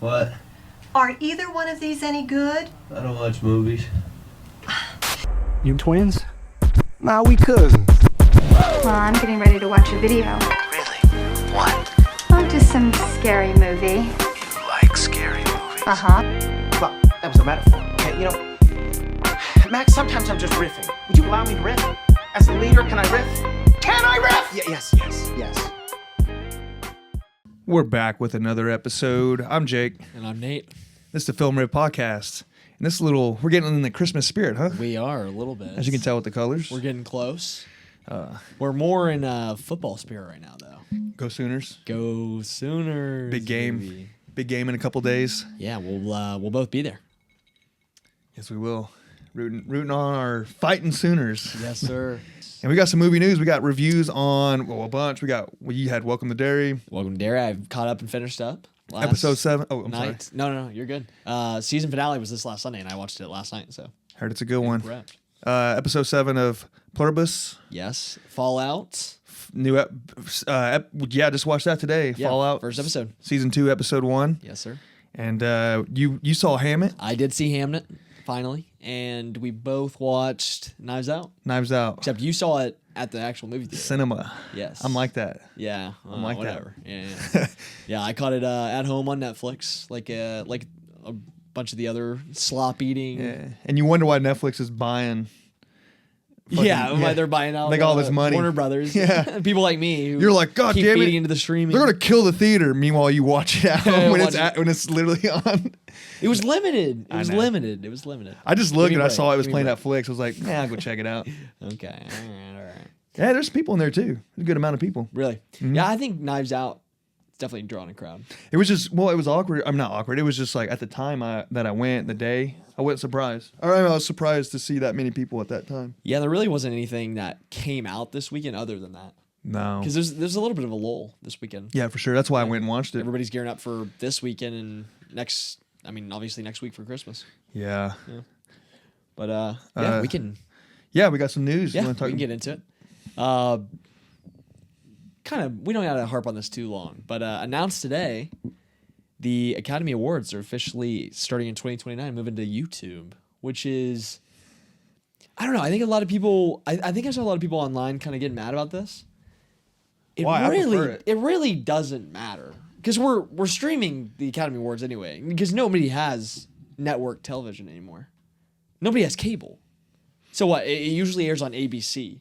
What? Are either one of these any good? I don't watch movies. You twins? Nah, we cousins. Well, I'm getting ready to watch a video. Really? What? Oh, just some scary movie. You like scary movies? Uh-huh. Well, that was a metaphor. Okay, you know, Max, sometimes I'm just riffing. Would you allow me to riff? As the leader, can I riff? Can I riff? Yes. We're back with another episode. I'm Jake. And I'm Nate. This is the Film Riff podcast. And we're getting in the Christmas spirit, huh? We are a little bit. As you can tell with the colors. We're getting close. We're more in football spirit right now, though. Go Sooners. Go Sooners. Big game. Baby. Big game in a couple days. Yeah, we'll both be there. Yes, we will. Rooting on our fighting Sooners. Yes, sir. And we got some movie news. We got reviews on, a bunch. You had Welcome to Derry. Welcome to Derry. I've caught up and finished up. Episode 7. Oh, I'm sorry. No, you're good. Season finale was this last Sunday, and I watched it last night, so. Heard it's a good one. Correct. Episode 7 of Pluribus. Yes. Fallout. Just watched that today. Yeah, Fallout. first episode. Season 2, episode 1. Yes, sir. And you saw Hamnet? I did see Hamnet, finally, and we both watched Knives Out. Knives Out. Except you saw it at the actual movie theater. Cinema. Yes. I'm like that. Yeah. I'm like whatever. that. Yeah. Yeah, I caught it at home on Netflix, like a bunch of the other slop eating. Yeah. And you wonder why Netflix is buying. Why they're buying out like all this money. Warner Brothers. Yeah. People like me who You're like, God keep damn feeding it. into the streaming. They're gonna kill the theater. Meanwhile, you watch it at home when it's literally on. It was limited. It was know. limited. It was limited. I just looked Give me and I a break. saw it was Give me playing a at Netflix. I was like, I'll go check it out. Okay. All right. Yeah, there's people in there too. There's a good amount of people. Really? Mm-hmm. Yeah, I think Knives Out is definitely drawing a crowd. It was just, it was awkward. I'm not awkward. It was just like at the time that I went, the day, I wasn't surprised. I was surprised to see that many people at that time. Yeah, there really wasn't anything that came out this weekend other than that. No. Because there's a little bit of a lull this weekend. Yeah, for sure. That's why I went and watched it. Everybody's gearing up for this weekend and obviously next week for Christmas. Yeah. But we can. Yeah, we got some news. Yeah, we can get into it. We don't have to harp on this too long, but announced today, the Academy Awards are officially starting in 2029, moving to YouTube, which is, I don't know. I think a lot of people. I think I saw a lot of people online kind of getting mad about this. Why? I prefer it. It really doesn't matter because we're streaming the Academy Awards anyway. Because nobody has network television anymore. Nobody has cable. So what? It usually airs on ABC.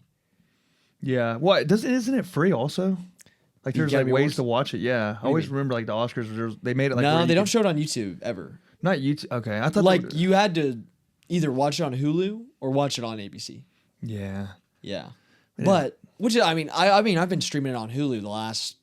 Yeah. What? Isn't it free also? Like there's like Academy ways Awards? to watch it. Yeah. I always remember like the Oscars. They made it like. No, they don't show it on YouTube ever. Not YouTube. Okay, I thought Like you had to either watch it on Hulu or watch it on ABC. Yeah. Yeah. But I've been streaming it on Hulu the last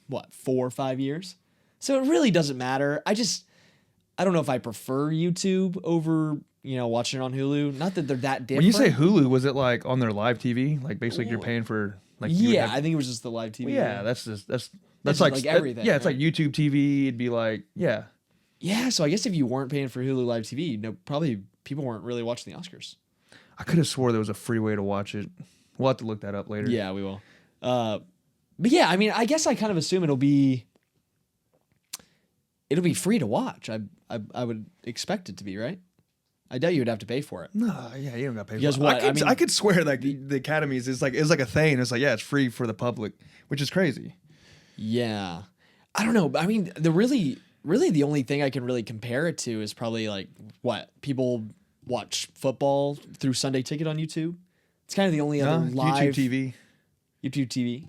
4 or 5 years. So it really doesn't matter. I don't know if I prefer YouTube over, watching it on Hulu. Not that they're that different. When you say Hulu, was it like on their live TV? Like basically you're paying for like. I think it was just the live TV. Well, yeah, that's It's like everything. Yeah, it's right? like YouTube TV. It'd be like Yeah, so I guess if you weren't paying for Hulu Live TV, probably people weren't really watching the Oscars. I could have swore there was a free way to watch it. We'll have to look that up later. Yeah, we will. But yeah, I guess I kind of assume it'll be free to watch. I would expect it to be, right? I doubt you would have to pay for it. No, yeah, you don't got to pay Because for it. I could swear like the Academies is like a thing. It's like it's free for the public, which is crazy. Yeah, I don't know. I mean, really the only thing I can really compare it to is probably like what people watch football through Sunday Ticket on YouTube. It's kind of the only other live YouTube YouTube TV.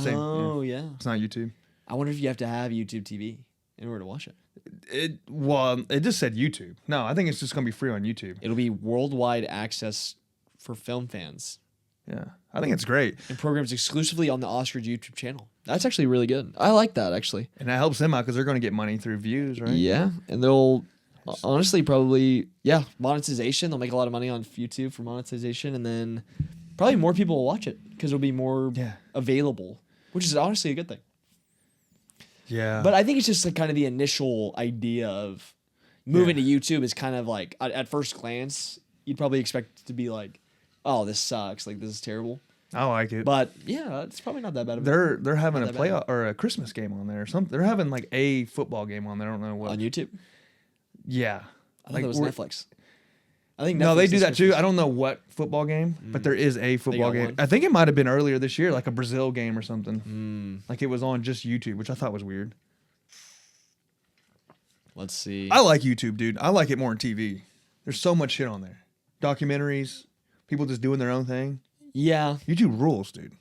Same. Oh yeah. It's not YouTube. I wonder if you have to have YouTube TV in order to watch it. It just said YouTube. No, I think it's just gonna be free on YouTube. It'll be worldwide access for film fans. Yeah, I think it's great. And programs exclusively on the Oscars YouTube channel. That's actually really good. I like that actually. And that helps them out because they're gonna get money through views, right? Yeah, and they'll honestly probably monetization. They'll make a lot of money on YouTube for monetization, and then probably more people will watch it because it'll be more available, which is honestly a good thing. Yeah. But I think it's just like kind of the initial idea of moving to YouTube is kind of like at first glance you'd probably expect it to be like, oh, this sucks, like this is terrible. I like it. But yeah, it's probably not that bad. They're having a Not that bad. playoff or a Christmas game on there or something. They're having like a football game on there. I don't know what. On YouTube. Yeah. I thought it was Netflix. I think No, Netflix they do is that too. Christmas. I don't know what football game, but there is a football got game. one? I think it might have been earlier this year, like a Brazil game or something. Like it was on just YouTube, which I thought was weird. Let's see. I like YouTube, dude. I like it more than TV. There's so much shit on there. Documentaries, people just doing their own thing. Yeah. YouTube rules, dude.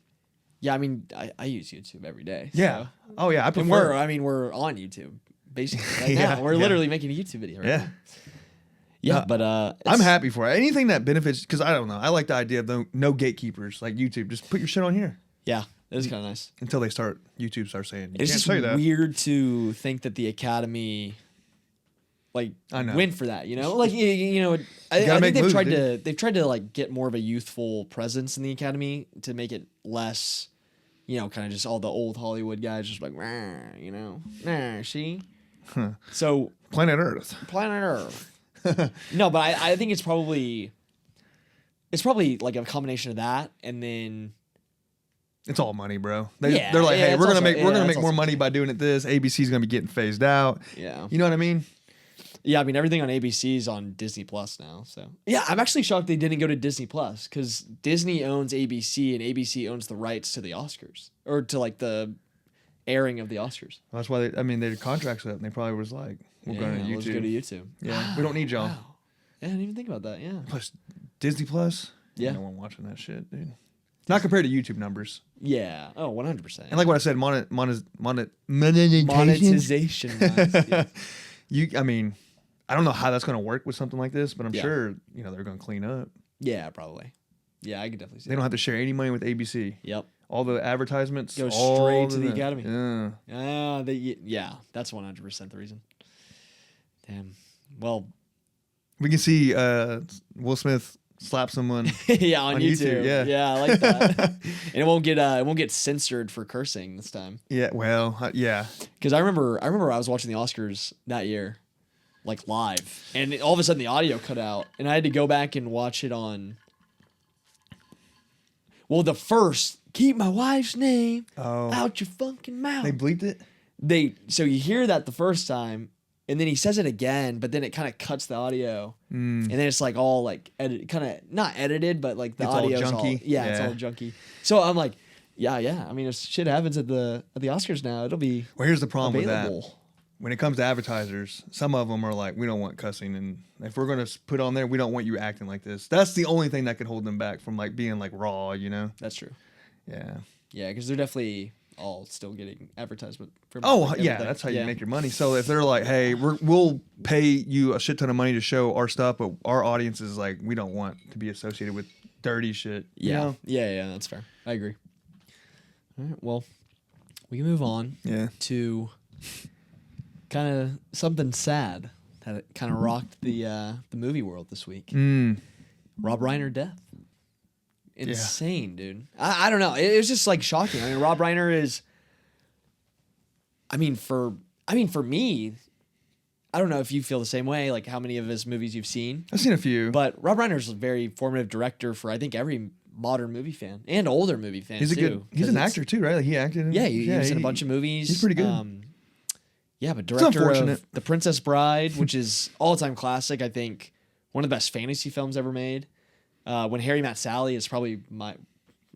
Yeah, I mean, I use YouTube every day. Yeah. So. Oh yeah, I And prefer. we're on YouTube basically right Yeah, now. We're yeah. literally making a YouTube video right Yeah. now. Yeah, but I'm it's- happy for it. Anything that benefits, because I don't know. I like the idea of no gatekeepers like YouTube. Just put your shit on here Yeah, it is kind of nice. until YouTube starts saying you It's can't just say that. weird to think that the Academy, like, I know. went for that. You know, like you know, I gotta think make moves, they've tried to like get more of a youthful presence in the Academy to make it less, you know, kind of just all the old Hollywood guys just like, "Rah," you know, see. So Planet Earth. Planet Earth. No, but I think it's probably like a combination of that and then It's all money, bro. Yeah, They're like, yeah, hey, it's we're gonna also- make yeah, we're gonna that's make more also- money by doing it this. ABC's gonna be getting phased out. yeah. You know what I mean? Yeah, I mean everything on ABC is on Disney Plus now. So yeah, I'm actually shocked they didn't go to Disney Plus because Disney owns ABC and ABC owns the rights to the Oscars or to like the airing of the Oscars. That's why their contracts up and they probably was like, we're going to YouTube. Let's go to YouTube. Yeah, we don't need y'all. Wow. Yeah, I didn't even think about that. Yeah. Plus Disney Plus. Yeah. No one watching that shit, dude. Not compared to YouTube numbers. Yeah. Oh, 100%. And like what I said, monetization. monetization. Yeah. I mean, I don't know how that's going to work with something like this, but I'm Yeah. sure they're going to clean up. Yeah, probably. Yeah, I could definitely see They don't have to share any money with ABC. Yep. All the advertisements Go all straight to of the that. Academy. Yeah. Yeah, that's 100% the reason. Damn. Well, We can see Will Smith slap someone. yeah, on On YouTube. YouTube, yeah. I like that. And it won't get censored for cursing this time. Yeah, well, yeah. Because I remember I was watching the Oscars that year, like live, and all of a sudden the audio cut out, and I had to go back and watch it on. Well, the first "Keep my wife's name out your fucking mouth." They bleeped it? So you hear that the first time, and then he says it again, but then it kind of cuts the audio, and then it's like all like kind of not edited, but like the It's all audio's junky? it's Yeah. all junky. So I'm like, yeah. I mean, if shit happens at the Oscars now, it'll be Well, here's the problem available. with that. When it comes to advertisers, some of them are like, we don't want cussing, and if we're gonna put on there, we don't want you acting like this. That's the only thing that could hold them back from like being like raw, That's true. Yeah. Yeah, because they're definitely all still getting advertisement. From Oh like, yeah, everything. that's how you Yeah. make your money. So if they're like, hey, we'll pay you a shit ton of money to show our stuff, but our audience is like, we don't want to be associated with dirty shit. you Yeah. know? Yeah, that's fair. I agree. All right, well, we can move on Yeah. to kind of something sad that kind of rocked the movie world this week. Rob Reiner death. Insane, dude. I don't know. It was just like shocking. I mean, Rob Reiner is. I mean, for me, I don't know if you feel the same way. Like how many of his movies you've seen, I've seen a few. but Rob Reiner's a very formative director for I think every modern movie fan and older movie fan. he's a too, good. He's 'cause an it's- actor too, right? Like he acted. Yeah, he was in a bunch of movies. He's pretty good. Yeah, but director unfortunate. of The Princess Bride, which is all-time classic. I think one of the best fantasy films ever made. When Harry Met Sally is probably my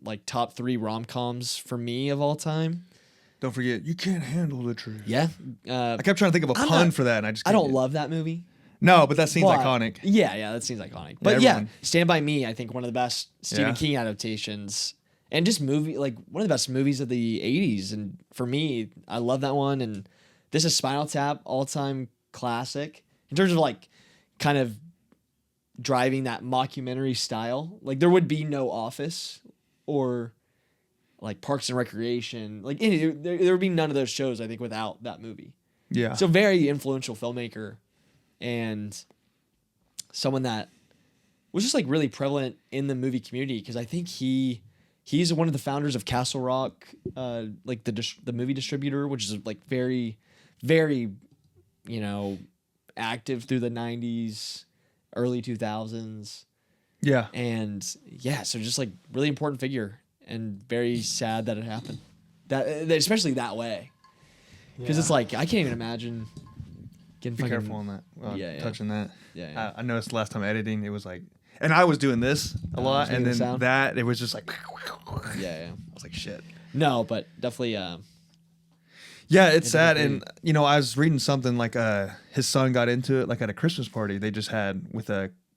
like top 3 rom-coms for me of all time. Don't forget, you can't handle the truth. Yeah, I kept trying to think of a I'm pun not- for that, and I just I don't couldn't. love that movie. No, but that scene's but- iconic. Yeah, that seems iconic. But yeah, everyone- Stand By Me, I think one of the best Stephen Yeah. King adaptations, and just movie like one of the best movies of the '80s. And for me, I love that one. And this is Spinal Tap, all-time classic in terms of like kind of driving that mockumentary style. Like there would be no Office or like Parks and Recreation. Like there would be none of those shows, I think, without that movie. Yeah. So very influential filmmaker and someone that was just like really prevalent in the movie community because I think he's one of the founders of Castle Rock, like the movie distributor, which is like very, very, active through the 90s, early 2000s. yeah. And yeah, so just like really important figure. and very sad that it happened. That especially that way, because it's like I can't even imagine getting Be fucking, careful on that. Yeah. Touching that. Yeah. I noticed last time editing, it was like, and I was doing this a lot, making and the then sound? that it was just like, Yeah. I was like, shit. No, but definitely. Yeah, it's sad, and you know, I was reading something like his son got into it like at a Christmas party they just had with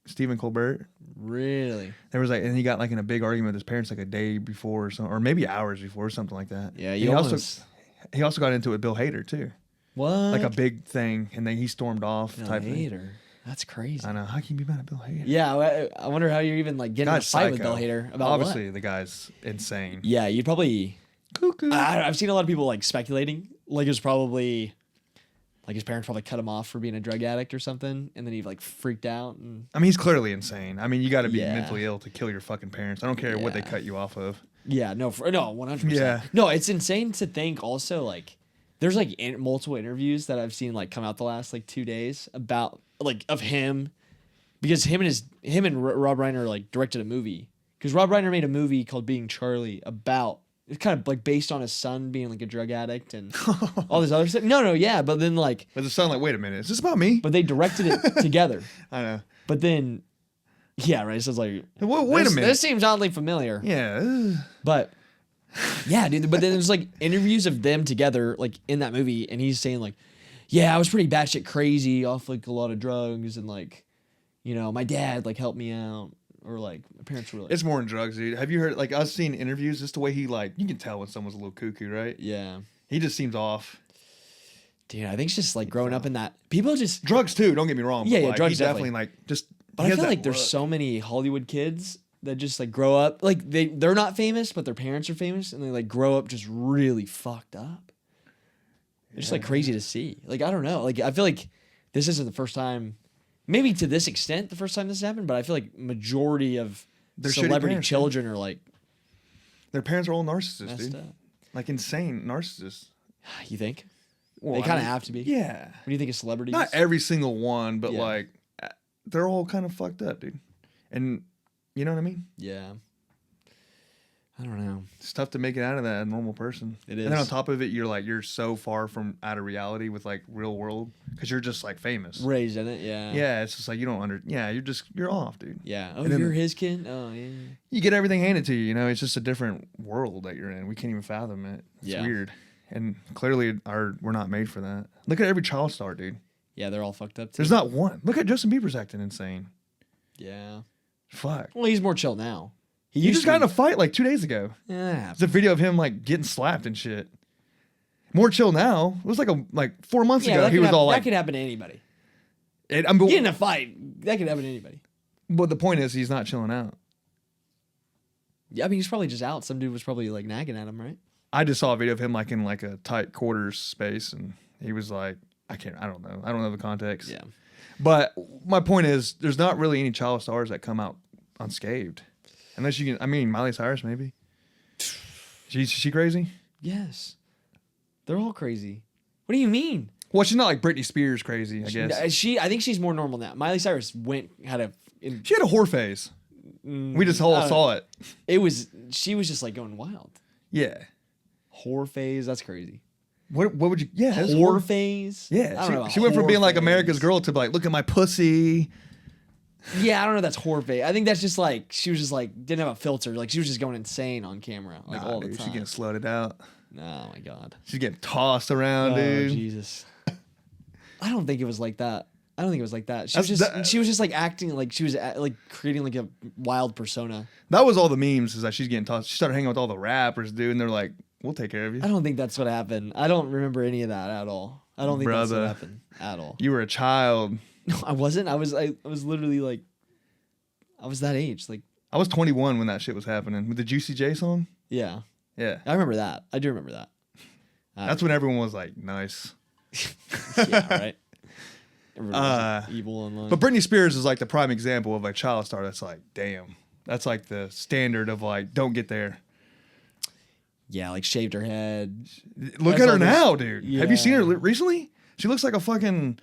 Stephen Colbert. Really? There was like, and he got like in a big argument with his parents like a day before or something, or maybe hours before or something like that. Yeah, And you almost. he also got into it with Bill Hader too, What? like a big thing, and then he stormed off Bill type thing. Hader. That's crazy. I know. How can you be mad at Bill Hader? Yeah, I wonder how you're even like getting in a Guy's fight with psycho. Bill Hader about Obviously, what? the guy's insane. Yeah, you'd probably. Cuckoo. I've seen a lot of people like speculating, like it was probably, like his parents probably cut him off for being a drug addict or something, and then he like freaked out. And I mean, he's clearly insane. I mean, you got to be Yeah. mentally ill to kill your fucking parents. I don't care what they Yeah. cut you off of. yeah, no, 100%. Yeah. No, it's insane to think also like there's like multiple interviews that I've seen like come out the last like 2 days about like of him, because him and Rob Reiner like directed a movie, because Rob Reiner made a movie called Being Charlie about. It's kind of like based on his son being like a drug addict and all this other stuff. No, yeah, but then like, But it sounded like, wait a minute, is this about me? but they directed it together. I know. But then, yeah, right. So it's like, Wait a minute. This seems oddly familiar. Yeah. But yeah, dude. But then there's like interviews of them together, like in that movie, and he's saying like, yeah, I was pretty batshit crazy off like a lot of drugs, and like, you know, my dad like helped me out. Or like my parents were like, It's more than drugs, dude. Have you heard, like, I've seen interviews, just the way he, like, you can tell when someone's a little cuckoo, right? yeah, He just seems off. dude. I think it's just like growing up in that people just. Drugs, too, don't get me wrong. Yeah, but, yeah, like, drugs he's definitely. like, just. But he I has feel that like there's look. so many Hollywood kids that just like grow up like they're not famous, but their parents are famous, and they like grow up just really fucked up. It's just like crazy to see. Like I don't know. Like I feel like this isn't the first time. Maybe to this extent, the first time this happened, but I feel like majority of They're shitty celebrity parents, children are like Their parents are all narcissists, messed dude. up. Like, insane narcissists. You think? Well, They I kind of mean, have to be. Yeah. What do you think of celebrities? Not every single one, but, Yeah. like, they're all kind of fucked up, dude. And, you know what I mean? Yeah. I don't know. It's tough to make it out of that, a normal person. It And then on is. top of it, you're so far from out of reality with, like, real world, because you're just, like, famous. Raised in it, yeah. Yeah, it's just like you don't you're off, dude. Yeah. Oh, And then you're the- his kid? Oh, yeah. You get everything handed to you, it's just a different world that you're in. We can't even fathom it. It's Yeah. weird. And clearly we're not made for that. Look at every child star, dude. Yeah, they're all fucked up too. There's not one. Look at Justin Bieber's acting insane. Yeah. Fuck. Well, he's more chill now. He used just to got in be- a fight like 2 days ago. Yeah. It's a video of him like getting slapped and shit. More chill now. It was like 4 months ago. that He could was all that like, could happen to anybody. Get Get in a fight. That could happen to anybody. but the point is, he's not chilling out. Yeah, I mean, he's probably just out. Some dude was probably like nagging at him, right? I just saw a video of him like in like a tight quarters space, and he was like, I don't know the context. Yeah. But my point is, there's not really any child stars that come out unscathed, unless you can. I mean, Miley Cyrus maybe. She crazy? Yes. They're all crazy. What do you mean? Well, she's not like Britney Spears crazy, I guess. I think she's more normal now. Miley Cyrus had a. She had a whore phase. We just all saw it. She was just like going wild. Yeah. Whore phase. That's crazy. What would you? Yeah. that's Whore phase. I Yeah. don't know about She went from whore being like phase. America's girl to like, look at my pussy. Yeah, I don't know. That's whore phase. I think that's just like she was just like didn't have a filter. Like she was just going insane on camera like Nah, all dude, the she's time. getting slutted out. Oh my god. She's getting tossed around, Oh dude. Jesus. I don't think it was like that. She was That's- just that- she was just like acting like she was like creating like a wild persona. That was all the memes. Is that she's getting tossed. She started hanging with all the rappers, dude, and they're like, "We'll take care of you." I don't think that's what happened. I don't remember any of that at all. I don't think that's Brother. what happened at all. You were a child. No, I wasn't. I was literally like I was that age. Like I was 21 when that shit was happening with the Juicy J song. yeah. Yeah, I remember that. I do remember that. that's when everyone was like, "Nice." Yeah, right. Everybody was like, evil online. But Britney Spears is like the prime example of a child star. That's like, damn. That's like the standard of like, don't get there. yeah, like shaved her head. Look That's at her all this- now, dude. Have you seen her Yeah. recently? She looks like a fucking,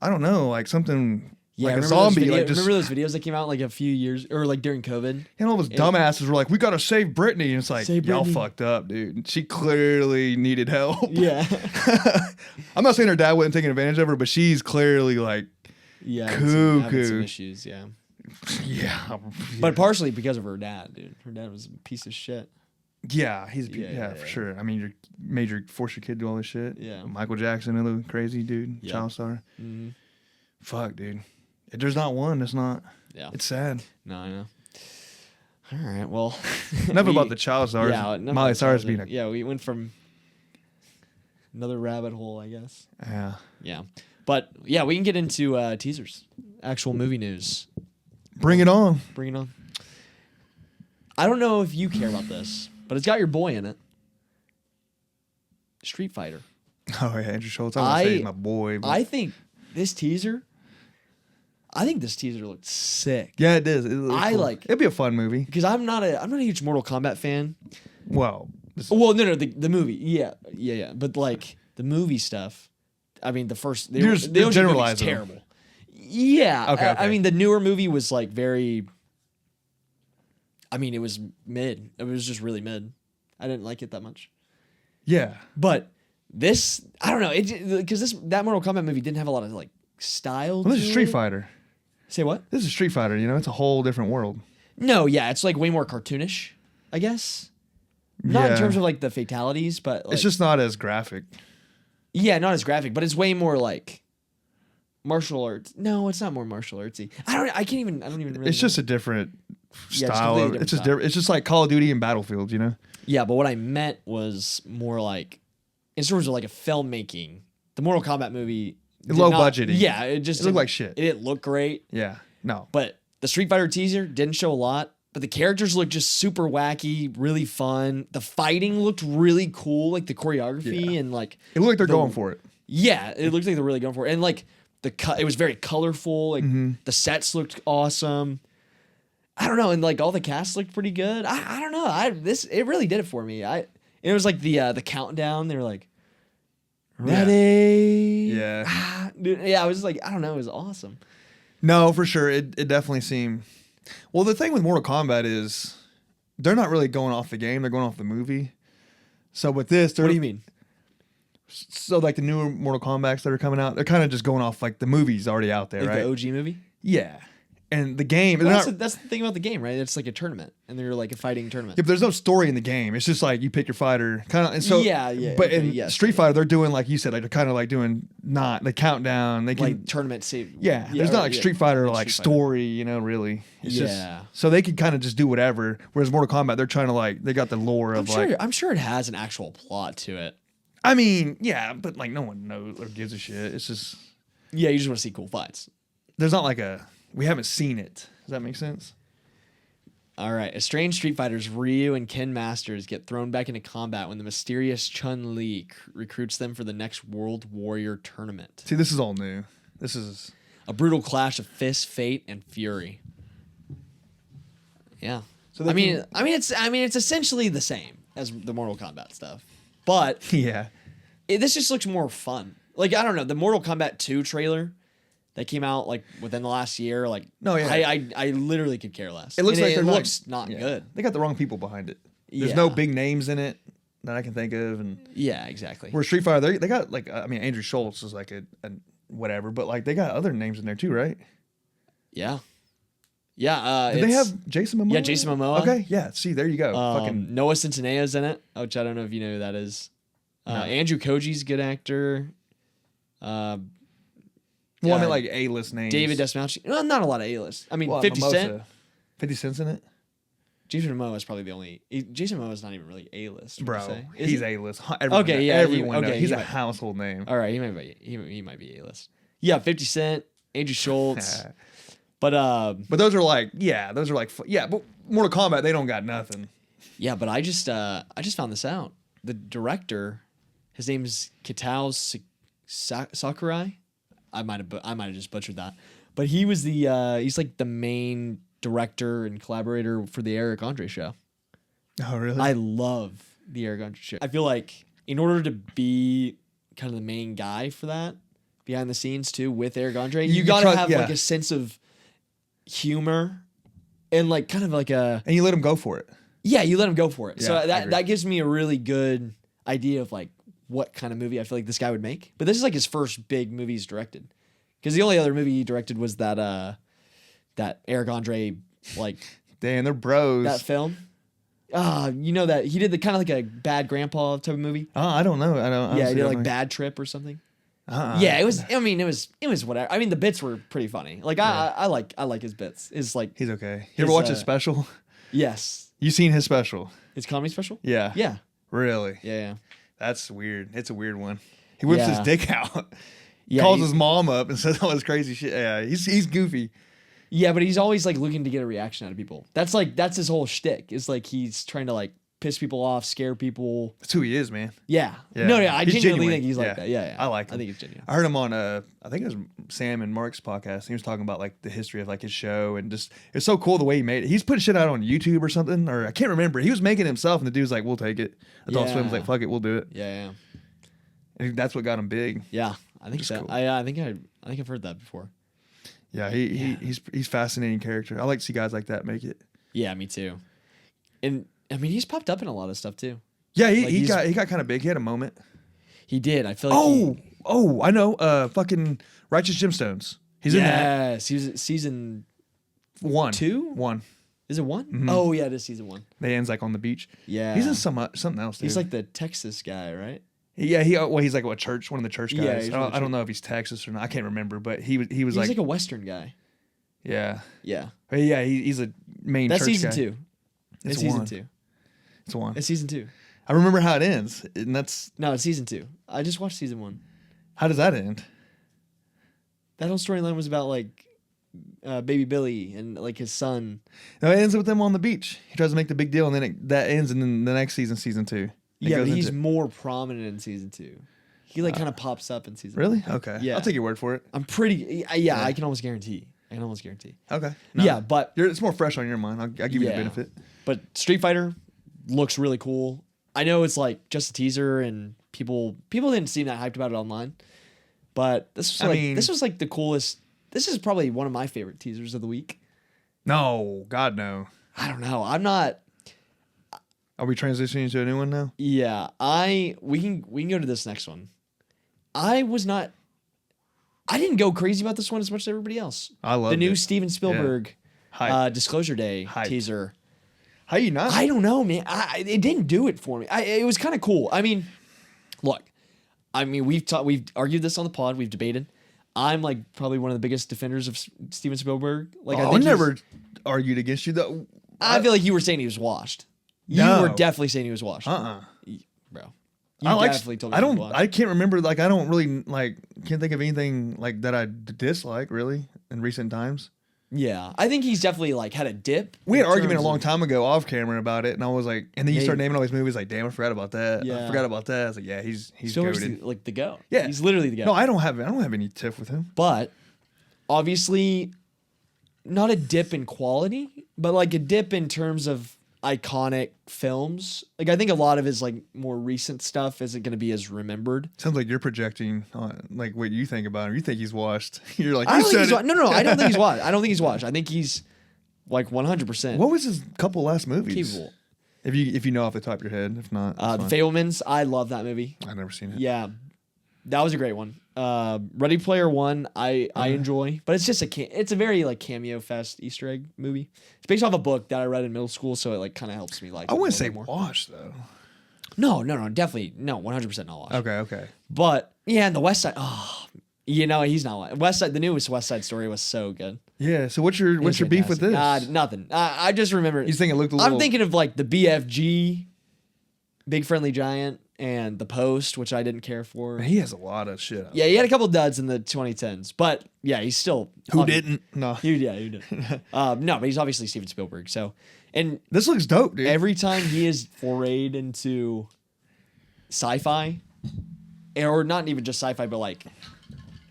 I don't know, like something Yeah, like a remember zombie. Those Like just remember those videos that came out like a few years or like during COVID? and all those dumbasses were like, "We gotta save Britney," and it's like, Save y'all Britney. fucked up, dude. She clearly needed help. Yeah, I'm not saying her dad wasn't taking advantage of her, but she's clearly like, yeah, having some Cuckoo. issues. Yeah, yeah, but partially because of her dad, dude. Her dad was a piece of shit. yeah, he's Yeah, for yeah. sure. I mean, you made your force your kid to do all this shit. Yeah. Michael Jackson, a little crazy dude, Yeah. child star. Mm-hmm. Fuck, dude. If there's not one, it's not. Yeah, It's sad. no, I know. All right, well, Enough about the child stars. Yeah, enough Miley about Cyrus childhood. being a Yeah, we went from another rabbit hole, I guess. yeah. Yeah, but yeah, we can get into teasers, actual movie news. Bring it on. Bring it on. I don't know if you care about this, but it's got your boy in it. Street Fighter. Oh yeah, Andrew Schultz. I would say he's my boy. But I think this teaser looked sick. yeah, it is. It looks I cool. like- It'd be a fun movie. Because I'm not a huge Mortal Kombat fan. Well, Well, no, the movie, yeah, but like the movie stuff. I mean, the first You're just generalizing them. terrible. Yeah, Okay, I okay. mean, the newer movie was like very. I mean, it was mid. It was just really mid. I didn't like it that much. yeah. But this, I don't know, because that Mortal Kombat movie didn't have a lot of like style. Well, this to is Street it. Fighter. Say what? This is Street Fighter. You know, it's a whole different world. No, yeah, it's like way more cartoonish, I guess. Not in Yeah. terms of like the fatalities, but like, It's just not as graphic. yeah, not as graphic, but it's way more like martial arts. No, it's not more martial artsy. I don't even really It's know. just a different Yeah, it's style. completely It's different just style. it's just like Call of Duty and Battlefield. You know. Yeah, but what I meant was more like in terms of like a filmmaking. The Mortal Kombat movie did Low not- budgeting. Yeah, it just It looked didn't- like shit. It didn't look great. Yeah. No. But the Street Fighter teaser didn't show a lot, but the characters looked just super wacky, really fun. The fighting looked really cool, like the choreography Yeah. and like It looked like they're going for it. yeah, it looked like they're really going for it. And like it was very colorful. Like Mm-hmm. the sets looked awesome. I don't know, and like all the cast looked pretty good. I don't know. It really did it for me. It was like the countdown. They were like ready. Yeah. Dude, yeah. I was like, I don't know. It was awesome. No, for sure. It definitely seemed. Well, the thing with Mortal Kombat is they're not really going off the game; they're going off the movie. So with this, What do you mean? So like the newer Mortal Kombats that are coming out, they're kind of just going off like the movie's already out there, Like right? the OG movie? Yeah, and the game. Well, they're that's, not, that's the thing about the game, right? It's like a tournament, and they're like a fighting tournament. yeah, but there's no story in the game. It's just like you pick your fighter, kind of. And so Yeah. But okay, in yes. Street Fighter, they're doing like you said, like they're kind of like doing not the countdown. They can like tournament save. Yeah, there's not like Street Fighter like like Street Fighter. story, you know, really. It's Yeah. just so they could kind of just do whatever. Whereas Mortal Kombat, they're trying to like they got the lore of I'm sure it has an actual plot to it. I mean, yeah, but like no one knows or gives a shit. It's just Yeah, you just want to see cool fights. there's not like we haven't seen it. Does that make sense? All right. Estranged Street Fighters Ryu and Ken Masters get thrown back into combat when the mysterious Chun-Li recruits them for the next World Warrior tournament. See, this is all new. This is A brutal clash of fists, fate, and fury. Yeah. So they it's essentially the same as the Mortal Kombat stuff, but yeah. this just looks more fun. Like I don't know, the Mortal Kombat 2 trailer that came out like within the last year. Like No, yeah. I literally could care less. It looks And like they're looks not yeah. good. They got the wrong people behind it. There's Yeah. no big names in it that I can think of, and Yeah, exactly. where Street Fighter they got like I mean Andrew Schultz is like a whatever, but like they got other names in there too, right? Yeah. Yeah. Did they have Jason Momoa? Yeah, Jason Momoa. Okay, yeah. See, there you go. Fucking Noah Centineo's in it, which I don't know if you know who that is. No. Andrew Koji's a good actor. well, I uh, mean like A-list names. David Desmalchi. Well, not a lot of A-list. I mean, Well, 50 Mimosa. Cent. 50 Cent's in it, Jason Momoa is probably the only. Jason Momoa is not even really A-list. would you bro. say? Is He's he? A-list. Everyone Okay, knows. yeah, everyone knows. okay, He's he a might- household name. All right, he might be A-list. Yeah, 50 Cent, Andrew Schultz. But But those are like, yeah, but Mortal Kombat, they don't got nothing. yeah, but I just found this out. The director, his name's Kitao Sakurai. I might have just butchered that, but he was he's like the main director and collaborator for the Eric Andre show. Oh, really? I love the Eric Andre show. I feel like in order to be kind of the main guy for that, behind the scenes too with Eric Andre. You You gotta trust- have yeah. like a sense of humor and like kind of like a And you let him go for it. yeah. You let him go for it. Yeah, So I agree. that gives me a really good idea of like what kind of movie I feel like this guy would make. But this is like his first big movie he's directed, because the only other movie he directed was that Eric Andre like Damn, they're bros. that film. You know that he did the kind of like a Bad Grandpa type of movie. I don't know. I don't. Yeah, he honestly did don't like know. Bad Trip or something. Uh-uh. Yeah, it was. I mean, it was whatever. I mean, the bits were pretty funny. Like I like his bits. It's like He's okay. You His, ever watch his special? yes, You seen his special? his comedy special. Yeah. Yeah, Really? yeah. That's weird. It's a weird one. He whips his Yeah. dick out. Yeah, calls he- his mom up and says all this crazy shit. Yeah, he's goofy. Yeah, but he's always like looking to get a reaction out of people. That's his whole shtick. Is like he's trying to like piss people off, scare people. That's who he is, man. Yeah. Yeah. No, I He's genuinely genuine. think he's like Yeah. that. Yeah, yeah. I like him. I think it's genuine. I heard him on I think it was Sam and Mark's podcast. He was talking about like the history of like his show and just it's so cool the way he made it. He's putting shit out on YouTube or something, or I can't remember. He was making it himself and the dude's like, "We'll take it." Adult Yeah. Swim's like, "Fuck it, we'll do it." Yeah, yeah, And that's what got him big. yeah. I think Just so. cool. I think I've heard that before. Yeah, he's fascinating character. I like to see guys like that make it. Yeah, me too. And I mean, he's popped up in a lot of stuff too. Yeah, Like, he he's- got kind of big. He had a moment. He did. I feel like. I know. Fucking Righteous Gemstones. He's in that. Yes, he was at season. One. 2? 1. Is it 1? Mhm. Oh yeah, it is season 1. They ends like on the beach. Yeah, He's in something else. Dude. He's like the Texas guy, right? Yeah, he's like what church? One of the church guys. Yeah, he's one of the I don't know if he's Texas or not. I can't remember, but he was He's like, like a Western guy. yeah, Yeah, But yeah. He's a main. that's church season guy. 2. It's season one. 2. It's one. It's season 2. I remember how it ends, and that's No, it's season 2. I just watched season 1. how does that end? That whole storyline was about like baby Billy and like his son. No, it ends with them on the beach. He tries to make the big deal, and then that ends, and then the next season 2. It Yeah, but goes he's into- more prominent in season 2. He like kind of pops up in season. really 1. okay. Yeah. I'll take your word for it. I'm pretty. Yeah, I can almost guarantee. Okay. Yeah, but it's more fresh on your mind. I'll give you the Yeah. benefit. But Street Fighter looks really cool. I know it's like just a teaser, and people didn't seem that hyped about it online. But this was like the coolest. This is probably one of my favorite teasers of the week. No, God no. I don't know. I'm not. Are we transitioning to a new one now? Yeah, we can go to this next one. I didn't go crazy about this one as much as everybody else. I love the new it. Steven Spielberg Hype. Disclosure Day Hype. teaser. How you not? I don't know, man. It didn't do it for me. It was kind of cool. I mean, look. I mean, we've argued this on the pod. We've debated. I'm like probably one of the biggest defenders of Steven Spielberg. Like I think never argued against you though. I feel like you were saying he was washed. No. You were definitely saying he was washed, Uh-uh. bro. You I like. definitely told me I he was don't. washed. I can't remember. Like I don't really like. Can't think of anything like that I dislike really in recent times. Yeah, I think he's definitely like had a dip. We had in an argument a terms long of- time ago off camera about it, and I was like, and then you start Maybe. naming all these movies. Like, damn, I forgot about that. I Yeah. forgot about that. I was like, yeah, he's Spielberg's goated. like the goat. Yeah. he's literally the goat. No, I don't have any tiff with him. But obviously, not a dip in quality, but like a dip in terms of iconic films. Like I think a lot of his like more recent stuff isn't going to be as remembered. Sounds like you're projecting on like what you think about him. You think he's washed. You're like, I you don't think said he's it. no. I don't think he's watched. I don't think he's watched. I think he's like 100% What was his couple last movies? capable. If you know off the top of your head, if not, The that's fine. Fablemans, I love that movie. I've never seen it. Yeah, that was a great one. Ready Player One, I enjoy, but it's just it's a very like cameo fest Easter egg movie. It's based off a book that I read in middle school, so it like kind of helps me like. I it a wouldn't little say bit more. washed though. No, definitely no, 100% not watched. Okay. But yeah, and the West Side. Oh, you know he's not West Side. The newest West Side Story was so good. Yeah. So what's your It was beef with this? fantastic. Nothing. I just remember. You think it looked a little? I'm thinking of like the BFG, Big Friendly Giant, and The Post, which I didn't care for. He has a lot of shit. Out. Yeah, he had a couple duds in the 2010s, but yeah, he's still Who didn't? No. Who did? No, but he's obviously Steven Spielberg. So, and This looks dope, dude. every time he is forayed into sci-fi, or not even just sci-fi, but like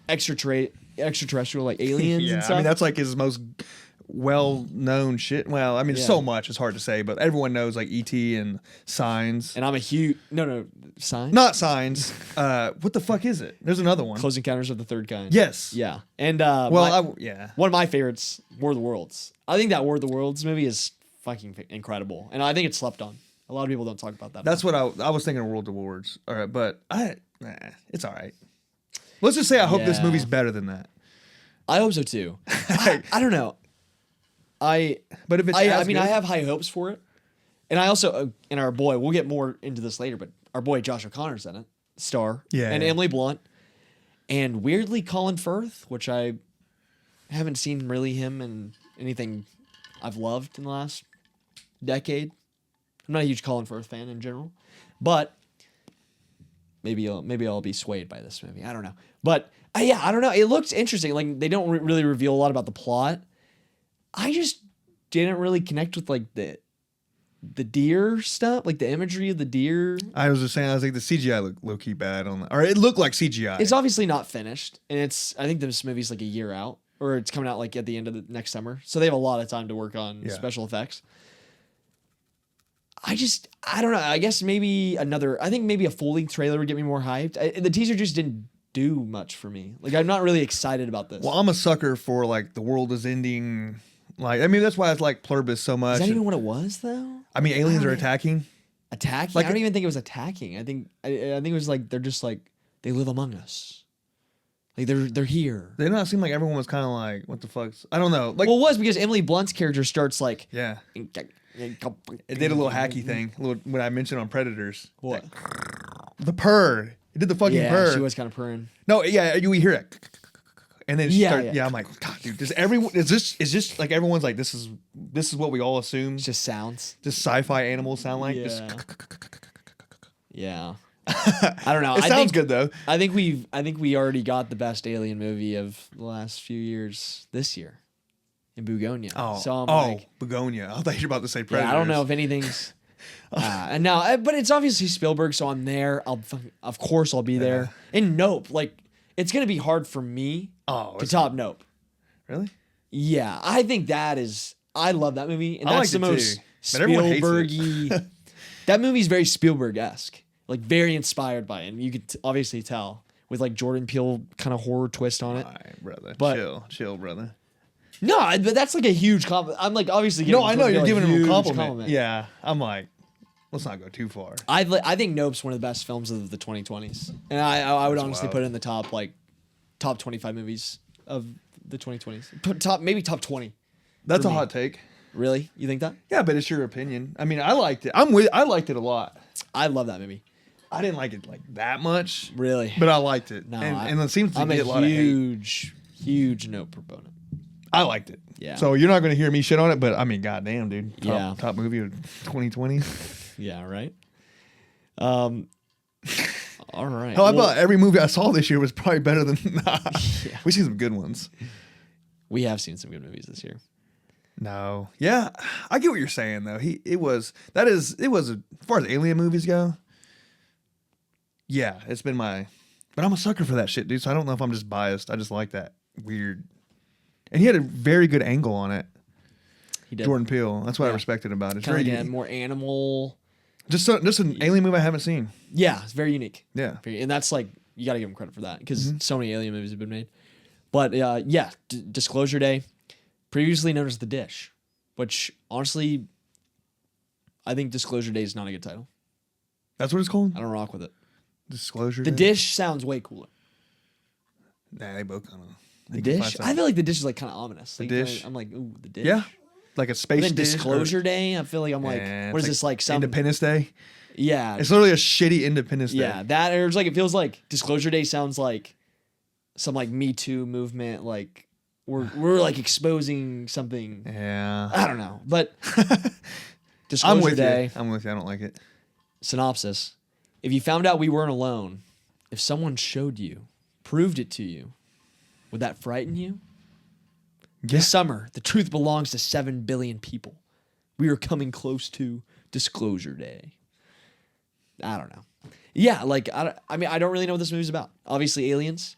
extraterrestrial, like aliens yeah, and stuff. I mean that's like his most well-known shit. Well, I mean, Yeah. so much. It's hard to say, but everyone knows like E.T. and Signs. And I'm a huge Signs. Not Signs. What the fuck is it? There's another one. Close Encounters of the Third Kind. Yes. Yeah. And yeah. one of my favorites, War of the Worlds. I think that War of the Worlds movie is fucking incredible, and I think it's slept on. A lot of people don't talk about that. That's what I was thinking of World of Words. All right, but it's all right. Let's just say I hope this Yeah. movie's better than that. I hope so too. I don't know. But if it's I have high hopes for it, and I also and our boy. We'll get more into this later, but our boy Josh O'Connor's in it, star, Yeah. and Emily Blunt, and weirdly Colin Firth, which I haven't seen really him in anything I've loved in the last decade. I'm not a huge Colin Firth fan in general, but maybe I'll be swayed by this movie. I don't know, but I don't know. It looks interesting. Like they don't really reveal a lot about the plot. I just didn't really connect with like the deer stuff, like the imagery of the deer. I was just saying, I was like, the CGI looked low key bad on that, or it looked like CGI. It's obviously not finished, and I think this movie's like a year out, or it's coming out like at the end of the next summer, so they have a lot of time to work on special effects. I don't know. I guess maybe a full-length trailer would get me more hyped. The teaser just didn't do much for me. Like, I'm not really excited about this. Well, I'm a sucker for like the world is ending. Like, I mean, that's why I like Pluribus so much. Is that even what it was, though? I mean, aliens are attacking. Attacking? Like- I don't even think it was attacking. I think it was like they're just like they live among us. Like they're here. They not seem like everyone was kind of like, what the fuck's? I don't know. Like, Well, it was because Emily Blunt's character starts like yeah, it did a little hacky thing. When I mentioned on Predators, What? the purr. It did the fucking Yeah, purr. she was kind of purring. No, yeah, you hear it, and then Yeah. I'm like, God, dude, does everyone is this like everyone's like this is what we all assume It's just sounds. just sci-fi animals sound like? Yeah. Just, Yeah. I don't know. it sounds good though. I think we already got the best alien movie of the last few years this year in Bugonia. Oh, so I'm like, Begonia. I thought you were about to say Predators. yeah, I don't know if anything's. And now, but it's obviously Spielberg, so I'm there. Of course, I'll be there. And Nope, like it's gonna be hard for me to it's- top Nope. Really? Yeah, I think that is. I love that movie, and I that's liked the it most too, but everyone hates it. Spielbergy. That movie's very Spielberg-esque, like very inspired by it, and you could obviously tell with like Jordan Peele kind of horror twist on it. All right, brother. But- chill, brother. No, but that's like a huge compliment. I'm like obviously No, giving I know you're like, giving him a huge compliment. Yeah, I'm like, let's not go too far. I think Nope's one of the best films of the 2020s, and I would honestly wild. put it in the top 25 movies of the 2020s. Maybe top 20. That's For a me. hot take. Really? You think that? Yeah, but it's your opinion. I mean, I liked it. I liked it a lot. I love that movie. I didn't like it like that much, Really? but I liked it. No, and it seems to I'm get a lot of hate. huge Nope proponent. I liked it. Yeah. So you're not going to hear me shit on it, but I mean, goddamn, dude. Yeah. Top movie of 2020. Yeah, right. All right. Hell, I Well, thought every movie I saw this year was probably better than. We see some good ones. we have seen some good movies this year. No. Yeah, I get what you're saying though. It was as far as alien movies go. Yeah, it's been but I'm a sucker for that shit, dude. So I don't know if I'm just biased. I just like that weird. And he had a very good angle on it. He did. Jordan Peele. That's what I Yeah. respected about it. It's Kind very of like a unique. more animal. Just an alien movie I haven't seen. Yeah, it's very unique. Yeah. And that's like you got to give him credit for that because Mm-hmm. so many alien movies have been made. But yeah, Disclosure Day, previously known as The Dish, which honestly, I think Disclosure Day is not a good title. That's what it's called. I don't rock with it. Disclosure. The Day? Dish sounds way cooler. Nah, they both kind of. The Dish? I feel like The Dish is like kind of ominous. Like, Dish? I'm like, ooh, The Dish. Yeah, like a space. But then dish or- Disclosure Day, I feel like I'm like, Yeah, what is it's this like? Some Independence Day? yeah, It's literally a shitty Independence Day. yeah. That or it's like it feels like Disclosure Day sounds like some like Me Too movement. Like we're like exposing something. Yeah. I don't know, but I'm Disclosure with Day you. I'm with you. I don't like it. synopsis: if you found out we weren't alone, if someone showed you, proved it to you, would that frighten you? Yeah. This summer, the truth belongs to 7 billion people. We are coming close to Disclosure Day. I don't know. Yeah, like I mean, I don't really know what this movie's about. Obviously, aliens.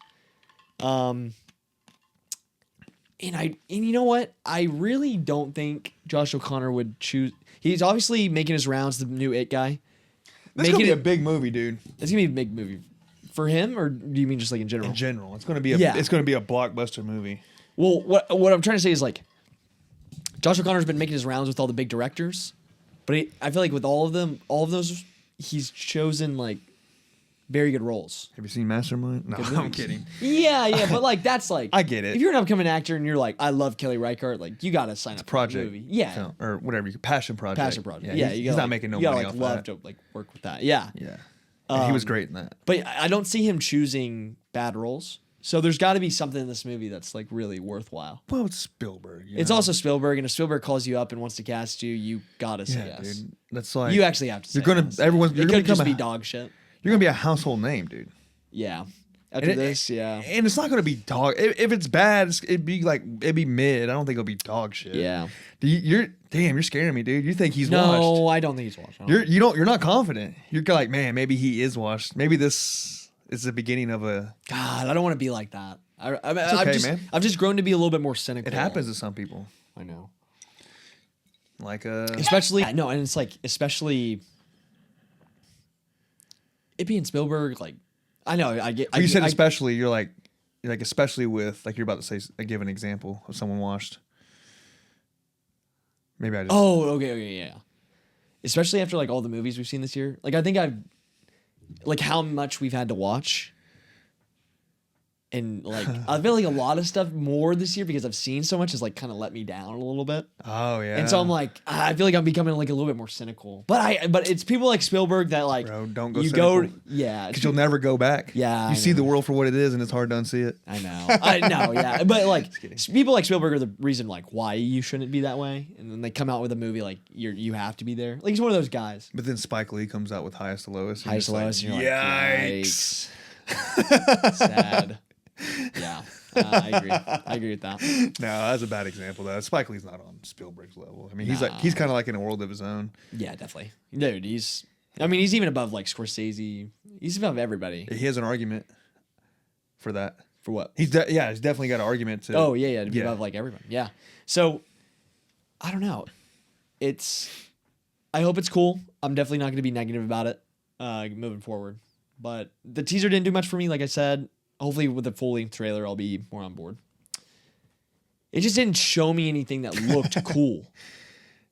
And you know what? I really don't think Josh O'Connor would choose. He's obviously making his rounds, the new It guy. That's gonna be a big movie, dude. It's gonna be a big movie for him, or do you mean just like in general? In general, it's gonna be a blockbuster movie. Well, what I'm trying to say is like, Josh O'Connor's been making his rounds with all the big directors, but I feel like with all of those, he's chosen like very good roles. Have you seen Mastermind? No, I'm kidding. Yeah, but like that's like I get it. If you're an upcoming actor and you're like, I love Kelly Reichardt, like you gotta sign up Project, for the movie. Yeah, film, or whatever. Passion project. Passion project. Yeah, Yeah, he's not making no you gotta, money like, off love that. to like work with that. Yeah, Yeah, and he was great in that. but I don't see him choosing bad roles. So there's got to be something in this movie that's like really worthwhile. Well, it's Spielberg. It's also Spielberg, and if Spielberg calls you up and wants to cast you, you gotta say yes. dude. That's like You actually have to. You're say gonna yes. everyone's. It You're gonna could just become be dog shit. You're gonna be a household name, dude. Yeah. After this, yeah. And it's not gonna be dog. If it's bad, it'd be mid. I don't think it'll be dog shit. Yeah. You're scaring me, dude. You think he's No, washed? I don't think he's washed. You're not confident. You're like, man, maybe he is washed. Maybe this is the beginning of a. God, I don't want to be like that. man. I've just grown to be a little bit more cynical. It happens to some people. I know. Like Especially no, and it's like especially it being Spielberg. Like I know I get. you said especially. You're like especially with like you're about to say. Give an example of someone washed. Maybe I just. Oh, okay, yeah. Especially after like all the movies we've seen this year. Like I think I've like how much we've had to watch. And like I feel like a lot of stuff more this year because I've seen so much has like kind of let me down a little bit. Oh yeah. And so I'm like, I feel like I'm becoming like a little bit more cynical. But it's people like Spielberg that like Bro, don't go you cynical. yeah, Because you'll never go back. Yeah, You I see the know. world for what it is, and it's hard to unsee it. I know, yeah. But like people like Spielberg are the reason like why you shouldn't be that way. And then they come out with a movie like you have to be there. Like he's one of those guys. But then Spike Lee comes out with Highest to Lowest. Highest to Lowest, and you're like, yikes. Sad. Yeah, I agree with that. No, that's a bad example. Though Spike Lee's not on Spielberg's level. I mean, he's kind of like in a world of his own. Yeah, definitely, dude. He's even above like Scorsese. He's above everybody. He has an argument for that. For what? He's definitely got an argument to. Oh yeah, to be above like everybody. Yeah. So I don't know. I hope it's cool. I'm definitely not going to be negative about it moving forward. But the teaser didn't do much for me. Like I said, hopefully with the full length trailer, I'll be more on board. It just didn't show me anything that looked cool.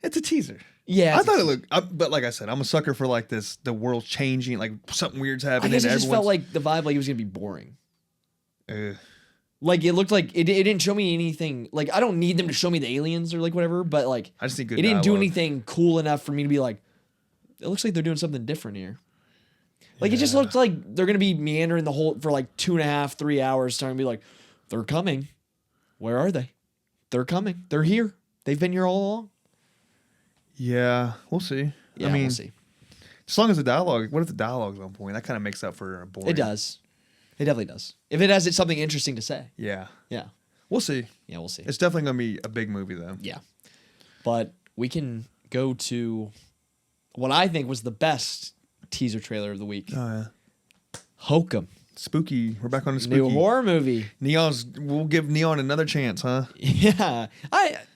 It's a teaser. Yeah, I thought it looked. But like I said, I'm a sucker for like this. The world's changing. Like something weird's I happening. guess it just felt everyone's- like the vibe like it was gonna be boring. Ugh. Like it looked like it didn't show me anything. Like I don't need them to show me the aliens or like whatever. But like I just need good. it didn't do dialogue. anything cool enough for me to be like, it looks like they're doing something different here. Like it just looked like they're gonna be meandering the whole for like 2.5, 3 hours, trying to be like, they're coming. Where are they? They're coming. They're here. They've been here all along. Yeah, we'll see. Yeah, I mean, we'll see. as long as the dialogue. What if the dialogue's on point? That kind of makes up for a boring. It does. It definitely does. If it has something interesting to say. Yeah, Yeah. we'll see. Yeah, we'll see. It's definitely gonna be a big movie though. Yeah. But we can go to what I think was the best teaser trailer of the week. Oh yeah. Hokum. Spooky. We're back on the spooky. New horror movie. Neon's. We'll give Neon another chance, huh? Yeah.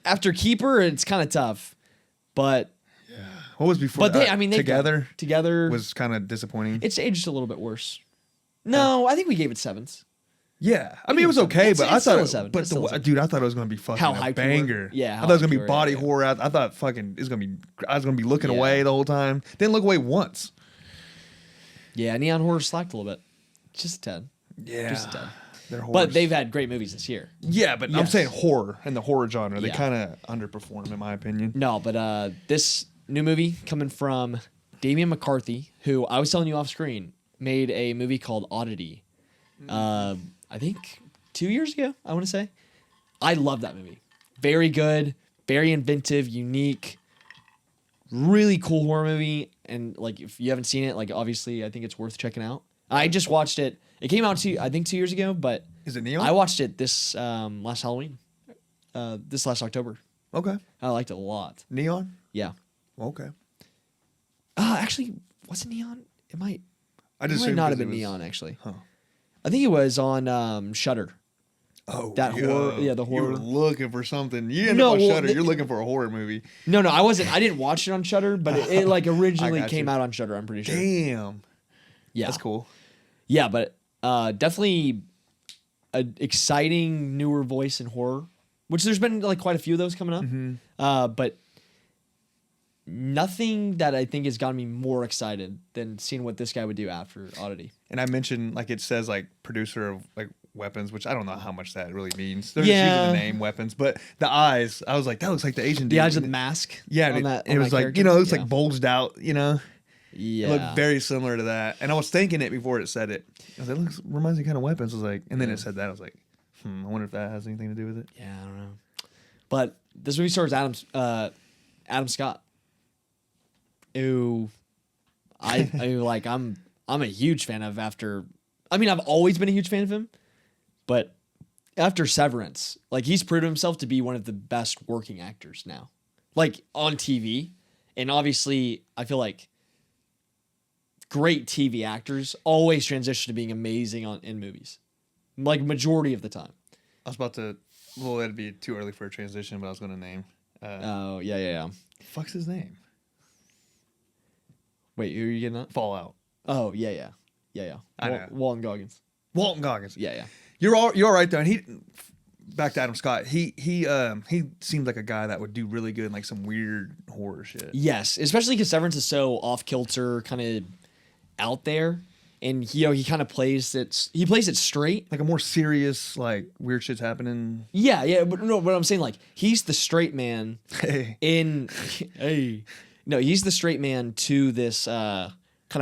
After Keeper, it's kind of tough. But What was before? they together together was kind of disappointing. it's aged a little bit worse. No, I think we gave it 7s. Yeah, I mean it was okay, It's- but I it's still thought, a 7. but It's still a 7. dude, I thought it was gonna be fucking How a hyped we were. banger. Yeah, I how thought it was gonna hyped be we were, body yeah. horror. I thought fucking it's gonna be. I was gonna be looking Yeah. away the whole time. Didn't look away once. Yeah, Neon Horror slacked a little bit. Just a tad. Yeah, Just a tad. they're horrors. But they've had great movies this year. yeah, but I'm Yes. saying horror and the horror genre. They Yeah. kind of underperform in my opinion. No, but this new movie coming from Damian McCarthy, who I was telling you off screen, made a movie called Odyssey. I think 2 years ago, I want to say. I love that movie. Very good, very inventive, unique, really cool horror movie. And like, if you haven't seen it, like obviously, I think it's worth checking out. I just watched it. It came out I think 2 years ago, but Is it Neon? I watched it this last Halloween, this last October. Okay, I liked it a lot. Neon. Yeah. Okay, Actually, was it Neon? It might. I It just might assumed not 'cause have it been was- Neon actually. Huh. I think it was on Shudder. Oh, That horror- yeah, the You were horror. looking for something. You end No, up on well, Shudder. the- You're looking for a horror movie. No, I wasn't. I didn't watch it on Shudder, but it like originally got came you. out on Shudder. I'm pretty sure. Damn. Yeah, That's cool. Yeah, but definitely an exciting newer voice in horror, which there's been like quite a few of those coming up. But nothing that I think has gotten me more excited than seeing what this guy would do after Oddity. And I mentioned, like, it says, like, producer of, like, Weapons, which I don't know how much that really means. They're just Yeah. using the name Weapons. But the eyes, I was like, that looks like the Asian dude. The eyes of the mask. Yeah, on and that, it on was that like, character. you know, it looks Yeah. like bulged out, you know? Yeah. It looked very similar to that. And I was thinking it before it said it. I was like, it looks, reminds me kind of Weapons. I was like, and then it said that. I was like, I wonder if that has anything to do with it. Yeah, I don't know. But this movie stars Adam Scott, who I'm a huge fan of. I've always been a huge fan of him, but after Severance, like he's proven himself to be one of the best working actors now, like on TV, and obviously I feel like great TV actors always transition to being amazing in movies, like majority of the time. I was about to, well, that'd be too early for a transition, but I was going to name. Oh yeah. Fuck's his name? Wait, who are you getting at? Fallout. Oh yeah. I know. Walton Goggins. Walton Goggins. Yeah. You're all right though. And he, back to Adam Scott. He seemed like a guy that would do really good in like some weird horror shit. Yes, especially because Severance is so off kilter, kind of out there, and he kind of plays it. He plays it straight. Like a more serious, like weird shit's happening. Yeah. But no, what I'm saying, like he's the straight man Hey. No, he's the straight man to this kind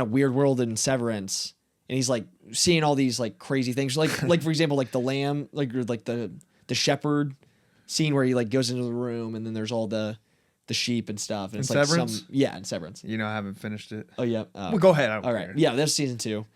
of weird world in Severance, and he's like seeing all these like crazy things, like for example, like the lamb, or like the shepherd scene where he like goes into the room, and then there's all the sheep and stuff. And In it's like Severance? in Severance. You know, I haven't finished it. Oh yeah. Well, go ahead. I don't All right. care. Yeah, that's season 2,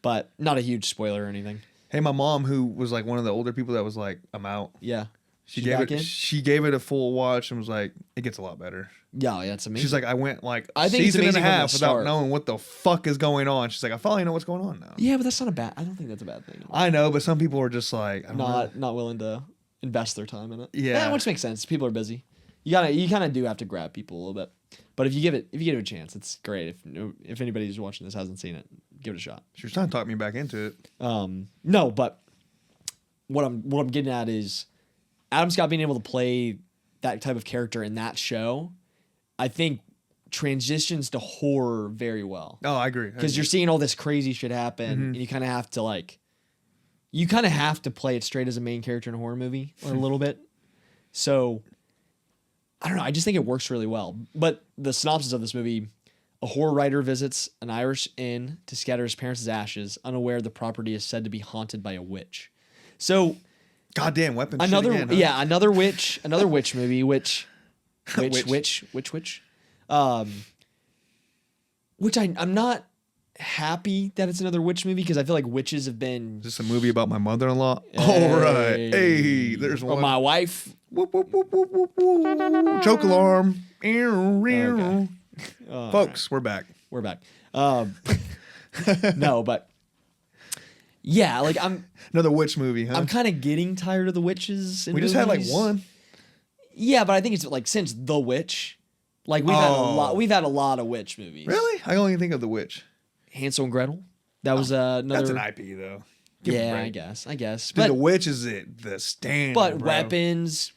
but not a huge spoiler or anything. Hey, my mom, who was like one of the older people that was like, I'm out. Yeah. She She's gave back it. in? She gave it a full watch and was like, it gets a lot better. Yeah, it's amazing. She's like, I went like I think it's season and a amazing from the half without start. knowing what the fuck is going on. She's like, I finally know what's going on now. yeah, but that's not a bad. I don't think that's a bad thing. I know, but some people are just like, I don't know. Not willing to invest their time in it. Yeah. Which makes sense. People are busy. You kind of do have to grab people a little bit. But if you give it a chance, it's great. If anybody who's watching this hasn't seen it, give it a shot. She was trying to talk me back into it. No, but what I'm getting at is Adam Scott being able to play that type of character in that show, I think transitions to horror very well. Oh, I agree. Because you're seeing all this crazy shit happen, and you kind of have to play it straight as a main character in a horror movie, or a little bit. So I don't know. I just think it works really well. But the synopsis of this movie: a horror writer visits an Irish inn to scatter his parents' ashes, unaware the property is said to be haunted by a witch. So goddamn weapons. another shit again, huh? another witch movie, which I'm not happy that it's another witch movie because I feel like witches have been Is this a movie about my mother-in-law? All right. Hey, there's or one. my wife. Whoop, whoop, whoop, whoop, whoop, whoop. Choke alarm. Okay. Folks, we're back. We're back. No, but yeah, like Another witch movie, huh? I'm kind of getting tired of the witches. In we just had like movies. one. Yeah, but I think it's like since The Witch, like we've had a lot. We've had a lot of witch movies. Really? I only think of The Witch. Hansel and Gretel. That was another. That's an IP though. Give me a Yeah, break. I guess. Dude, But The Witch is the standard. but bro. Weapons.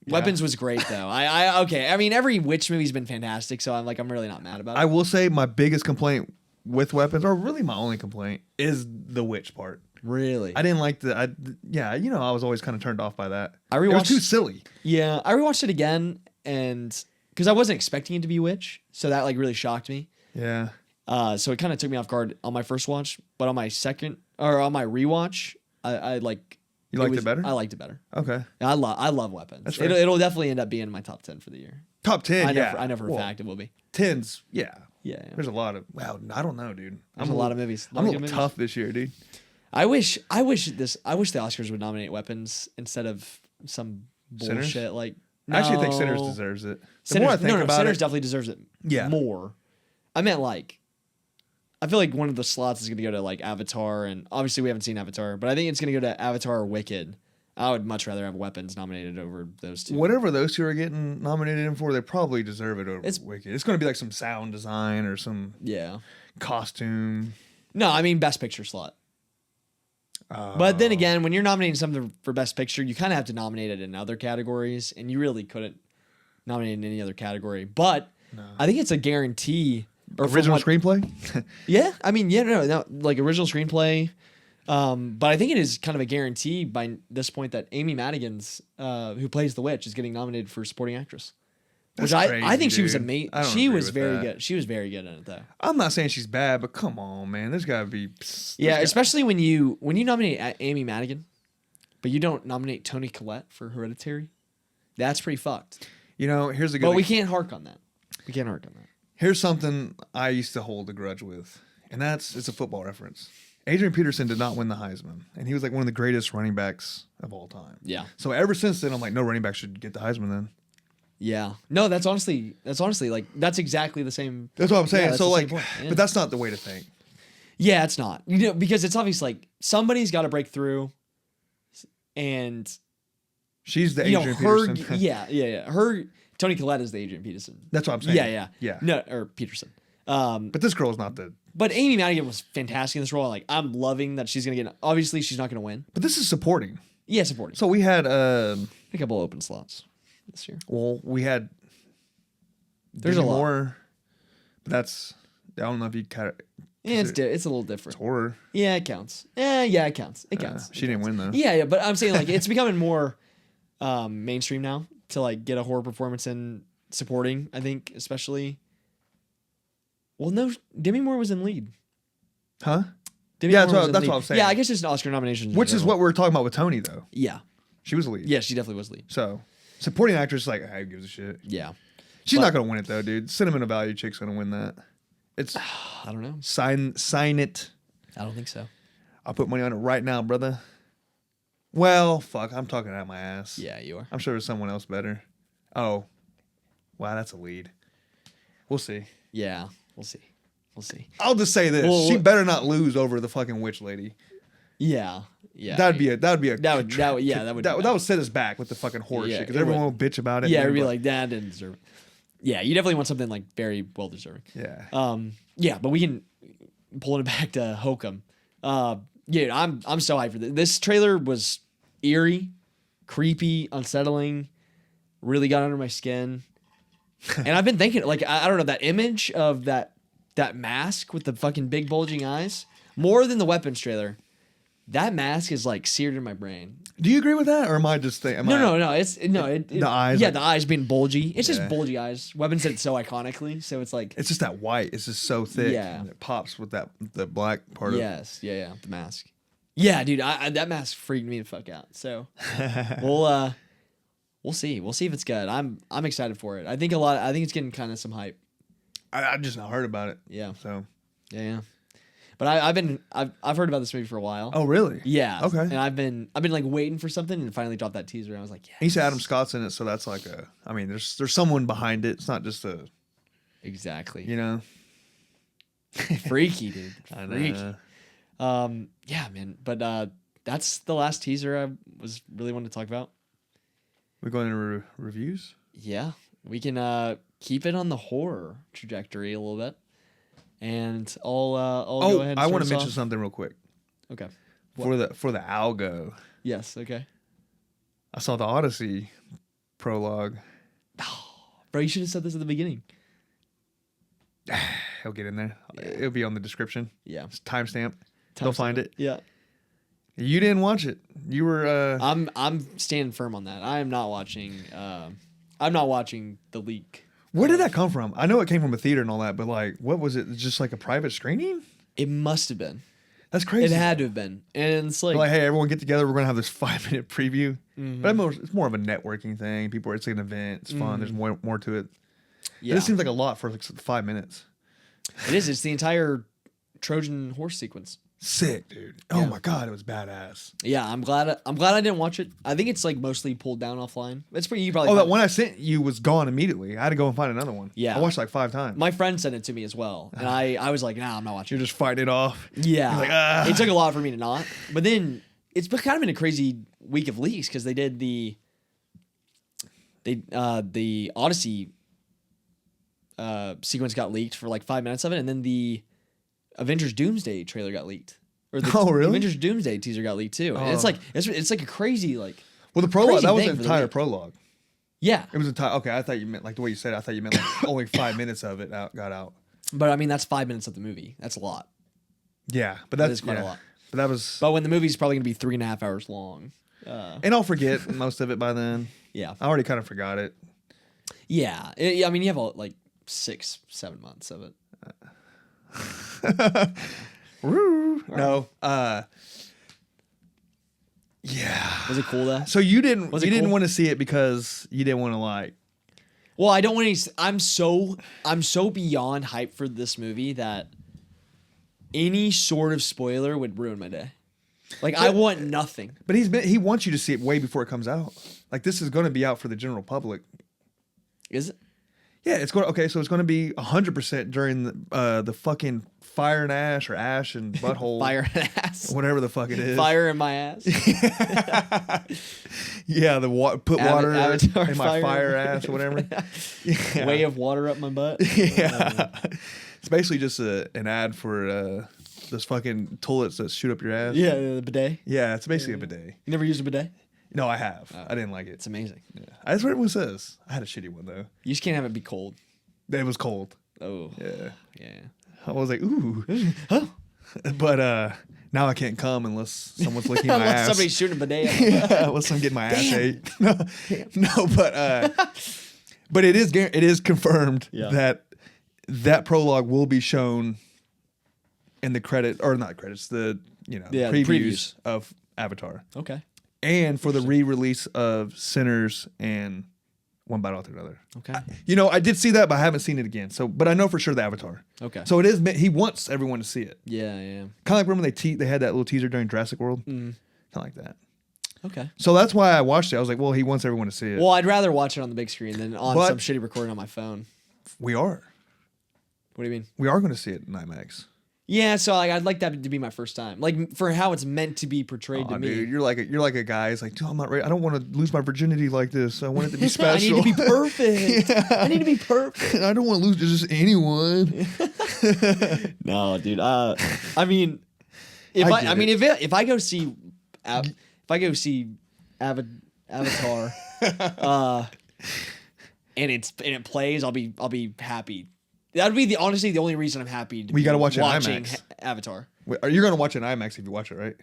Yeah. Weapons was great though. I mean every witch movie's been fantastic, so I'm really not mad about it. I will say my biggest complaint with Weapons, or really my only complaint, is the witch part. Really? I didn't like I was always kind of turned off by that. I It was rewatched- too silly. Yeah, I rewatched it again, and because I wasn't expecting it to be witch, so that like really shocked me. Yeah. So it kind of took me off guard on my first watch, but on my rewatch, I like. You liked it better? I liked it better. Okay. I love Weapons. That's fair. It'll definitely end up being in my top 10 for the year. Top 10, I know for a Well, fact it will be. 10s, yeah. Yeah. There's a lot of, I don't know, dude. There's a lot of movies. I'm a little tough this year, dude. I wish the Oscars would nominate Weapons instead of some bullshit Sinners? like. I actually think No. Sinners deserves it. The more I think about Sinners it, definitely deserves it. Yeah. More. I meant like. I feel like one of the slots is going to go to like Avatar, and obviously we haven't seen Avatar, but I think it's going to go to Avatar or Wicked. I would much rather have Weapons nominated over those two. Whatever those two are getting nominated in for, they probably deserve it over It's- Wicked. It's going to be like some sound design or some Yeah. costume. No, I mean Best Picture slot. But then again, when you're nominating something for Best Picture, you kind of have to nominate it in other categories, and you really couldn't nominate in any other category. But I think it's a guarantee. Or from Original what- screenplay? Yeah, I mean, yeah, no, like original screenplay. But I think it is kind of a guarantee by this point that Amy Madigan's, who plays the witch, is getting nominated for supporting actress. Which That's I crazy, think she was dude. amazing. I don't She agree was with very that. good. She was very good at it though. I'm not saying she's bad, but come on, man. There's got to be. Yeah, especially when you nominate Amy Madigan, but you don't nominate Toni Collette for Hereditary. That's pretty fucked. You know, here's a good. But we can't hark on that. We can't hark on that. Here's something I used to hold a grudge with, and it's a football reference. Adrian Peterson did not win the Heisman, and he was like one of the greatest running backs of all time. Yeah. So ever since then, I'm like, no running back should get the Heisman then. Yeah. No, that's honestly like that's exactly the same. That's what I'm saying. Yeah, that's So the like, same point. Yeah. but that's not the way to think. Yeah, it's not. You know, because it's obvious like somebody's got to break through, and She's the you Adrian know her. Peterson. yeah. Her Toni Collette is the Adrian Peterson. That's what I'm saying. Yeah. Yeah. No, or Peterson. But this girl's not the. But Amy Madigan was fantastic in this role. Like I'm loving that she's gonna get. Obviously, she's not gonna win. But this is supporting. Yeah, supporting. So we had A couple open slots this year. we had. There's Demi a lot. Moore, but that's. I don't know if you kind of. Yeah, it's a little different. Horror. Yeah, it counts. Yeah, it counts. It counts. She didn't win though. Yeah, but I'm saying like it's becoming more mainstream now to like get a horror performance in supporting. I think especially. Well, no, Demi Moore was in lead. Huh? Demi Yeah, Moore was in that's lead. what I'm saying. Yeah, I guess it's an Oscar nomination. in Which is general. what we're talking about with Tony though. Yeah, She was the lead. yeah, she definitely was lead. So supporting actress, like, who gives a shit? Yeah, She's But- not gonna win it though, dude. Sentimental Value chick's gonna win that. It's I don't know. sign it. I don't think so. I'll put money on it right now, brother. Well, fuck, I'm talking out my ass. Yeah, you are. I'm sure there's someone else better. Oh, wow, that's a lead. We'll see. Yeah, we'll see. We'll see. I'll just say this: Well, she better not lose over the fucking witch lady. Yeah. That'd be a That would be that bad. would set us back with the fucking horror Yeah, shit because it everyone would. will bitch about it. Yeah, and it'd be everybody- like that didn't deserve it. Yeah, you definitely want something like very well deserving. yeah. Yeah, but we can pull it back to Hokum. Yeah, I'm so hyped for this. This trailer was eerie, creepy, unsettling, really got under my skin. And I've been thinking, like, I don't know, that image of that mask with the fucking big bulging eyes, more than the Weapons trailer. That mask is like seared in my brain. Do you agree with that, or am I just thinking? No. The eyes, Yeah, like- the eyes being bulgy. It's Yeah. just bulgy eyes. Weapons did it so iconically, so it's like It's just that white. It's just so thick. Yeah. And it pops with the black part yes, yeah, the mask. Yeah, dude, I that mask freaked me the fuck out. So we'll see. We'll see if it's good. I'm excited for it. I think it's getting kind of some hype. of it. I just not heard about it. Yeah, So. yeah. But I've heard about this movie for a while. Oh really? Yeah. Okay. And I've been like waiting for something and finally dropped that teaser. And I was like, yeah. He said Adam Scott's in it, so that's like a. I mean, there's someone behind it. It's not just a. Exactly. You know. Freaky, dude. I Freaky. know. Yeah, man. But that's the last teaser I was really wanting to talk about. We're going to reviews. Yeah, we can keep it on the horror trajectory a little bit, and I'll go ahead. And I start want us to mention off. something real quick Okay. for the algo. Yes. Okay. I saw the Odyssey prologue. Bro, you should have said this at the beginning. He'll get in there. Yeah. It'll be on the description. Yeah. It's timestamp. They'll find it. Yeah. You didn't watch it. You were. I'm standing firm on that. I am not watching. I'm not watching the leak. Where did that come from? I know it came from a theater and all that, but like, what was it? Just like a private screening? It must have been. That's crazy. It had to have been. And it's like, Like, hey, everyone get together. We're gonna have this 5-minute preview. But it's more of a networking thing. People, it's like an event. It's fun. There's more to it. yeah, This seems like a lot for like 5 minutes. it is. It's the entire Trojan horse sequence. Sick, dude. Oh my god, it was badass. Yeah, I'm glad I didn't watch it. I think it's like mostly pulled down offline. It's pretty. You probably. Oh, found that it. one I sent you was gone immediately. I had to go and find another one. Yeah. I watched like 5 times. My friend sent it to me as well, and I was like, nah, I'm not watching. You're just fighting it off. Yeah, You're like, ah. it took a lot for me to not. But then it's kind of been a crazy week of leaks because they did the Odyssey sequence got leaked for like 5 minutes of it, and then the Avengers Doomsday trailer got leaked. Or the Oh, really? Avengers Doomsday teaser got leaked too. And it's like it's like a crazy like. Well, the prologue, Crazy that was thing an for the entire leak. prologue. Yeah, It was entire. Okay, I thought you meant like the way you said it. I thought you meant like only 5 minutes of it got out. but I mean that's 5 minutes of the movie. That's a lot. Yeah, but That that's is quite a yeah. lot. But that was. But when the movie's probably gonna be 3.5 hours long. And I'll forget most of it by then. Yeah. I already kind of forgot it. Yeah. I mean, you have like 6-7 months of it. Woo. No. Yeah. Was it cool though? So you didn't Was it didn't cool? want to see it because you didn't want to like. Well, I don't want to. I'm so beyond hyped for this movie that any sort of spoiler would ruin my day. Like I want nothing. But he wants you to see it way before it comes out. Like this is going to be out for the general public. Is it? Yeah, it's going. Okay, so it's going to be 100% during the fucking fire and ash or ash and butthole Fire and ass. whatever the fuck it is. Fire in my ass. Yeah, put water Avatar in my fire ass or whatever. Yeah. Way of water up my butt. Yeah, it's basically just an ad for those fucking toilets that shoot up your ass. Yeah, the bidet. Yeah, it's basically a bidet. You never used a bidet? No, I have. I didn't like it. It's amazing. Yeah. That's what everyone says. I had a shitty one though. You just can't have it be cold. It was cold. Oh. Yeah. Yeah. I was like, ooh. But now I can't come unless someone's licking my Unless ass. somebody's shooting a bidet. Yeah, unless I'm getting my ass ate. No, but it is confirmed that prologue will be shown in the not credits, the the previews previews. of Avatar, Okay. and for the re-release of Sinners and One Bite After Another. Okay. I did see that, but I haven't seen it again. So, but I know for sure the Avatar. Okay. So it is. He wants everyone to see it. Yeah. Kind of like remember they had that little teaser during Jurassic World. Kind of like that. Okay. So that's why I watched it. I was like, well, he wants everyone to see it. Well, I'd rather watch it on the big screen than on But- some shitty recording on my phone. we are. What do you mean? We are going to see it in IMAX. Yeah, so like, I'd like that to be my first time, like for how it's meant to be portrayed to me. Dude, you're like a guy. It's like, dude, I'm not ready. I don't want to lose my virginity like this. I want it to be I special. need to be perfect. I need to be perfect. I don't want to lose to just anyone. No, dude. I mean, if I get if I go see Avatar, and it plays, I'll be happy. That'd be honestly the only reason I'm happy. We gotta watch it in watching IMAX. Avatar. Wait, are you going to watch it in IMAX if you watch it, right?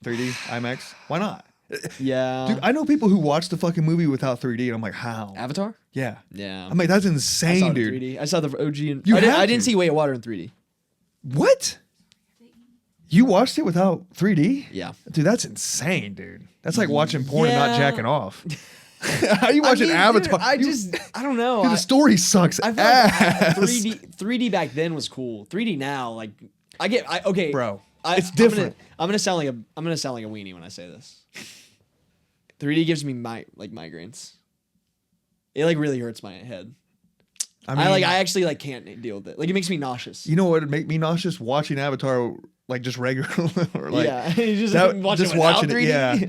3D IMAX? Why not? Yeah, Dude, I know people who watch the fucking movie without 3D, and I'm like, how? Avatar. Yeah. Yeah, I'm like, that's I saw insane, it in dude. 3D. I saw the OG. You I have didn't to. see Way of Water in 3D. What? You watched it without 3D? Yeah. Dude, that's insane, dude. That's like watching porn and not Yeah. jacking off. How you watching Avatar? Dude, I don't know. Dude, the story sucks I feel ass. like 3D back then was cool. 3D now, like okay, Bro, it's different. I'm gonna sound like a weenie when I say this. 3D gives me migraines. It like really hurts my head. I actually can't deal with it. Like it makes me nauseous. You know what would make me nauseous? Watching Avatar like just regular or like yeah, you just that- watch just it without watching it, 3D. yeah.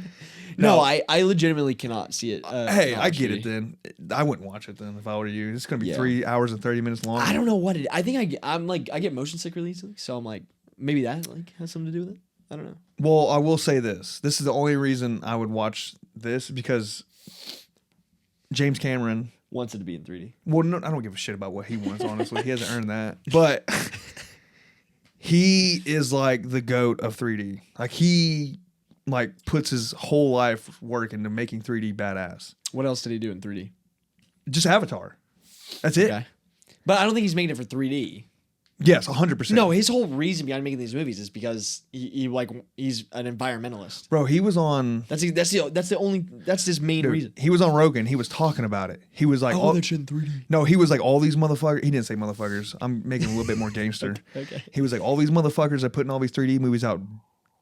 No, No. I legitimately cannot see it. hey, not I watch get 3D. it then. I wouldn't watch it then if I were you. It's gonna be Yeah. 3 hours and 30 minutes long. I don't know what it. I think I get motion sick really easily, so I'm like maybe that has something to do with it. I don't know. Well, I will say this. This is the only reason I would watch this because James Cameron. Wants it to be in 3D. Well, no, I don't give a shit about what he wants, honestly. He hasn't earned that. But he is like the GOAT of 3D. Like he puts his whole life work into making 3D badass. What else did he do in 3D? Just Avatar. That's it. Okay. But I don't think he's making it for 3D. Yes, 100%. No, his whole reason behind making these movies is because he's an environmentalist. Bro, he was on. That's his main Dude, reason. he was on Rogan. He was talking about it. He was like, I want that shit in 3D. No, he was like, all these motherfuckers. He didn't say motherfuckers. I'm making it a little bit more gangster. Okay. He was like, all these motherfuckers that putting all these 3D movies out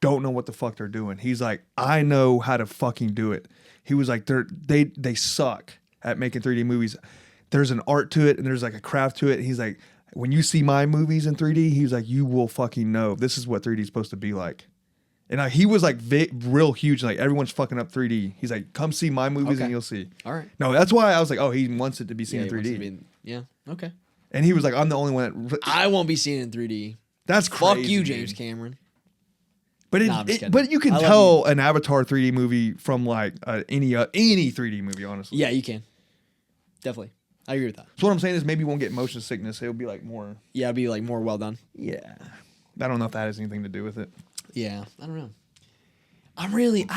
don't know what the fuck they're doing. He's like, I know how to fucking do it. He was like, they suck at making 3D movies. There's an art to it and there's like a craft to it. He's like, when you see my movies in 3D, he's like, you will fucking know this is what 3D is supposed to be like. And he was like real huge. Like everyone's fucking up 3D. He's like, come see my movies and you'll see. All right. No, that's why I was like, oh, he wants it to be seen in he wants 3D. to be yeah. Okay. And he was like, I'm the only one that. I won't be seeing it in 3D. That's crazy. Fuck you, dude. James Cameron. But Nah, I'm just kidding. but you can I love tell an Avatar 3D movie from like any 3D movie, honestly. Yeah, you can. Definitely. I agree with that. So what I'm saying is maybe you won't get motion sickness. It'll be like more. Yeah, it'd be like more well done. Yeah. I don't know if that has anything to do with it. Yeah, I don't know. I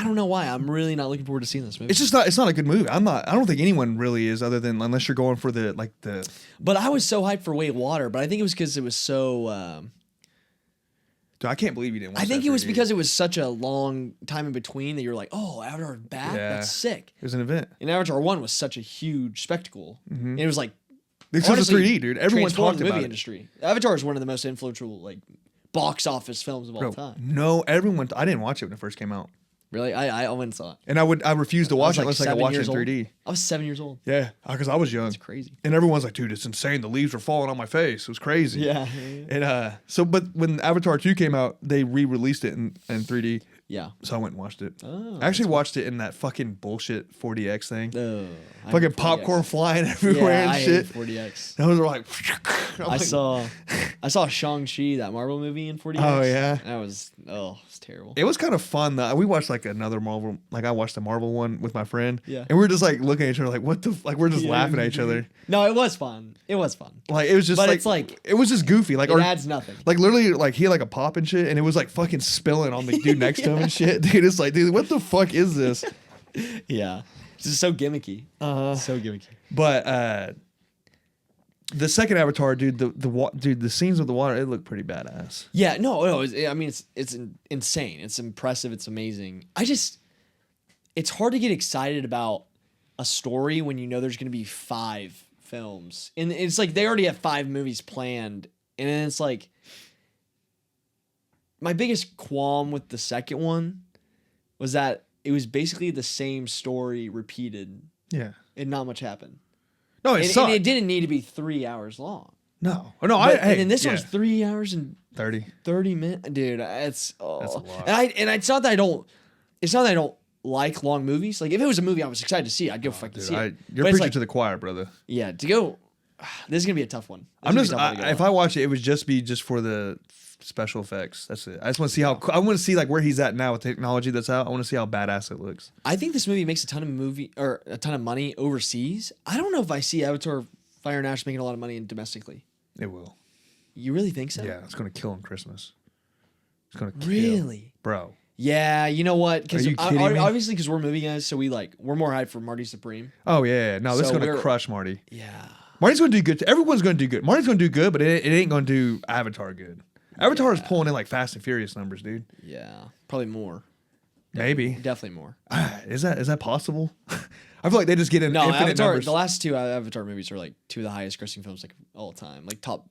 don't know why. I'm really not looking forward to seeing this movie. It's just not. It's not a good movie. I don't think anyone really is, other than unless you're going for the. But I was so hyped for Way of Water, but I think it was because it was so. Dude, I can't believe you didn't watch I think that it was 3D. because it was such a long time in between that you're like, oh, Avatar's back? Yeah. That's sick. It was an event. And Avatar 1 was such a huge spectacle. And it was like, This was honestly, 3D, dude. Everyone transformed talked the about movie it. industry. Avatar is one of the most influential like box office films of all Bro, time. no, everyone. I didn't watch it when it first came out, Really? I went and saw it. and I refused to I watch was it unless I could 7 watch it in years old. 3D. I was 7 years old. Yeah, because I was young. That's crazy. And everyone's like, dude, it's insane. The leaves are falling on my face. It was crazy. Yeah. And but when Avatar 2 came out, they re-released it in 3D. Yeah. So I went and watched it. Oh, I actually watched it in that fucking bullshit 4DX thing. I Fucking hate 4DX. popcorn flying everywhere Yeah, and I shit. hate 4DX. And I was like, I saw Shang-Chi, that Marvel movie in 4DX. Oh, yeah? That was, it's terrible. It was kind of fun though. We watched like another Marvel, like I watched the Marvel one with my friend. Yeah. And we were just like looking at each other like, what the, like we're just laughing at each other. No, it was fun. It was fun. Like it was just But like, it's like- it was just goofy. Like, It adds nothing. like literally like he had like a pop and shit and it was like fucking spilling on the dude next to him and shit. Dude, it's like, dude, what the fuck is this? Yeah. It's just so gimmicky. So gimmicky. But the second Avatar, dude, the scenes with the water, it looked pretty badass. Yeah, no. I mean, it's insane. It's impressive. It's amazing. It's hard to get excited about a story when you know there's going to be 5 films. And it's like they already have 5 movies planned. And then it's like, my biggest qualm with the second one was that it was basically the same story repeated Yeah. and not much happened. No, it And sucked. it didn't need to be 3 hours long. No, But, and then this one's 3 hours and 30. 30 minutes, dude. That's That's a lot. And it's not that I don't. It's not that I don't like long movies. Like if it was a movie I was excited to see, I'd go fucking see it. You're But it's preaching like, to the choir, brother. yeah, to go. This is gonna be a tough one. I'm just if I watch it, it would just be just for the special effects. That's it. I just want to see how I want to see like where he's at now with technology that's out. I want to see how badass it looks. I think this movie makes a ton of money overseas. I don't know if I see Avatar: Fire and Ash making a lot of money domestically. It will. You really think so? Yeah, it's gonna kill on Christmas. It's gonna kill. Really? Bro. Yeah, you know what? Because Are you kidding me? obviously, because we're movie guys, so we're more hyped for Marty Supreme. Oh yeah. No, this So is gonna we're- crush Marty. Yeah. Marty's gonna do good. Everyone's gonna do good. Marty's gonna do good, but it ain't gonna do Avatar good. Avatar is pulling in like Fast and Furious numbers, dude. Yeah. Probably more. Maybe. Definitely more. Is that possible? I feel like they just get in No, infinite Avatar. numbers. The last 2 Avatar movies are like 2 of the highest grossing films like all time. Like top.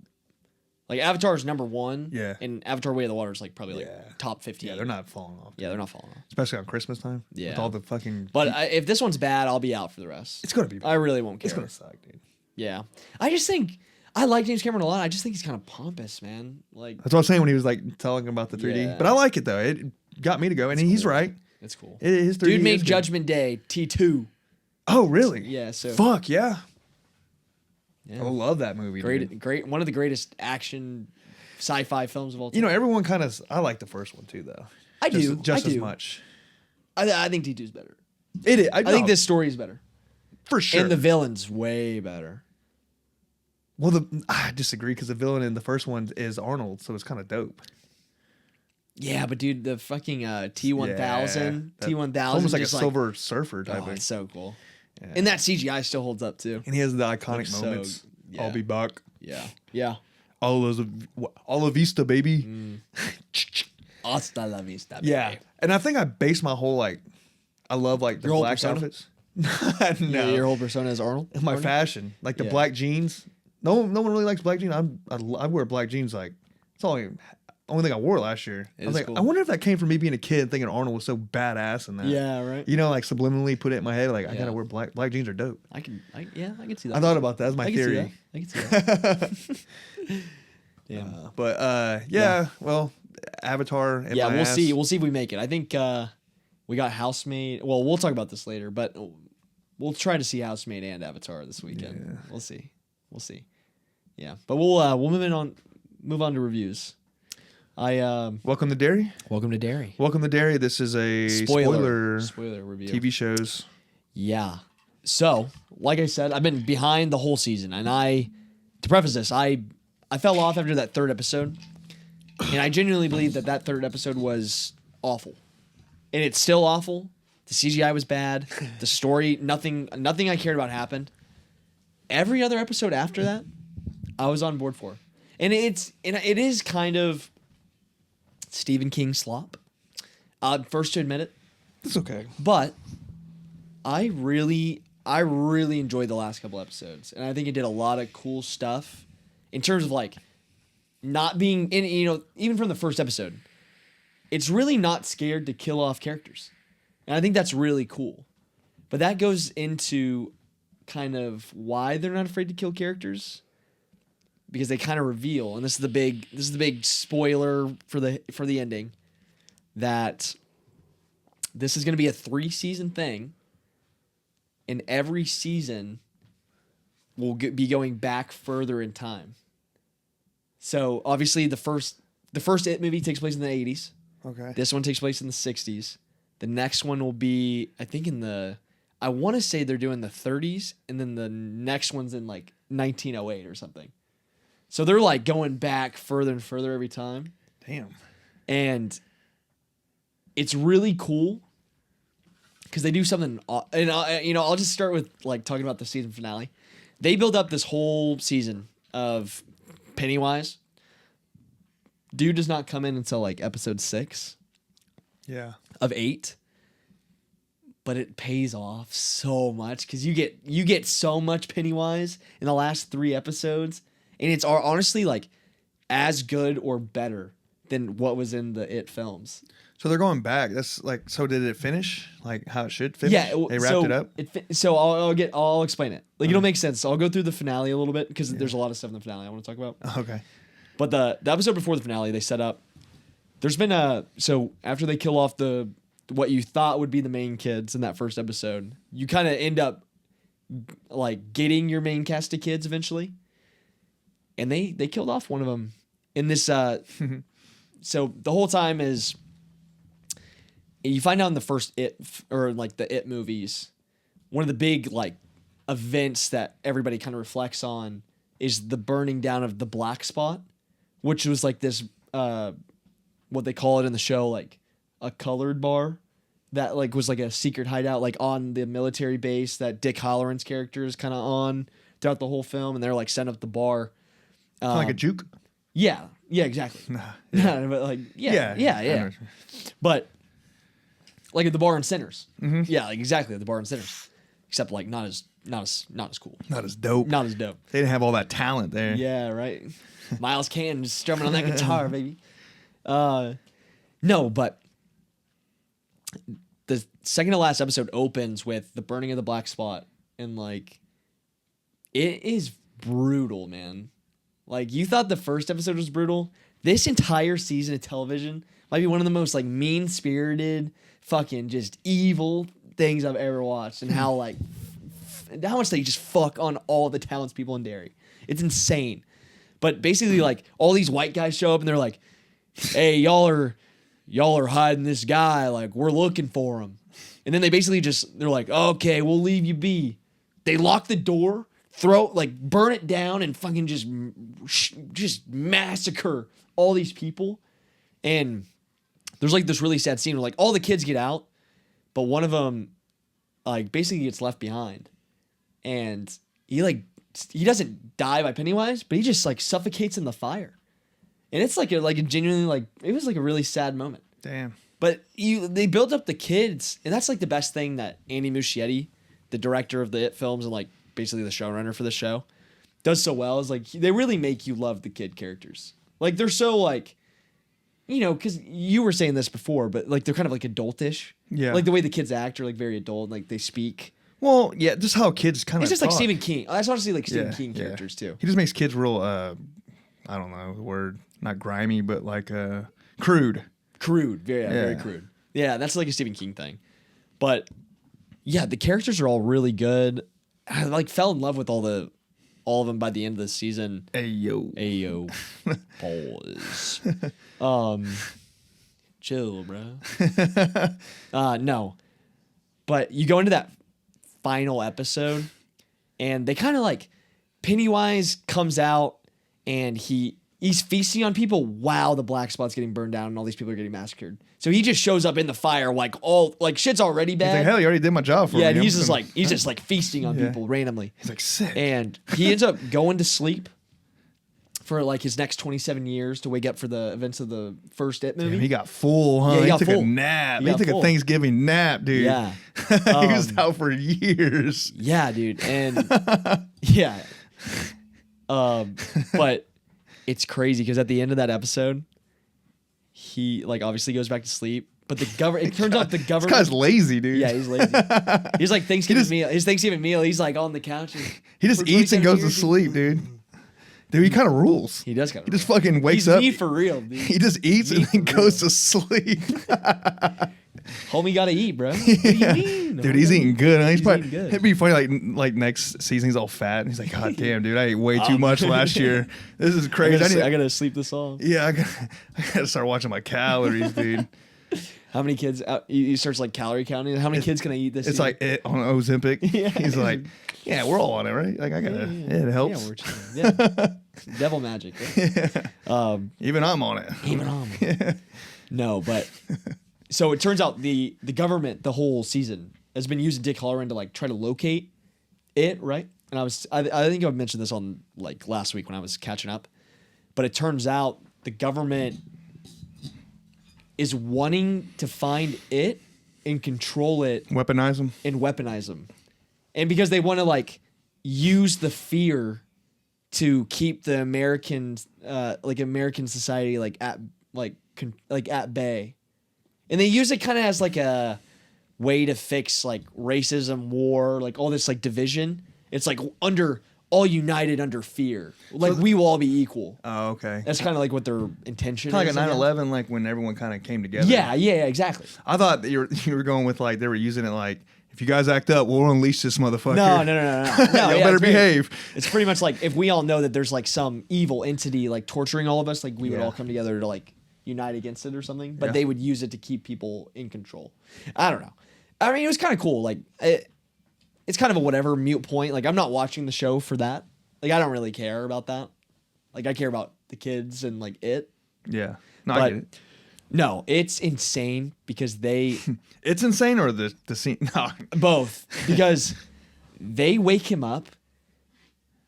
Like Avatar is number 1. Yeah. And Avatar: Way of the Water is like probably like Yeah. top 15. Yeah, they're not falling off. Yeah, they're not falling off. Especially on Christmas time. Yeah. With all the fucking. But if this one's bad, I'll be out for the rest. It's gonna be. I really won't care. It's gonna suck, dude. Yeah. I just think I like James Cameron a lot. I just think he's kind of pompous, man. Like That's what I was saying when he was like telling about the 3D. Yeah. But I like it though. It got me to go, and he's right. it's cool. His 3D Dude made is good. Judgment Day T2. Oh really? Yeah. So Fuck yeah. yeah. I love that movie. Dude. Great. One of the greatest action sci-fi films of all time. You know, everyone kind of. I like the first one too, though. I do. Just I as do. much. I think T2 is better. It is. I think this story is better. for sure. And the villain's way better. Well, I disagree because the villain in the first one is Arnold, so it's kind of dope. Yeah, but dude, the fucking T1000, That- T1000, it's almost like a just Silver Surfer type Oh, thing. it's so cool. Yeah. And that CGI still holds up too. And he has the iconic Looks so- moments. yeah. I'll be back. Yeah, yeah. All la vista, baby. Hasta la vista, baby. Yeah, and I think I base my whole I love the Your whole black persona? outfits. Yeah, No, your whole persona is Arnold. my Arnold? fashion, the Yeah. black jeans. No one really likes black jeans. I wear black jeans it's only thing I wore last year. It I was is like, cool. I wonder if that came from me being a kid thinking Arnold was so badass in that. Yeah, right. Subliminally put it in my head I Yeah. gotta wear black jeans are dope. I can see that. I thought about that. That's my I can see theory. that. I can see that. Damn. But well, Avatar. In Yeah, my we'll ass. see. We'll see if we make it. I think we got Housemaid. Well, we'll talk about this later, but we'll try to see Housemaid and Avatar this weekend. Yeah. We'll see. We'll see. Yeah, but we'll move on to reviews. Welcome to Derry. Welcome to Derry. Welcome to Derry. This is a spoiler review. TV shows. Yeah. So, like I said, I've been behind the whole season, and to preface this, I fell off after that third episode, and I genuinely believe that third episode was awful, and it's still awful. The CGI was bad. The story, nothing I cared about happened. Every other episode after that, I was on board for, and it is kind of Stephen King slop. First to admit it. It's okay. But I really enjoyed the last couple episodes, and I think it did a lot of cool stuff in terms of not being in, even from the first episode. It's really not scared to kill off characters, and I think that's really cool. But that goes into kind of why they're not afraid to kill characters, because they kind of reveal, and this is the big spoiler for the ending, that this is going to be a 3-season thing, and every season will be going back further in time. So obviously the first It movie takes place in the 80s. Okay. This one takes place in the 60s. The next one will be, I think, I want to say they're doing the 30s, and then the next one's in 1908 or something. So they're going back further and further every time. Damn. And it's really cool because they do something, and I'll just start with talking about the season finale. They build up this whole season of Pennywise. Dude does not come in until episode 6 Yeah. of 8, but it pays off so much because you get so much Pennywise in the last 3 episodes, and it's honestly as good or better than what was in the It films. So they're going back. That's so did it finish how it should finish? Yeah, They wrapped it up? So I'll explain it. It'll make sense. So I'll go through the finale a little bit because there's a lot of stuff in the finale I want to talk about. Okay. But the episode before the finale, they set up. There's been so after they kill off what you thought would be the main kids in that first episode, you kind of end up getting your main cast of kids eventually, and they killed off one of them in this. So the whole time is. You find out in the first It or the It movies, one of the big events that everybody kind of reflects on is the burning down of the Black Spot, which was this what they call it in the show a colored bar that was a secret hideout on the military base that Dick Halloran's character is kind of on throughout the whole film, and they're setting up the bar. Like a juke? Yeah, exactly. But yeah. But at the bar in Sinners. Mm-hmm. Yeah, exactly, at the bar in Sinners. Except not as cool. Not as dope. Not as dope. They didn't have all that talent there. Yeah, right. Miles Cannon just strumming on that guitar, baby. No, but the second to last episode opens with the burning of the Black Spot, and it is brutal, man. You thought the first episode was brutal. This entire season of television might be one of the most mean-spirited, fucking just evil things I've ever watched, and how how much they just fuck on all the townspeople in Derry. It's insane. But basically, all these white guys show up and they're like, "Hey, y'all are hiding this guy. We're looking for him." And then they basically they're like, "Okay, we'll leave you be." They lock the door, burn it down, and fucking just massacre all these people. And there's this really sad scene where all the kids get out, but one of them basically gets left behind, and he he doesn't die by Pennywise, but he just like suffocates in the fire. And it's like a genuinely like it was like a really sad moment. Damn. But they built up the kids, and that's like the best thing that Andy Muschietti, the director of the It films and like basically the showrunner for the show, does so well. Is like they really make you love the kid characters. Like they're so like, you know, because you were saying this before, but like they're kind of like adultish. Yeah. Like the way the kids act are like very adult, like they speak. Well, yeah, just how kids kind of. It's just talk. like Stephen King. I just want to see like Stephen Yeah, King yeah. characters too. He just makes kids real. I don't know the word, not grimy, but like crude. Crude, very crude. Yeah, that's like a Stephen King thing. But yeah, the characters are all really good. I like fell in love with all of them by the end of the season. Ayo, boys. Chill, bro. No, but you go into that final episode, and they kind of like Pennywise comes out, and he's feasting on people while the black spot's getting burned down and all these people are getting massacred. So he just shows up in the fire like all like shit's already bad. He's like, hell, you already did my job for me. Yeah, and he's just like feasting on people randomly. He's like sick. And he ends up going to sleep for like his next 27 years to wake up for the events of the first It movie. Damn, he got full, huh? Yeah, he got took full. a nap. He He got took full. a Thanksgiving nap, dude. Yeah. He was out for years. Yeah, dude. And yeah. But it's crazy because at the end of that episode, he like obviously goes back to sleep. But it turns out the government. This guy's lazy, dude. Yeah, he's lazy. He's like his Thanksgiving meal. He's like on the couch. He just for eats and 27 goes to years, sleep, dude. Dude, he kind of rules. He does kind of. He just fucking wakes He's up. me for real, dude. He just eats and then goes to sleep. Homie gotta eat, bro. What do you mean? Dude, he's eating good. Huh? He's probably, eating good. It'd be funny, like next season, he's all fat. And he's like, God damn, dude, I ate way too much last year. This is crazy. I gotta sleep this off. Yeah, I gotta start watching my calories, dude. How many kids? He starts like calorie counting. How many kids can I eat this? It's year? like it on Ozempic. Yeah. He's like, yeah, we're all on it, right? Like I gotta, it helps. Yeah, we're chilling. Yeah. Devil magic. Right? Even I'm on it. Even on. No, but so it turns out the government the whole season has been using Dick Halloran to like try to locate it, right? And I think I mentioned this on like last week when I was catching up, but it turns out the government is wanting to find it and control it Weaponize them. and weaponize them. And because they want to like use the fear to keep the American society like at bay. And they use it kind of as like a way to fix like racism, war, like all this like division. It's like all united under fear. Like we will all be equal. Oh, okay. That's kind of like what their intention Kind is. of like a I guess. 9/11, like when everyone kind of came together. Yeah, exactly. I thought that you were going with like they were using it like, if you guys act up, we'll unleash this motherfucker. No. Y'all better behave. It's pretty much like if we all know that there's like some evil entity like torturing all of us, like we would all come together to like unite against it or something. But they would use it to keep people in control. I don't know. I mean, it was kind of cool. Like it's kind of a whatever mute point. Like I'm not watching the show for that. Like I don't really care about that. Like I care about the kids and like it. Yeah. No, I But get it. no, it's insane because they It's insane or the scene? No. both because they wake him up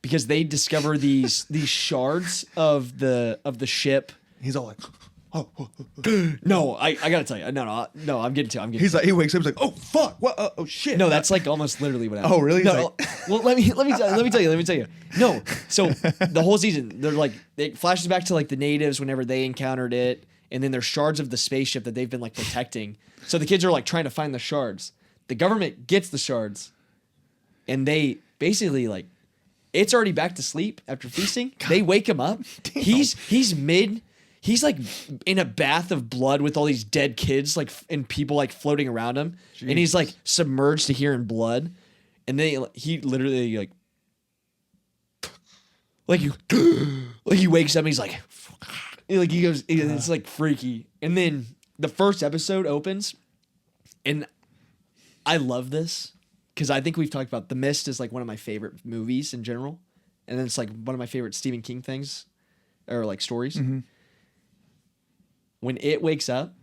because they discover these shards of the ship. He's all like, No, I gotta tell you, no, I'm getting to. he's like, he wakes up, he's like, oh fuck, what? Oh shit. No, that's like almost literally what happened. Oh, really? No, He's well, let me tell you. No, so the whole season, they're like, it flashes back to like the natives whenever they encountered it, and then there's shards of the spaceship that they've been like protecting. So the kids are like trying to find the shards. The government gets the shards, and they basically like, it's already back to sleep after feasting. They wake him up. Damn. He's like in a bath of blood with all these dead kids, like and people like floating around him, and he's like submerged to here in blood, and then he literally like he wakes up and he's like he goes, it's like freaky, and then the first episode opens, and I love this because I think we've talked about The Mist is like one of my favorite movies in general, and then it's like one of my favorite Stephen King things or like stories. Mm-hmm. When it wakes up,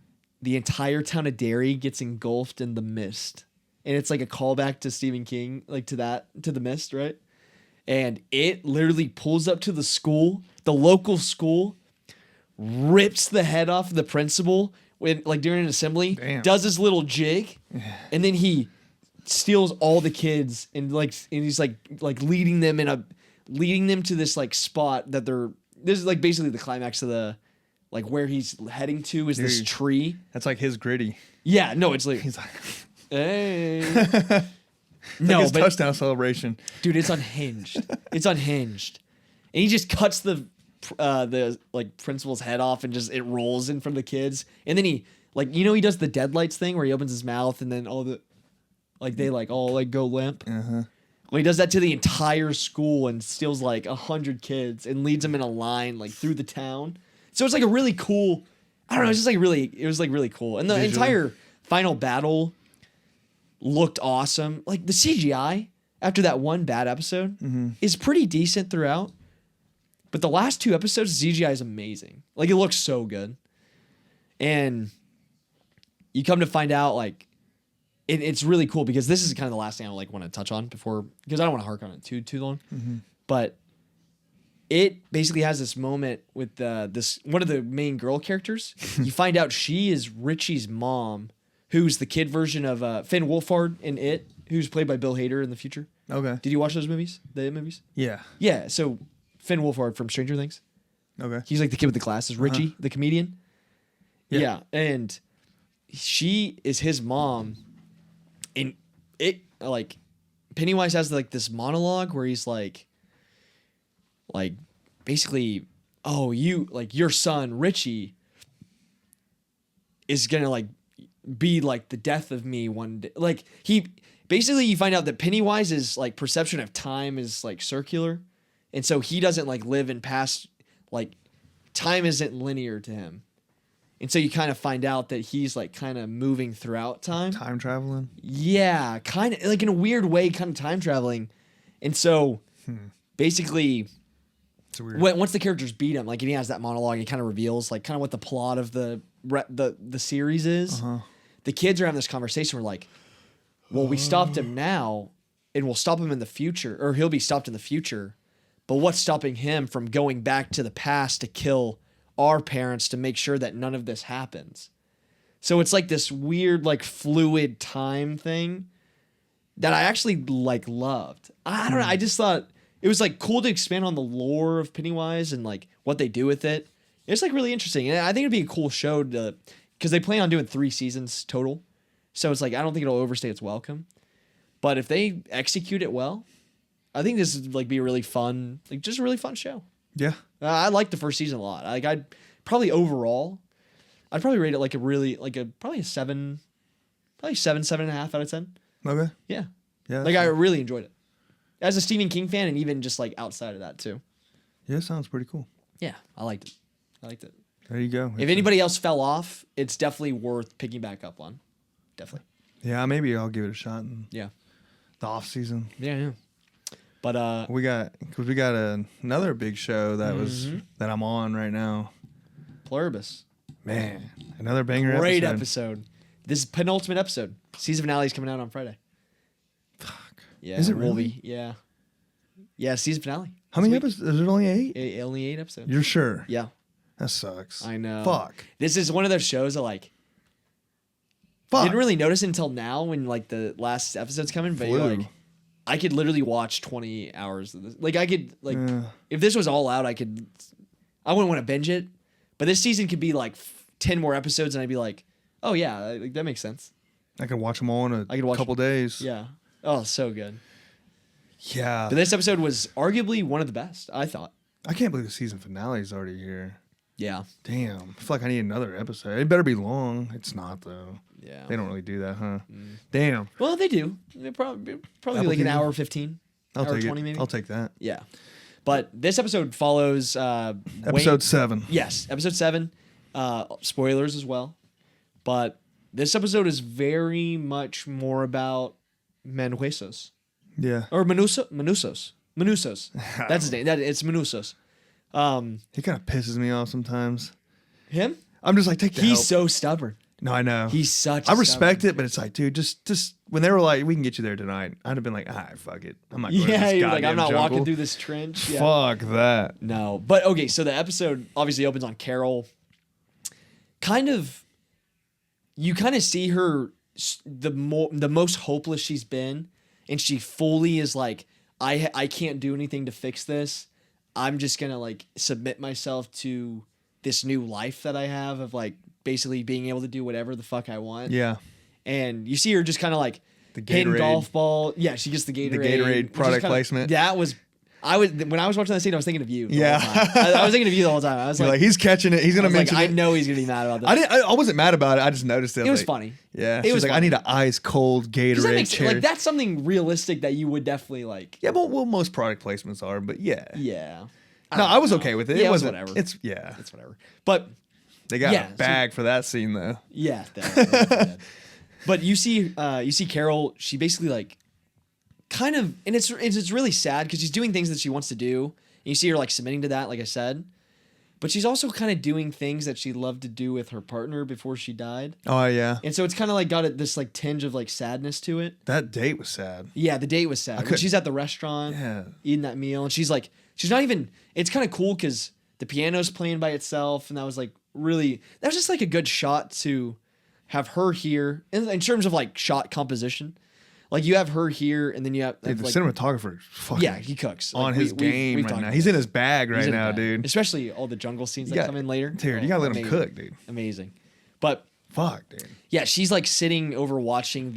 the entire town of Derry gets engulfed in the mist. And it's like a callback to Stephen King, like to The Mist, right? and it literally pulls up to the school, the local school, rips the head off of the principal when like during an assembly, Damn. does his little jig, and then he steals all the kids and he's like leading them to this like spot that this is like basically the climax of the like where he's heading to is this Dude. tree. That's like his gritty. Yeah, no, it's like He's like, hey. no, No, his but touchdown celebration. dude, it's unhinged. It's unhinged, and he just cuts the like principal's head off and just it rolls in front of the kids, and then he like he does the deadlights thing where he opens his mouth and then all the like they like all like go limp. Uh-huh. Well, he does that to the entire school and steals like 100 kids and leads them in a line like through the town. So it's like a really cool. I don't know. It's just like it was like really cool, and the Visually. entire final battle looked awesome. Like the CGI after that one bad episode is pretty decent throughout, but the last 2 episodes, the CGI is amazing. Like it looks so good, and you come to find out like it's really cool because this is kind of the last thing I like want to touch on before because I don't want to hark on it too long, but it basically has this moment with this one of the main girl characters. You find out she is Richie's mom, who's the kid version of Finn Wolfhard in It, who's played by Bill Hader in the future. Okay. Did you watch those movies? The It movies? Yeah. Yeah. So Finn Wolfhard from Stranger Things. Okay. He's like the kid with the glasses. Richie, the comedian. Yeah. Yeah, and she is his mom. And it like Pennywise has like this monologue where he's like basically, oh, you like your son Richie is gonna like be like the death of me one day. Like he basically you find out that Pennywise's like perception of time is like circular, and so he doesn't like live in past like time isn't linear to him. And so you kind of find out that he's like kind of moving throughout time. Time traveling. Yeah, kind of like in a weird way, kind of time traveling. And so basically, It's weird. once the characters beat him, like and he has that monologue, it kind of reveals like kind of what the plot of the series is. The kids are having this conversation. We're like, well, we stopped him now, and we'll stop him in the future, or he'll be stopped in the future. But what's stopping him from going back to the past to kill our parents to make sure that none of this happens? So it's like this weird, like fluid time thing that I actually like loved. I don't know. I just thought it was like cool to expand on the lore of Pennywise and like what they do with it. It's like really interesting. And I think it'd be a cool show to, because they plan on doing 3 seasons total. So it's like, I don't think it'll overstay its welcome. But if they execute it well, I think this would like be a really fun, like just a really fun show. Yeah. I liked the first season a lot. Like I'd probably rate it like probably a 7, probably 7.5 out of 10. Okay. Yeah. Yeah. Like I really enjoyed it. As a Stephen King fan and even just like outside of that too. Yeah, sounds pretty cool. Yeah, I liked it. There you go. If anybody else fell off, it's definitely worth picking back up on. Definitely. Yeah, maybe I'll give it a shot in Yeah. the off season. Yeah. But We got another big show that I'm on right now. Pluribus. Man, another banger Great episode. episode. This is penultimate episode. Season finale is coming out on Friday. Fuck. Yeah. Is it we'll really? be- yeah. Yeah, season finale. How many Sweet. episodes? Is it only 8? Only 8 episodes. You're sure? Yeah. That sucks. I know. Fuck. This is one of those shows that like Fuck. didn't really notice until now when like the last episode's coming, but you're Flew. like I could literally watch 20 hours of this. Like I could like Yeah. if this was all out, I wouldn't want to binge it. But this season could be like 10 more episodes and I'd be like, "Oh yeah, like, that makes sense." I could watch them all in I could watch- couple days. Yeah. Oh, so good. Yeah. But this episode was arguably one of the best, I thought. I can't believe the season finale is already here. Yeah. Damn. I feel like I need another episode. It better be long. It's not though. Yeah. They don't really do that, huh? Damn. Well, they do. They probably Apple like an TV? hour 15. I'll hour take 20 it. maybe. I'll take that. Yeah. But this episode follows Episode 7. Yes, episode 7. Spoilers as well. But this episode is very much more about Manuesos. Yeah. Or Manusos. That's his name. It's Manusos. He kind of pisses me off sometimes. Him? I'm just like, take the He's help. so stubborn. No, I know. He's such. I respect it, but it's like, dude, just when they were like, we can get you there tonight, I'd have been like, fuck it. I'm not going to Yeah, this he was like, goddamn I'm not walking jungle. through this trench. Yeah. Fuck that. No, but okay. So the episode obviously opens on Carol. You kind of see her the most hopeless she's been, and she fully is like, I can't do anything to fix this. I'm just gonna like submit myself to this new life that I have of like basically being able to do whatever the fuck I want. Yeah. And you see her just kind of like The hitting Gatorade. golf ball. Yeah, she gets the Gatorade. The Gatorade which is product kinda- placement. That was. When I was watching that scene, I was thinking of you. The Yeah. whole time. I was thinking of you the whole time. I was You're like, like, he's catching it. He's I gonna was like, mention I it. know he's gonna be mad about this. I wasn't mad about it. I just noticed it. It was like, funny. Yeah. It She's was like, I funny. need an ice cold 'Cause Gatorade that makes cherry. like that's something realistic that you would definitely like. Yeah, well, most product placements are, but yeah. Yeah. No, I was okay with it. Yeah, it it was wasn't. whatever. It's yeah. It's whatever. But They got yeah, a bag for that scene though. yeah. That. But you see Carol. She basically like kind of, and it's really sad because she's doing things that she wants to do. And you see her like submitting to that, like I said. But she's also kind of doing things that she loved to do with her partner before she died. Oh yeah. And so it's kind of like got this like tinge of like sadness to it. That date was sad. Yeah, the date was sad. When couldn't- she's at the restaurant Yeah. eating that meal, and she's not even. It's kind of cool because the piano's playing by itself, and that was just like a good shot to have her here in terms of like shot composition. Like you have her here, and then you have Dude, the like, cinematographer fucking yeah, he cooks on Like, his game we've right talked now. about He's that. in his bag right He's in now, it, dude. Especially all the jungle scenes that Yeah. come in later. Dude, you gotta let him Amazing. cook, dude. Amazing, but Fuck, dude. yeah, she's like sitting over watching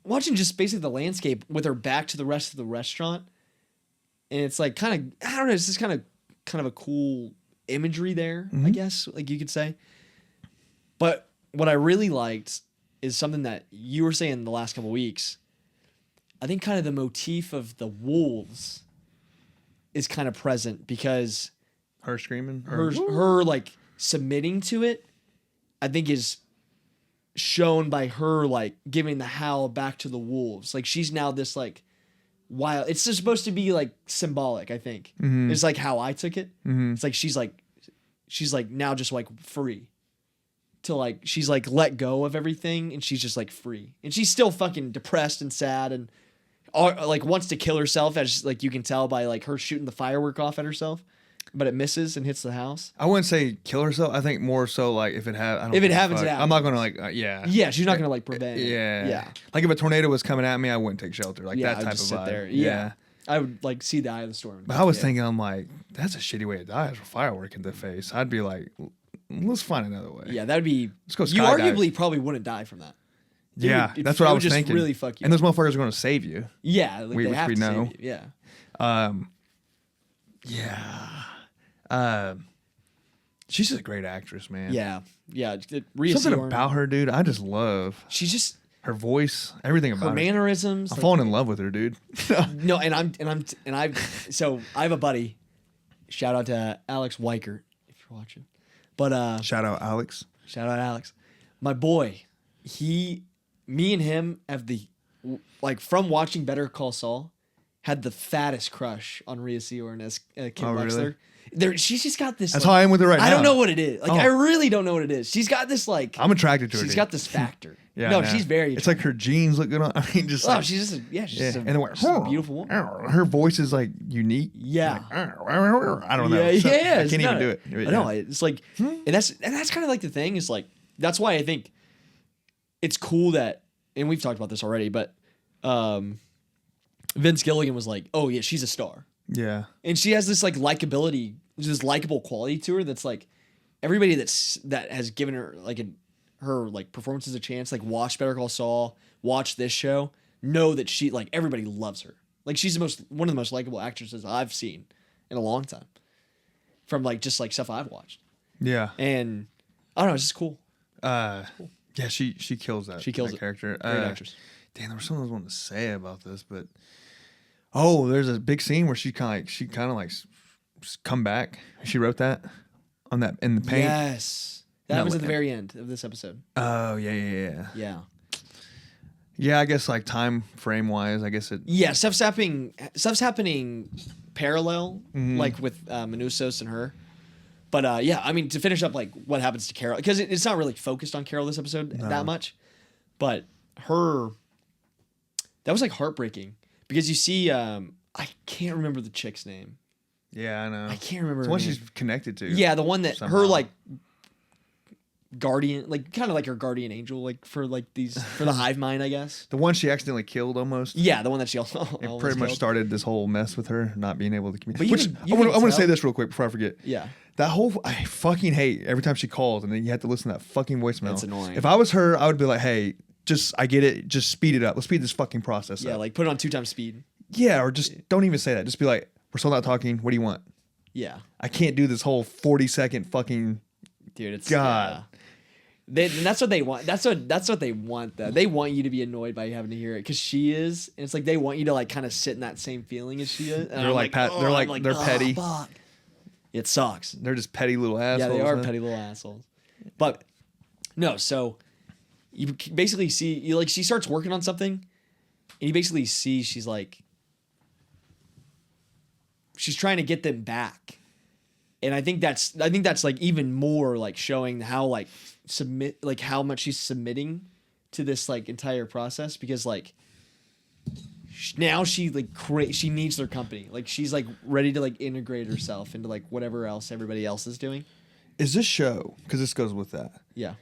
watching just basically the landscape with her back to the rest of the restaurant, and it's like kind of I don't know, it's just kind of a cool imagery there, I guess, like you could say. But what I really liked is something that you were saying the last couple of weeks. I think kind of the motif of the wolves is kind of present because Her screaming. her like submitting to it, I think is shown by her like giving the howl back to the wolves. Like she's now this like wild. It's just supposed to be like symbolic. I think it's like how I took it. It's like she's like now just like free to like she's like let go of everything and she's just like free and she's still fucking depressed and sad and like wants to kill herself as like you can tell by like her shooting the firework off at herself. But it misses and hits the house. I wouldn't say kill herself. I think more so like if it happens, If it happens, it happens. I'm not gonna like yeah. Yeah, she's not gonna like prevent it. Yeah. Yeah. Like if a tornado was coming at me, I wouldn't take shelter. Like Yeah, that I'd type of just sit vibe. there. Yeah. I would like see the eye of the storm. But I was thinking, I'm like, that's a shitty way to die. Is a firework in the face. I'd be like, let's find another way. Yeah, that would be. Let's go You skydive. arguably probably wouldn't die from that. Yeah, It that's what I would was just thinking. really fuck you And those up. motherfuckers are going to save you. Yeah, like which they have we to save know. you. Yeah. She's just a great actress, man. Yeah. Yeah. Rhea Something Seahorn, about her, dude. I just love She's just her voice, everything about her her. mannerisms. I'm like- falling in love with her, dude. No, so I have a buddy. Shout out to Alex Weichert if you're watching. But Shout out Alex. shout out Alex. My boy, me and him have like from watching Better Call Saul, had the fattest crush on Rhea Seahorn as Kim Oh, Wexler. really? She's just got this. That's like- how I am with her right now. I don't know what it is. Like Oh. I really don't know what it is. She's got this like. I'm attracted to her. She's dude. got this factor. Yeah, No, I know. she's very. It's like her jeans look good on. I mean, just Oh, like, she's just she's yeah. just And then she's a beautiful woman. Her voice is like unique. Yeah. Like, I don't know. Yeah, So, yeah. I it's can't even not- do it. I know. It's like, and that's kind of like the thing is like that's why I think it's cool that, and we've talked about this already, but Vince Gilligan was like, oh yeah, she's a star, Yeah. and she has this like likability, this likable quality to her that's like everybody that has given her like her like performances a chance, like watch Better Call Saul, watch this show, know that she like everybody loves her. Like she's one of the most likable actresses I've seen in a long time, from like just like stuff I've watched. Yeah. And I don't know, it's just cool. Yeah, she kills that. She kills that it. character. Great actress. Damn, there was something I was wanting to say about this, but there's a big scene where she kind of like come back. She wrote that on that in the paint. Yes, that No, was at the wait. very end of this episode. Oh yeah. Yeah, Yeah, I guess like time frame wise, I guess it. yeah. Stuff's happening parallel, Mm-hmm. like with Manusos and her. But yeah, I mean, to finish up like what happens to Carol, because it's not really focused on Carol this episode that much, but that was like heartbreaking because you see, I can't remember the chick's name. Yeah, I know. I can't remember the her one name. she's connected to. Yeah, the one that somehow. her like guardian, like kind of like her guardian angel, like for like these for the hive mind, I guess. The one she accidentally killed almost. Yeah, the one that she It pretty much started this whole mess with her not being able to communicate. But Which I want to say this real quick before I forget. Yeah. That whole I fucking hate every time she calls and then you have to listen to that fucking voicemail. It's annoying. If I was her, I would be like, hey, I get it. Just speed it up. Let's speed this fucking process Yeah, up. like put it on 2 times speed. Yeah, or just don't even say that. Just be like, we're still not talking. What do you want? Yeah. I can't do this whole 40-second fucking. Dude, it's God. Yeah. And that's what they want. That's what they want though. They want you to be annoyed by having to hear it because she is. And it's like they want you to like kind of sit in that same feeling as she is. And They're I'm like they're "Oh, petty. Fuck. It sucks. They're just petty little assholes. Yeah, they are man. petty little assholes. But no, so you basically see she starts working on something, and you basically see she's trying to get them back. And I think that's like even more like showing how like how much she's submitting to this like entire process because like now she needs their company. Like she's like ready to like integrate herself into like whatever else everybody else is doing. Is this show, because this goes with that, Yeah.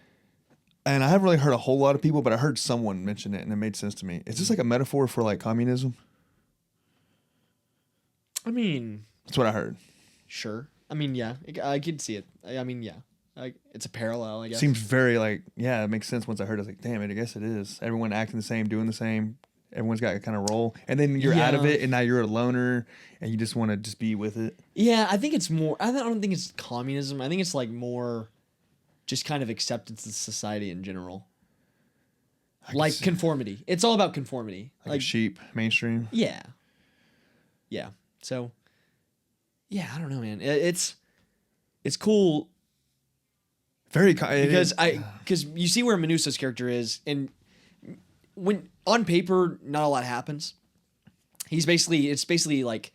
and I haven't really heard a whole lot of people, but I heard someone mention it and it made sense to me. Is this like a metaphor for like communism? I mean, That's what I heard. sure. I mean, yeah, I could see it. I mean, yeah, it's a parallel, I guess. Seems very like, yeah, it makes sense once I heard it. I was like, damn it, I guess it is. Everyone acting the same, doing the same. Everyone's got a kind of role. And then you're out of Yeah. it and now you're a loner and you just want to just be with it. Yeah, I think it's more. I don't think it's communism. I think it's like more, just kind of acceptance of society in general. Like conformity. It's all about conformity. Like a sheep, mainstream. Yeah. Yeah. So. Yeah, I don't know, man. It's cool because you see where Menuso's character is, and when on paper not a lot happens. It's basically like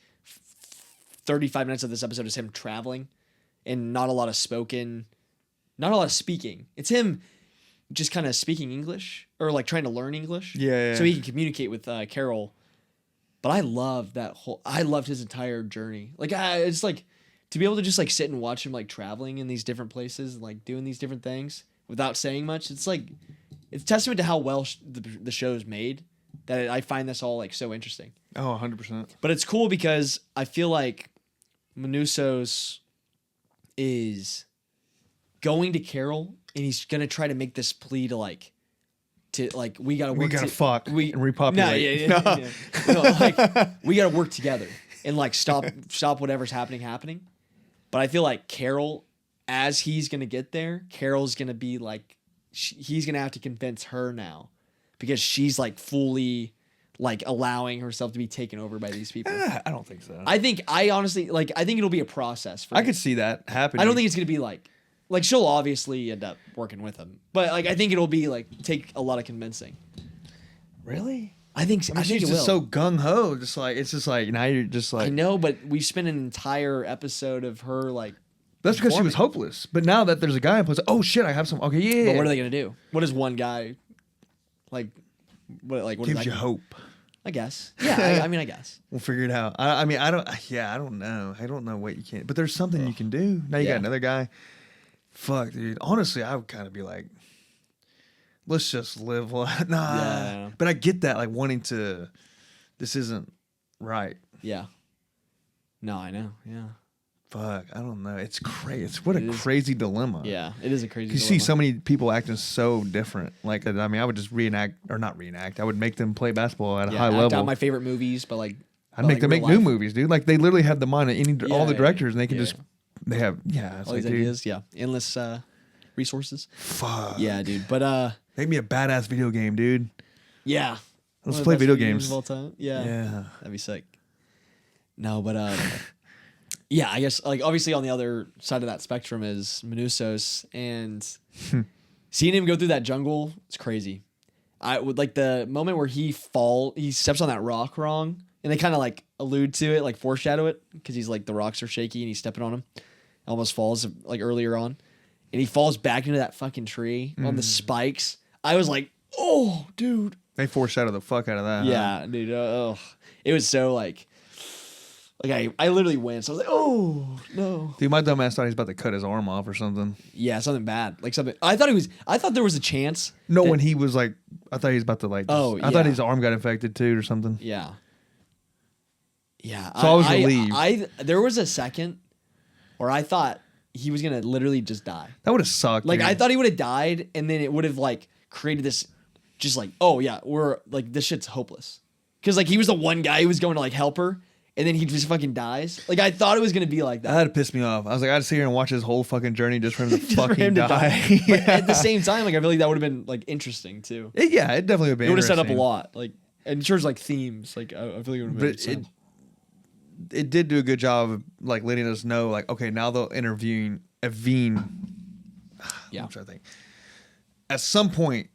35 minutes of this episode is him traveling, and not a lot of speaking. It's him just kind of speaking English or like trying to learn English. Yeah. So he can communicate with Carol. But I loved his entire journey. Like it's like to be able to just like sit and watch him like traveling in these different places and like doing these different things without saying much. It's like it's testament to how well the show's made that I find this all like so interesting. Oh, 100%. But it's cool because I feel like Menuso's is going to Carol and he's gonna try to make this plea to we gotta fuck and repopulate. Yeah. No, like we gotta work together and like stop whatever's happening. But I feel like Carol, as he's gonna get there, Carol's gonna be like, he's gonna have to convince her now, because she's like fully like allowing herself to be taken over by these people. I don't think so. I think it'll be a process. For I me. could see that happening. I don't think it's gonna be like she'll obviously end up working with him, but like I think it'll be like take a lot of convincing. Really? I think I think it she's will. just so gung ho. Just like it's just like now you're just like I know, but we spent an entire episode of her like. That's because she was performing. hopeless. But now that there's a guy in place, oh shit, I have some. Okay, yeah. But what are they gonna do? What is one guy like? What Gives is you that? hope. I guess. Yeah. I mean, I guess. We'll figure it out. I mean, I don't. Yeah, I don't know. I don't know what you can. But there's something you can do. Now you got another guy. Fuck, dude. Honestly, I would kind of be like, let's just live. Nah. Yeah. But I get that, like wanting to. This isn't right. Yeah. No, I know. Yeah. Fuck, I don't know. It's crazy. It's what a It is. crazy dilemma. Yeah. It is a crazy. You see so many people acting so different. Like, I mean, I would just not reenact. I would make them play basketball at a high act level. out my favorite movies, but like. I'd make them make new movies, dude. Like they literally have the mind of all the Yeah, directors, and they can yeah. just they have it's All like, these dude, ideas. Yeah. Endless resources. fuck. Yeah, dude. But Make me a badass video game, dude. yeah. Let's One of the play best video games games. of all time. Yeah. Yeah. That'd be sick. No, but yeah, I guess like obviously on the other side of that spectrum is Menusos, and seeing him go through that jungle, it's crazy. I would like the moment where he steps on that rock wrong, and they kind of like allude to it, like foreshadow it, because he's like the rocks are shaky and he's stepping on them. almost falls like earlier on, and he falls back into that fucking tree on the spikes. I was like, oh, dude. They foreshadow the fuck out of that. Yeah, dude. Oh, it was so like I literally winced. I was like, oh no. Dude, my dumb ass thought he was about to cut his arm off or something. Yeah, something bad. Like something. I thought there was a chance. No, that- when he was like, I thought he was about to like. Oh, I thought yeah. his arm got infected too or something. Yeah. Yeah. So I was relieved. There was a second where I thought he was gonna literally just die. That would have sucked. Like dude. I thought he would have died, and then it would have like created this, just like, oh yeah, we're like this shit's hopeless, because like he was the one guy who was going to like help her, and then he just fucking dies. Like I thought it was gonna be like that. That pissed me off. I was like, I'd sit here and watch his whole fucking journey just for him to Just for fucking him to die. But at the same time, like I feel like that would have been like interesting too. It definitely would have been. It would have set up a interesting. lot, like and in terms of, like themes. Like I feel like it would have made But sense. it did do a good job of like letting us know, like, okay, now they'll intervene. Yeah. I'm trying to think. At some point,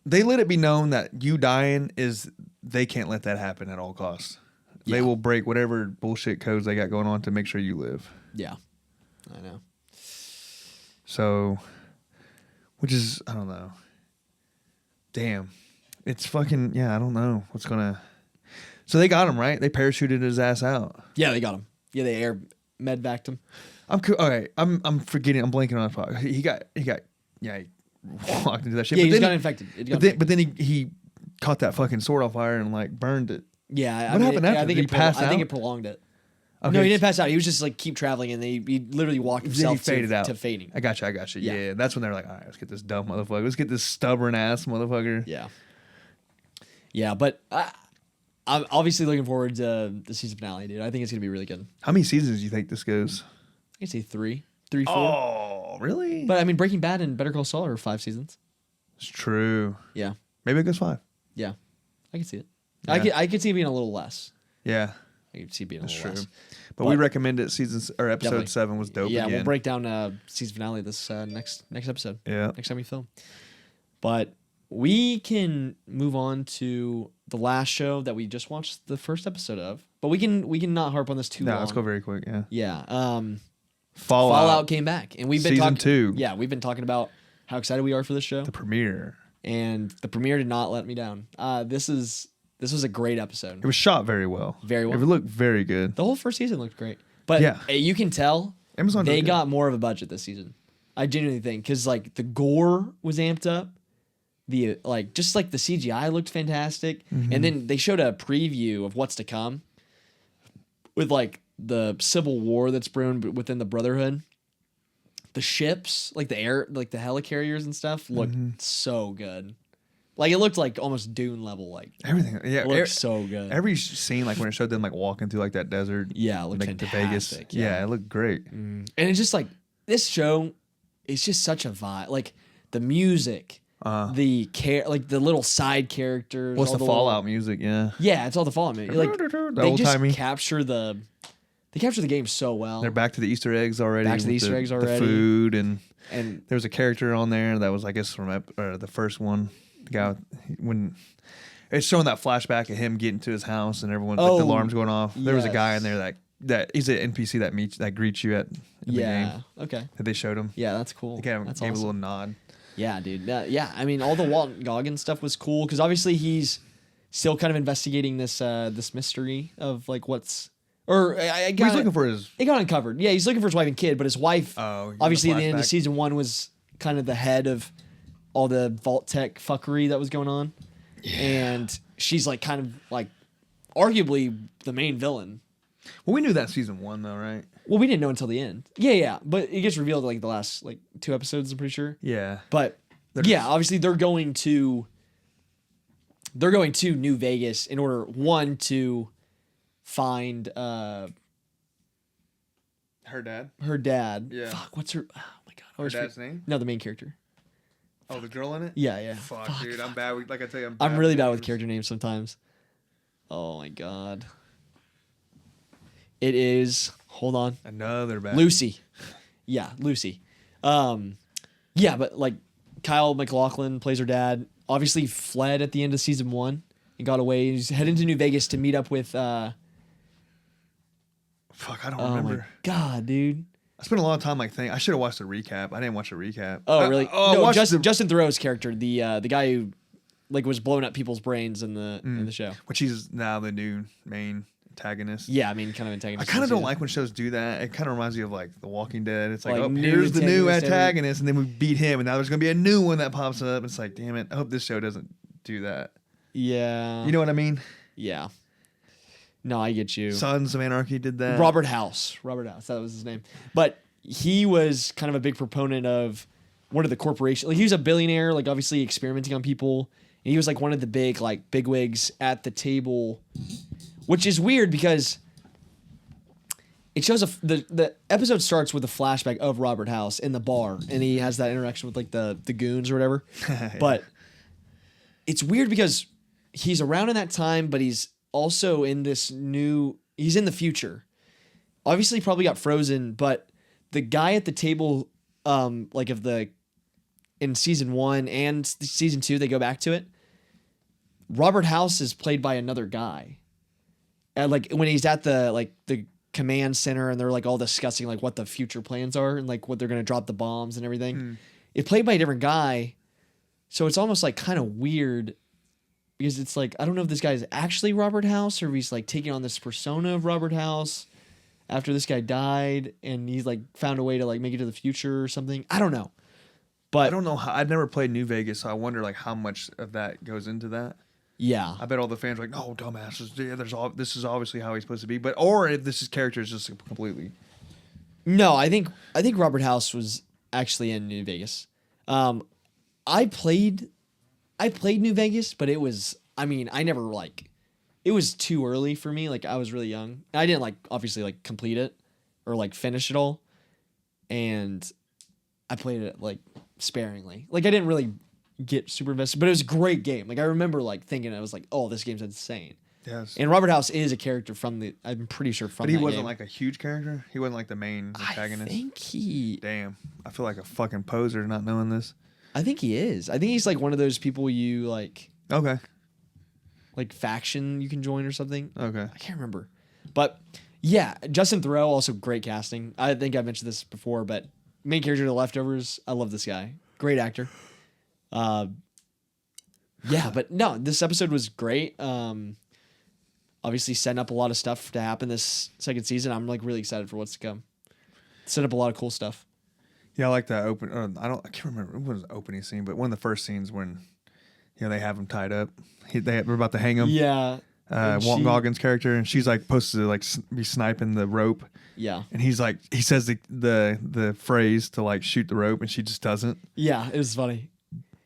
they let it be known that you dying is they can't let that happen at all costs. They Yeah. will break whatever bullshit codes they got going on to make sure you live. Yeah, I know. So, which is, I don't know. Damn. It's fucking, yeah, I don't know what's gonna. So they got him, right? They parachuted his ass out. Yeah, they got him. Yeah, they air med vacked him. Okay, I'm forgetting. I'm blanking on the part. He walked into that shit. Yeah, but he then got infected. It got But then he caught that fucking sword on fire and like burned it. Yeah, What happened after? I think Did he pass I think out? it prolonged it. Okay, No, he didn't pass out. He was just like keep traveling, and he literally walked Then he himself faded out to fading. I got you. Yeah. Yeah, that's when they're like, all right, let's get this dumb motherfucker. Let's get this stubborn ass motherfucker. Yeah, but I'm obviously looking forward to the season finale, dude. I think it's gonna be really good. How many seasons do you think this goes? I can say 3, 4. Oh, really? But I mean, Breaking Bad and Better Call Saul are 5 seasons. It's true. Yeah, Maybe it goes 5. yeah, I can see it. Yeah. I could see it being a little less. Yeah, I could see it being a that's little true. less. But we recommend it. Episode Definitely. 7 was dope. Yeah, again. we'll break down season finale this next episode. Yeah. Next time we film. But we can move on to the last show that we just watched the first episode of. But we can not harp on this too No, long. let's go very quick. Yeah. Yeah. Fallout came back, and we've been Season talking. 2. Yeah, we've been talking about how excited we are for this show, The premiere. and the premiere did not let me down. This was a great episode. It was shot very well. Very well. It looked very good. The whole first season looked great, but Yeah. you can tell Amazon did they good. got more of a budget this season. I genuinely think, because like the gore was amped up, the just like the CGI looked fantastic, Mm-hmm. and then they showed a preview of what's to come with like the civil war that's brewing within the Brotherhood. The ships, like the helicarriers and stuff, looked Mm-hmm. so good. Like it looked like almost Dune level. Like Everything. Yeah. it looked so good. Every scene, like when it showed them like walking through like that desert. Yeah, it looked like fantastic. to Vegas. Yeah, it looked great. And it's just like this show is just such a vibe. Like the music, the like the little side characters. What's all the little- Fallout music? Yeah. Yeah, it's all the Fallout music. Like The they just old-timey. capture the game so well. They're back to the Easter eggs already. Back to the with Easter eggs The already. food and And there was a character on there that was, I guess, from the first one. The guy when it's showing that flashback of him getting to his house and everyone's like, the Oh, alarms going off. There was a guy in yes. there that he's an NPC that greets you at the game yeah, okay, that they showed him. yeah, that's cool. They gave That's a awesome. little nod. Yeah, dude. Yeah, I mean, all the Walton Goggins stuff was cool because obviously he's still kind of investigating this mystery of like what's I He's looking for his. It got uncovered. Yeah, he's looking for his wife and kid, but his wife, Oh, obviously, at the end of flashback. season 1 was kind of the head of all the Vault Tech fuckery that was going on, and she's like kind of like arguably the main villain. Well, we knew that season 1 though, right? Well, we didn't know until the end. Yeah, but it gets revealed like the last like 2 episodes. I'm pretty sure. Yeah. But yeah, obviously they're going to New Vegas in order to find Her dad. her dad. Yeah. Fuck, what's her? Oh my god. I Her always dad's forget- name. No, the main character. Oh, the girl in it. Yeah. Fuck, dude, I'm bad. Like I tell you, I'm really bad with character names sometimes. Oh my god. It is. Hold on. Another bad. Lucy. Yeah, Lucy. Yeah, but like Kyle MacLachlan plays her dad. Obviously fled at the end of season 1 and got away. He's heading to New Vegas to meet up with Fuck, I don't oh my remember. god, dude. I spent a lot of time like thinking I should have watched the recap. I didn't watch the recap. Oh, really? I No, watched Justin Theroux's character, the guy who like was blowing up people's brains in the show. which he's now the new main antagonist. Yeah, I mean, kind of antagonist. I kind of don't like when shows do that. It kind of reminds me of like The Walking Dead. It's like, Like oh, new here's the new antagonist antagonist, and then we beat him, and now there's gonna be a new one that pops up. It's like, damn it! I hope this show doesn't do that. Yeah. You know what I mean? Yeah. No, I get you. Sons of Anarchy did that. Robert House, that was his name. But he was kind of a big proponent of one of the corporations. Like he was a billionaire, like obviously experimenting on people. And he was like one of the bigwigs at the table, which is weird because it shows the episode starts with a flashback of Robert House in the bar, and he has that interaction with like the goons or whatever. Yeah. But it's weird because he's around in that time, but he's also in this he's in the future. Obviously probably got frozen, but the guy at the table, like in season 1 and season 2, they go back to it. Robert House is played by another guy. And like when he's at the command center and they're like all discussing like what the future plans are and like what they're going to drop the bombs and everything. It's played by a different guy. So it's almost like kind of weird because it's like, I don't know if this guy is actually Robert House or if he's like taking on this persona of Robert House after this guy died and he's like found a way to like make it to the future or something. I don't know. But I don't know how. I've never played New Vegas, so I wonder like how much of that goes into that. yeah. I bet all the fans are like, "No, dumbasses! Yeah, this is obviously how he's supposed to be." But or if this character is just completely. No, I think Robert House was actually in New Vegas. I played New Vegas, but it was, I mean, I never like, it was too early for me. Like I was really young. I didn't like obviously like complete it or like finish it all. And I played it like sparingly. Like I didn't really get super invested, but it was a great game. Like I remember like thinking, I was like, oh, this game's insane. Yes. And Robert House is a character I'm pretty sure from But he that wasn't game. like a huge character. He wasn't like the main antagonist. I think he Damn, I feel like a fucking poser not knowing this. I think he is. I think he's like one of those people you like faction you can join or something. Okay. I can't remember. But yeah, Justin Theroux, also great casting. I think I mentioned this before, but main character of The Leftovers, I love this guy. Great actor. Yeah, but no, this episode was great. Obviously setting up a lot of stuff to happen this second season. I'm like really excited for what's to come. Set up a lot of cool stuff. Yeah, I like that open. I can't remember. It was an opening scene, but one of the first scenes when, they have him tied up. We're about to hang him. Yeah. Walton Goggins' character, and she's like supposed to like be sniping the rope. Yeah. And he's like, he says the phrase to like shoot the rope, and she just doesn't. Yeah, it was funny.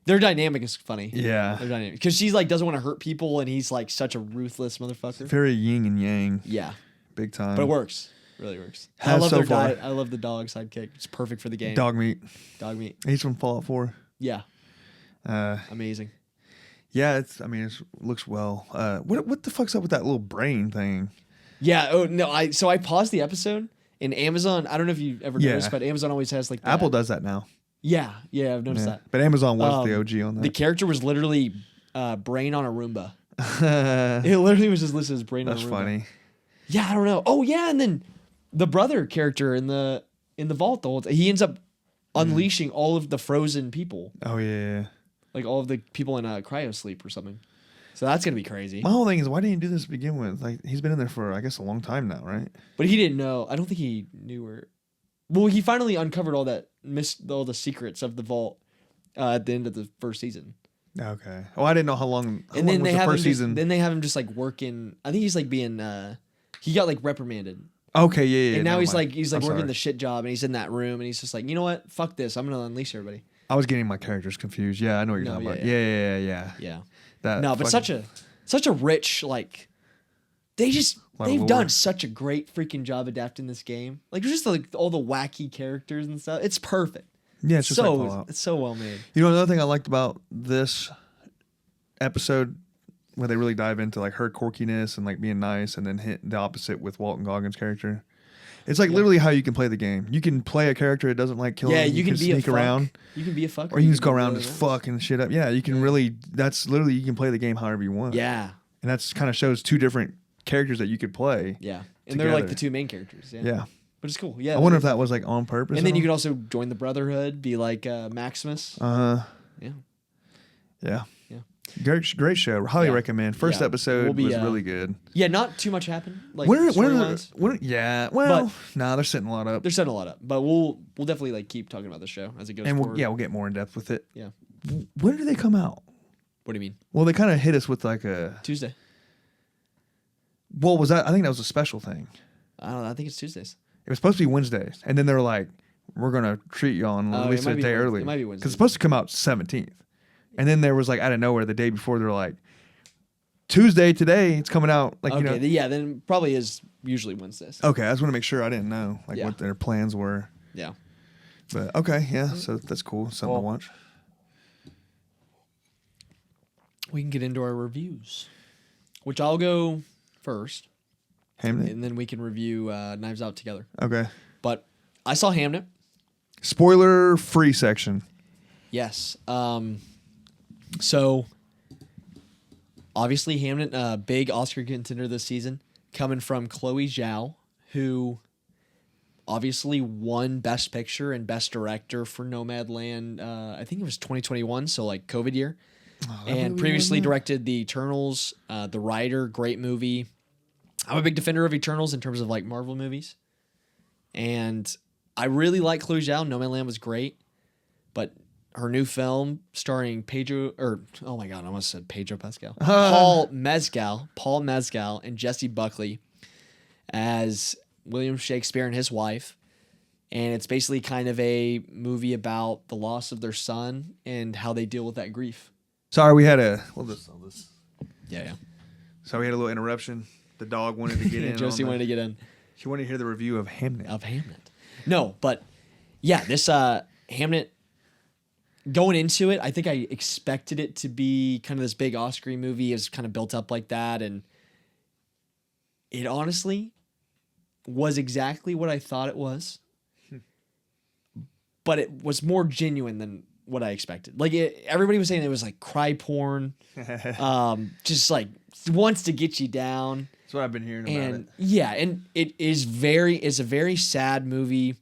Their dynamic is funny. Yeah. Their dynamic, because she like doesn't want to hurt people, and he's like such a ruthless motherfucker. Very yin and yang. Yeah. Big time. But it works. Really works. Has I love so their far. diet. I love the dog sidekick. It's perfect for the game. Dog meat. Dog meat. He's from Fallout 4. Yeah. Uh, Amazing. yeah, it looks well. What the fuck's up with that little brain thing? Yeah. Oh no. I paused the episode in Amazon. I don't know if you've ever noticed, but Amazon always has like that. Apple does that now. Yeah. Yeah. I've noticed that. But Amazon was the OG on that. The character was literally brain on a Roomba. It literally was just listed as brain on a Roomba. That's funny. Yeah. I don't know. Oh yeah. And then the brother character in the vault, he ends up unleashing all of the frozen people. Oh yeah. Like all of the people in cryo sleep or something. So that's gonna be crazy. My whole thing is, why didn't he do this to begin with? Like, he's been in there for, I guess, a long time now, right? But he didn't know. I don't think he knew where. Well, he finally uncovered all the secrets of the vault at the end of the first season. Okay. Oh, I didn't know how long. And then was the first season? Then they have him just like working. I think he's like being. He got like reprimanded. Okay, yeah. And now he's like I'm working sorry. the shit job, and he's in that room, and he's just like, you know what? Fuck this. I'm gonna unleash everybody. I was getting my characters confused. Yeah, I know what you're talking about. Yeah. Yeah. That No, but fucking- such a rich like. They've lore. done such a great freaking job adapting this game. Like just like all the wacky characters and stuff. It's perfect. Yeah, it's just like Fallout. It's so well made. You know, another thing I liked about this episode, where they really dive into like her quirkiness and like being nice, and then hit the opposite with Walton Goggins' character. It's like literally how you can play the game. You can play a character that doesn't like killing. Yeah, you can be sneak a fuck. around, You can be a fuck, or you can just go be around really just nice. fucking shit up. Yeah, you can really. That's literally, you can play the game however you want. Yeah, and that's kind of shows two different characters that you could play. yeah, and they're like together. the two main characters. Yeah. Yeah, But it's cool. Yeah. I wonder if that was like on purpose. And then you could also join the Brotherhood, be like Maximus. Yeah. Yeah. Great show. Highly Yeah. recommend. First Yeah. episode We'll be, was really good. Yeah, not too much happened. Like Yeah. Well, they're setting a lot up. they're setting a lot up, but we'll definitely like keep talking about the show as it goes And forward. we'll get more in depth with it. Yeah. When do they come out? What do you mean? Well, they kind of hit us with like a. Tuesday. What was that? I think that was a special thing. I don't know. I think it's Tuesdays. It was supposed to be Wednesdays, and then they were like, "We're gonna treat you on Oh, at least it might a be day Wednesday. early." It might be because Wednesday. it's supposed to come out 17th, and then there was like out of nowhere the day before they're like, "Tuesday today, it's coming out." Like Okay. you know. Yeah. Then probably is usually Wednesdays. Okay, I just want to make sure I didn't know like Yeah. what their plans were. Yeah. But okay, yeah, so that's cool. Something to watch. We can get into our reviews, which I'll go first, Hamnet. and then we can review Knives Out together. Okay. But I saw Hamnet. Spoiler free section. Yes. So obviously Hamnet, big Oscar contender this season, coming from Chloe Zhao, who obviously won Best Picture and Best Director for Nomadland. I think it was 2021, so like COVID year. And previously directed The Eternals, The Rider, great movie. I'm a big defender of Eternals in terms of like Marvel movies. And I really like Chloe Zhao. Nomadland was great. But her new film starring oh my God, I almost said Pedro Pascal. Paul Mescal, and Jessie Buckley as William Shakespeare and his wife. And it's basically kind of a movie about the loss of their son and how they deal with that grief. Sorry, we had a. We'll just sell this. Yeah. So we had a little interruption. The dog wanted to get in. Josie wanted to get in. She wanted to hear the review of Hamnet. No, but yeah, this Hamnet, going into it, I think I expected it to be kind of this big Oscar movie. It was kind of built up like that, and it honestly was exactly what I thought it was. But it was more genuine than what I expected. Like everybody was saying it was like cry porn, just like wants to get you down. That's what I've been hearing about it. Yeah, and it's a very sad movie,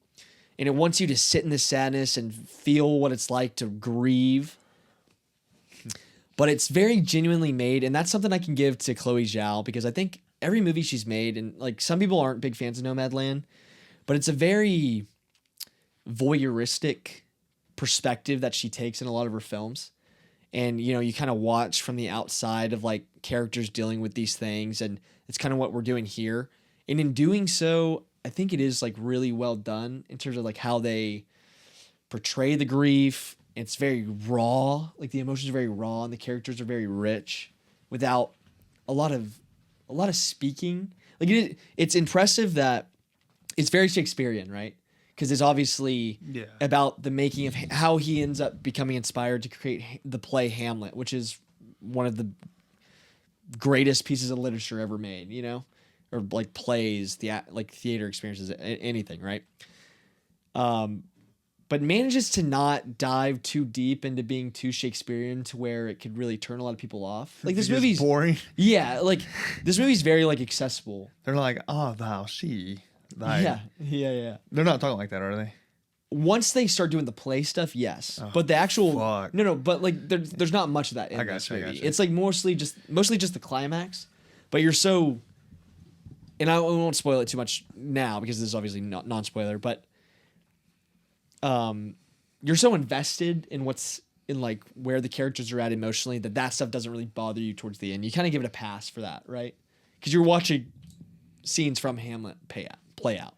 and it wants you to sit in the sadness and feel what it's like to grieve. But it's very genuinely made, and that's something I can give to Chloe Zhao, because I think every movie she's made, and like some people aren't big fans of Nomadland, but it's a very voyeuristic perspective that she takes in a lot of her films. And, you know, you kind of watch from the outside of like characters dealing with these things, and it's kind of what we're doing here. And in doing so, I think it is like really well done in terms of like how they portray the grief. It's very raw, like the emotions are very raw, and the characters are very rich without a lot of speaking. Like it's impressive that it's very Shakespearean, right? Because it's obviously about the making of how he ends up becoming inspired to create the play Hamlet, which is one of the greatest pieces of literature ever made, you know, or like plays, like theater experiences, anything, right? But manages to not dive too deep into being too Shakespearean to where it could really turn a lot of people off. Like this movie's boring. Yeah, like this movie's very like accessible. They're like, "Oh, thou she." Like, Yeah. They're not talking like that, are they? Once they start doing the play stuff, yes. But the actual fuck. no, but like there's not much of that in this movie. It's like mostly just the climax. But you're so, and I won't spoil it too much now because this is obviously not non-spoiler. But you're so invested in what's in like where the characters are at emotionally that stuff doesn't really bother you towards the end. You kind of give it a pass for that, right? Because you're watching scenes from Hamlet play out.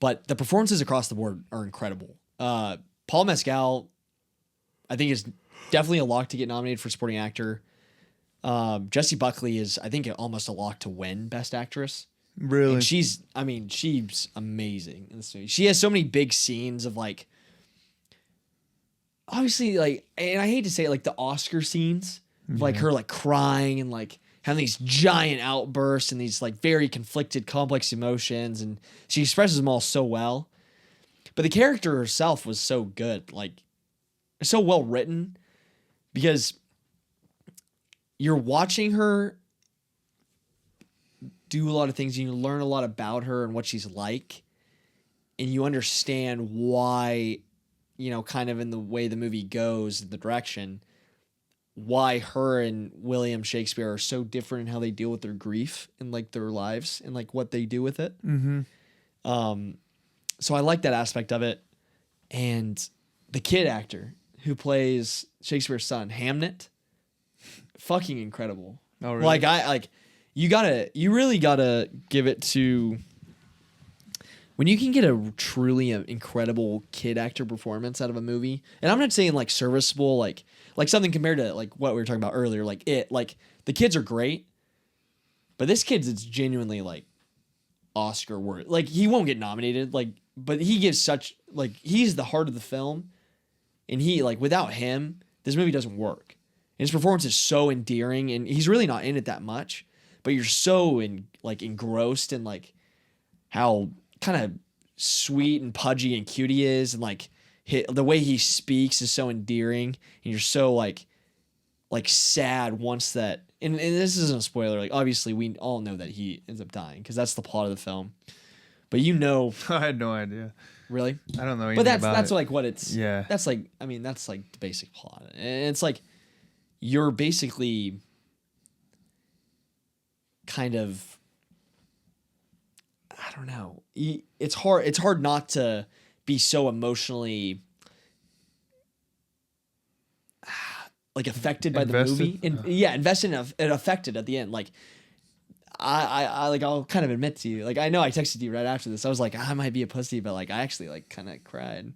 But the performances across the board are incredible. Paul Mescal, I think, is definitely a lock to get nominated for supporting actor. Jessie Buckley is, I think, almost a lock to win Best Actress. Really? And she's amazing in this movie. She has so many big scenes of like, obviously, like, and I hate to say it, like the Oscar scenes of like her like crying and like having these giant outbursts and these like very conflicted, complex emotions, and she expresses them all so well. But the character herself was so good, like so well written, because you're watching her do a lot of things and you learn a lot about her and what she's like, and you understand why, you know, kind of in the way the movie goes, the direction, why her and William Shakespeare are so different in how they deal with their grief and like their lives and like what they do with it. So I like that aspect of it. And the kid actor who plays Shakespeare's son, Hamnet, fucking incredible. Oh, really? Like you really gotta give it to, when you can get a truly incredible kid actor performance out of a movie, and I'm not saying like serviceable, like something compared to like what we were talking about earlier, like the kids are great, but this kid's, it's genuinely like Oscar worthy. Like he won't get nominated, like, but he gives such, like, he's the heart of the film, and he, like, without him, this movie doesn't work. And his performance is so endearing, and he's really not in it that much, but you're so engrossed in like how kind of sweet and pudgy and cute he is, and like the way he speaks is so endearing, and you're so like sad once that, and this isn't a spoiler, like obviously we all know that he ends up dying because that's the plot of the film, but you know, I had no idea. really, I don't know anything but that's about it. like what it's, Yeah. that's like, I mean, that's like the basic plot, and it's like you're basically kind of, I don't know, it's hard not to be so emotionally like affected by Invested? the movie, and invested and affected at the end. Like I like, I'll kind of admit to you, like, I know I texted you right after this, I was like, I might be a pussy, but like I actually like kind of cried.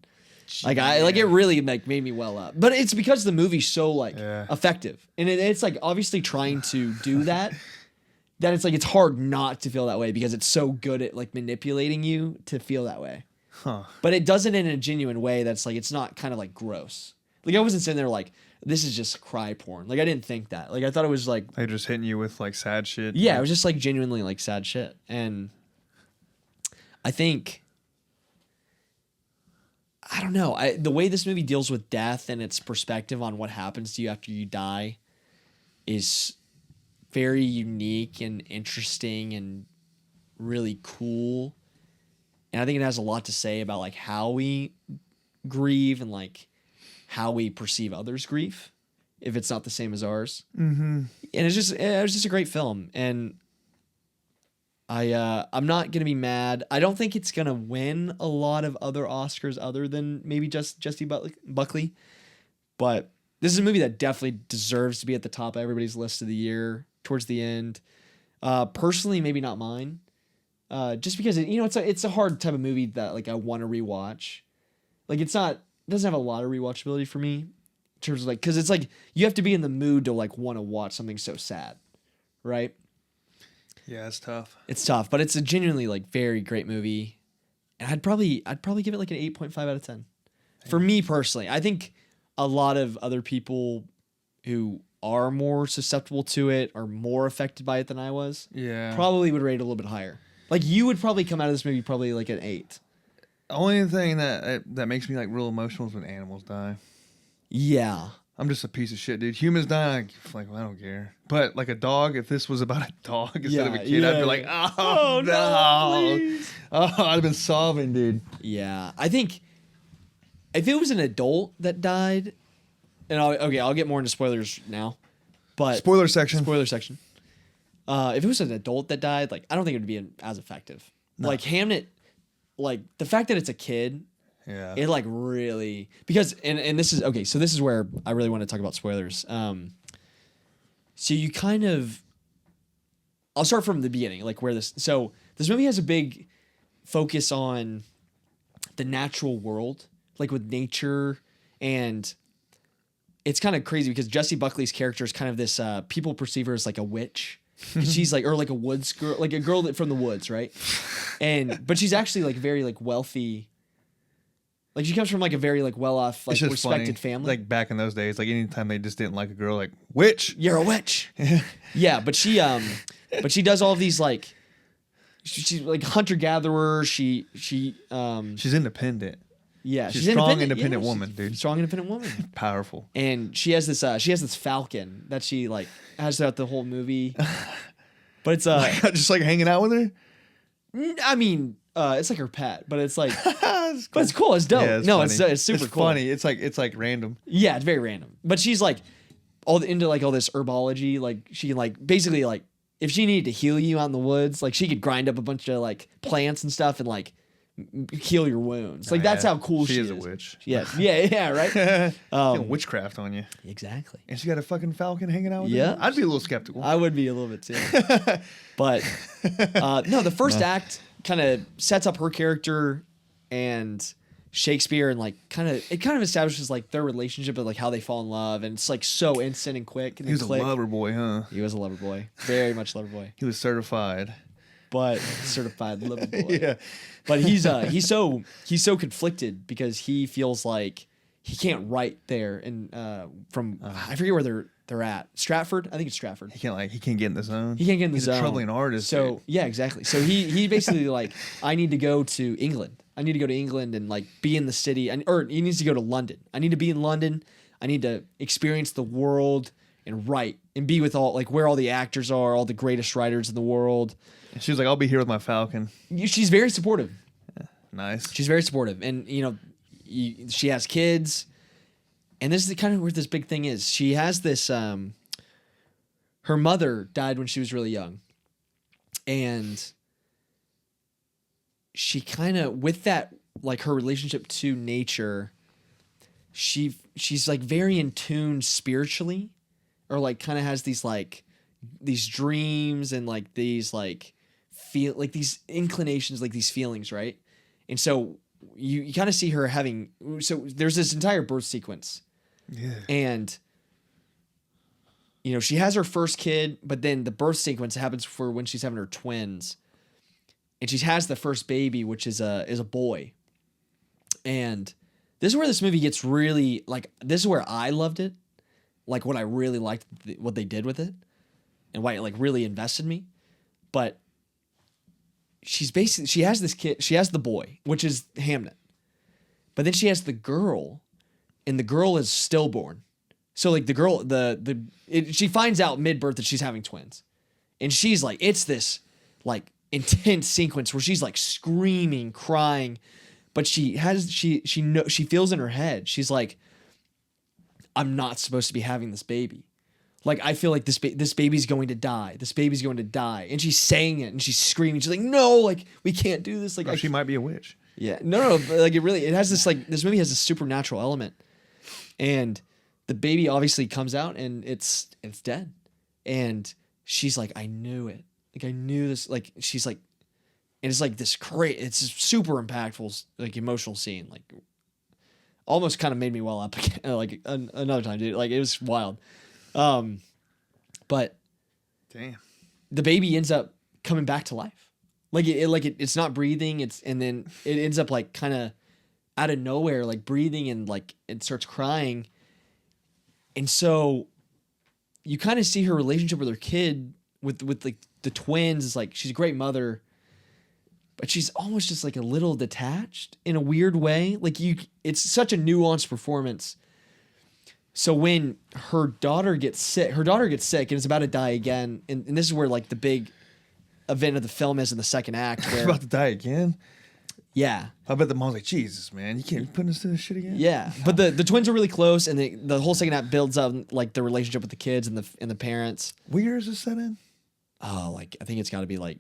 Like it really like made me well up, but it's because the movie's so like effective, and it's like obviously trying to do that it's like it's hard not to feel that way because it's so good at like manipulating you to feel that way. But it does it in a genuine way that's like, it's not kind of like gross. Like I wasn't sitting there like, this is just cry porn. Like I didn't think that. Like I thought it was like, They just hitting you with like sad shit. yeah, like, it was just like genuinely like sad shit. And I think, I don't know, the way this movie deals with death and its perspective on what happens to you after you die is very unique and interesting and really cool. And I think it has a lot to say about like how we grieve and like how we perceive others' grief if it's not the same as ours. Mm-hmm. And it was just a great film. And I'm not gonna be mad. I don't think it's gonna win a lot of other Oscars other than maybe just Jessie Buckley. But this is a movie that definitely deserves to be at the top of everybody's list of the year towards the end. Personally, maybe not mine. Just because it's a hard type of movie that like I want to rewatch. Like it doesn't have a lot of rewatchability for me in terms of like, because it's like you have to be in the mood to like want to watch something so sad, right? Yeah, it's tough. It's tough, but it's a genuinely like very great movie, and I'd probably give it like an 8.5 out of 10. For me personally, I think a lot of other people who are more susceptible to it or more affected by it than I was, probably would rate it a little bit higher. Like you would probably come out of this movie probably like an 8. The only thing that makes me like real emotional is when animals die. Yeah. I'm just a piece of shit, dude. Humans die, well, I don't care. But like a dog, if this was about a dog instead of a kid, I'd be like, oh no, please. Oh, I'd have been sobbing, dude. Yeah, I think if it was an adult that died, and I'll get more into spoilers now, but Spoiler section. If it was an adult that died, like I don't think it would be as effective. No. Like Hamnet, like the fact that it's a kid, it like really, because and this is okay. So this is where I really want to talk about spoilers. So you kind of, I'll start from the beginning, like where this movie has a big focus on the natural world, like with nature, and it's kind of crazy because Jessie Buckley's character is kind of this people perceive her as like a witch. She's like, or like a woods girl, like a girl from the woods, right? But she's actually like very like wealthy. Like she comes from like a very like well-off, like respected family. Like back in those days, like anytime they just didn't like a girl, like witch, you're a witch. Yeah, but she does all of these like, she's like hunter gatherer. She's independent. Yeah, she's a strong, independent woman, dude. Strong, independent woman. Powerful. And she has this falcon that she like has throughout the whole movie. But it's just like hanging out with her. I mean, it's like her pet, but it's like, but it's cool. It's dope. Yeah, No, funny. it's super cool. Funny. It's like random. Yeah, it's very random. But she's like into like all this herbology. Like she can like basically like if she needed to heal you out in the woods, like she could grind up a bunch of like plants and stuff and like heal your wounds. Like that's how cool she is. She is a witch. Yeah, right. Witchcraft on you. Exactly. And she got a fucking falcon hanging out with Yeah. her. I'd be a little skeptical. I would be a little bit too. But no, the first act kind of sets up her character and Shakespeare and like kind of establishes like their relationship and like how they fall in love, and it's like so instant and quick. And He was a lover boy, huh? He was a lover boy, very much lover boy, He was certified. but certified lover boy. Yeah. But he's so conflicted because he feels like he can't write there and from I forget where they're at. Stratford, I think it's Stratford. He can't get in the zone. He can't get in the He's zone. a troubling artist. So dude. yeah, exactly. So he basically like, I need to go to England. I need to go to England and like be in the city, or he needs to go to London. I need to be in London. I need to experience the world and write and be with all like where all the actors are, all the greatest writers in the world. And she was like, "I'll be here with my falcon." She's very supportive. Nice. She's very supportive, and she has kids, and this is kind of where this big thing is. She has this. Her mother died when she was really young, and she kind of, with that, like her relationship to nature, she's like very in tune spiritually, or like kind of has these like these dreams and like these like feel like these inclinations, like these feelings, right? And so you kind of see her having, so there's this entire birth sequence. Yeah. And she has her first kid, but then the birth sequence happens for when she's having her twins. And she has the first baby, which is a boy. And this is where this movie gets really, like, this is where I loved it. Like, what I really liked, what they did with it. And why it, like, really invested me. But she has this kid, she has the boy, which is Hamnet. But then she has the girl, and the girl is stillborn. So, like, the girl, she finds out mid-birth that she's having twins. And she's like, it's this, like, intense sequence where she's, like, screaming, crying. But she feels in her head, she's like, I'm not supposed to be having this baby. Like, I feel like this baby's going to die. This baby's going to die. And she's saying it, and she's screaming. She's like, no, like, we can't do this. Like, She might be a witch. Yeah. No, like, it has this, like, this movie has a supernatural element. And the baby obviously comes out, and it's dead. And she's like, I knew it. Like, I knew this. Like, she's like, and it's like this great, it's a super impactful, like, emotional scene. Like, almost kind of made me well up again, like, another time, dude. Like, it was wild. But damn, the baby ends up coming back to life. Like, it's not breathing. And then it ends up, like, kind of out of nowhere, like, breathing, and, like, it starts crying. And so you kind of see her relationship with her kid, with like the twins. Is like, she's a great mother, but she's almost just like a little detached in a weird way. Like, it's such a nuanced performance. So when her daughter gets sick and is about to die again. And this is where, like, the big event of the film is in the second act. Where, about to die again. Yeah. I bet the mom's like, Jesus, man, you can't be putting us through this shit again. Yeah. But the twins are really close, and the whole second act builds up, like, the relationship with the kids and the parents. What year is this set in? Oh, like, I think it's got to be like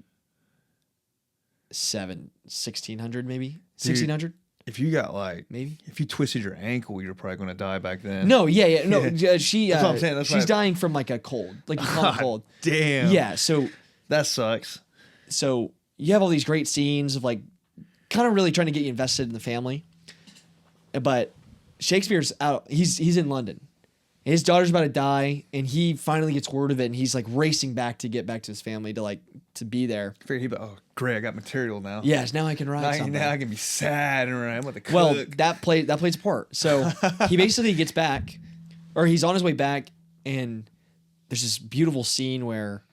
1600 maybe? 1600? If you got, like, maybe, if you twisted your ankle, you're probably going to die back then. No, yeah. No, she, that's what I'm saying. she's dying from, like, a cold. Like, a common cold. Damn. Yeah, so. That sucks. So you have all these great scenes of, like, kind of really trying to get you invested in the family. But Shakespeare's out. He's in London. His daughter's about to die, and he finally gets word of it, and he's, like, racing back to get back to his family to be there. Oh, great, I got material now. Yes, now I can write something. Now I can be sad and I'm with the cook. Well, that plays a part. So he basically gets back, or he's on his way back, and there's this beautiful scene where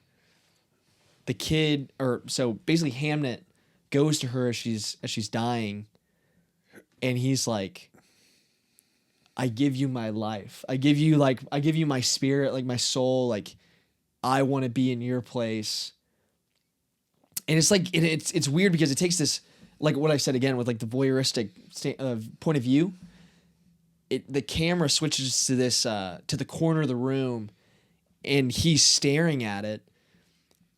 the kid, so basically Hamnet goes to her as she's dying, and he's like, I give you my life. I give you my spirit, like, my soul. Like, I want to be in your place. And it's like it's weird because it takes this, like what I said again with like the voyeuristic point of view. The camera switches to this to the corner of the room, and he's staring at it,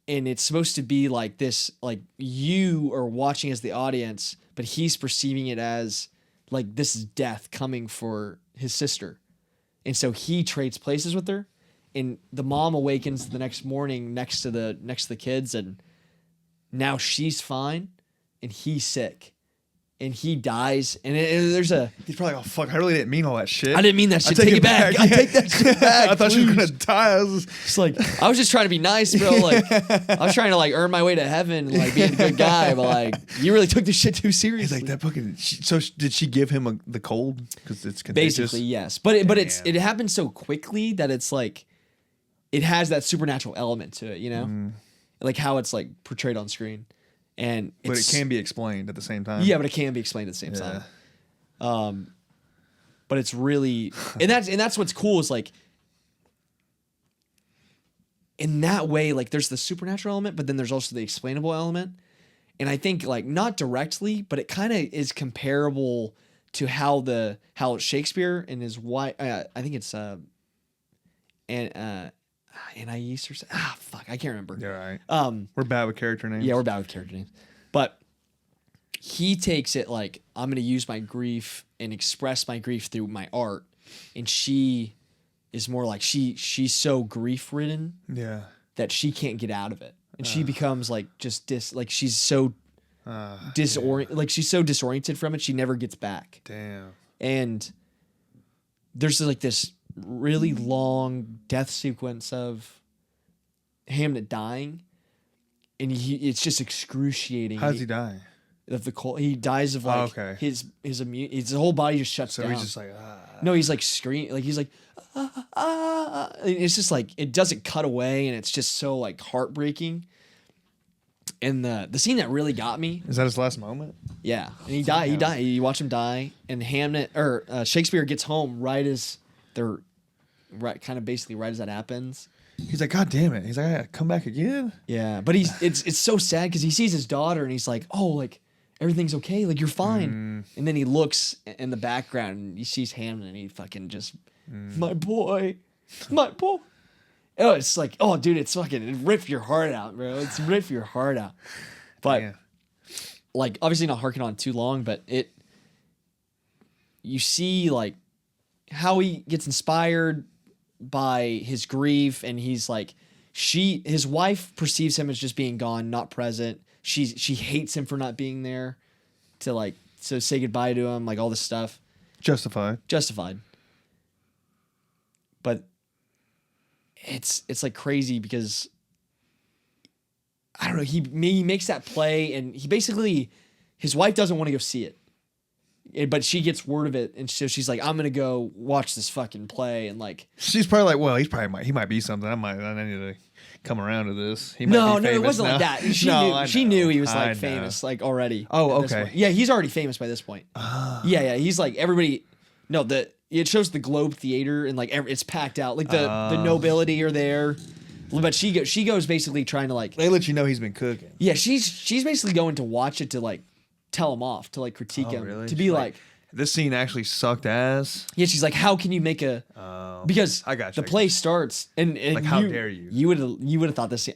and it's supposed to be like this, like you are watching as the audience, but he's perceiving it as like this is death coming for his sister, and so he trades places with her, and the mom awakens the next morning next to the kids, and now she's fine, and he's sick. And he dies, and there's a... He's probably like, oh, fuck, I really didn't mean all that shit. I didn't mean that shit. Take it back. I take that shit back. I thought she was please. going to die. I was It's like, I was just trying to be nice, bro. Like, I was trying to, like, earn my way to heaven, like, being a good guy, but, like, you really took this shit too seriously. He's like, that fucking... So did she give him the cold? Because it's contagious? Basically, yes. But it happens so quickly that it's, like, it has that supernatural element to it, you know? Like, how it's, like, portrayed on screen. And but it can be explained at the same time. Yeah, but it can be explained at the same time. But it's really, and that's what's cool is like, in that way, like there's the supernatural element, but then there's also the explainable element. And I think like not directly, but it kind of is comparable to how Shakespeare and his wife, I think it's Anais or something. Fuck, I can't remember. You're right. We're bad with character names. Yeah, we're bad with character names. But he takes it like, I'm going to use my grief and express my grief through my art. And she is more like, she's so grief-ridden that she can't get out of it. And she becomes like just she's so like she's so disoriented from it, she never gets back. Damn. And there's like this really long death sequence of Hamnet dying, and it's just excruciating. How does he die? Of the cold. He dies of like his his whole body just shuts down. So he's just like no, he's like screaming, like he's like It's just like it doesn't cut away, and it's just so like heartbreaking. And the scene that really got me, is that his last moment? Yeah, and he died. He died. You watch him die, and Hamnet or Shakespeare gets home right as they're kind of basically right as that happens. He's like, God damn it! He's like, I gotta come back again. Yeah, but it's so sad because he sees his daughter and he's like, oh, like everything's okay, like you're fine. And then he looks in the background and he sees Hamnet and he fucking just, my boy. Oh, it's like, oh, dude, it's fucking, it rip your heart out, bro. It's rip your heart out. But like, obviously not harking on too long, but you see like how he gets inspired by his grief, and he's like, his wife perceives him as just being gone, not present. She hates him for not being there to say goodbye to him, like all this stuff. Justified. But it's like crazy because I don't know, he makes that play, and he basically, his wife doesn't want to go see it. But she gets word of it, and so she's like, I'm gonna go watch this fucking play, and like she's probably like, well, he might be something. I need to come around to this. He might be famous it wasn't now. like that. She knew he was like famous, like already. Oh, okay. Yeah, he's already famous by this point. Yeah, he's like everybody. No, it shows the Globe Theater, and like it's packed out. Like the nobility are there, but she goes basically trying to like. They let you know he's been cooking. Yeah, she's basically going to watch it to like tell him off, to like critique him, really? to be like this scene actually sucked ass. Yeah, she's like, how can you make a because I got you, the play starts and like how dare you? You would have thought this scene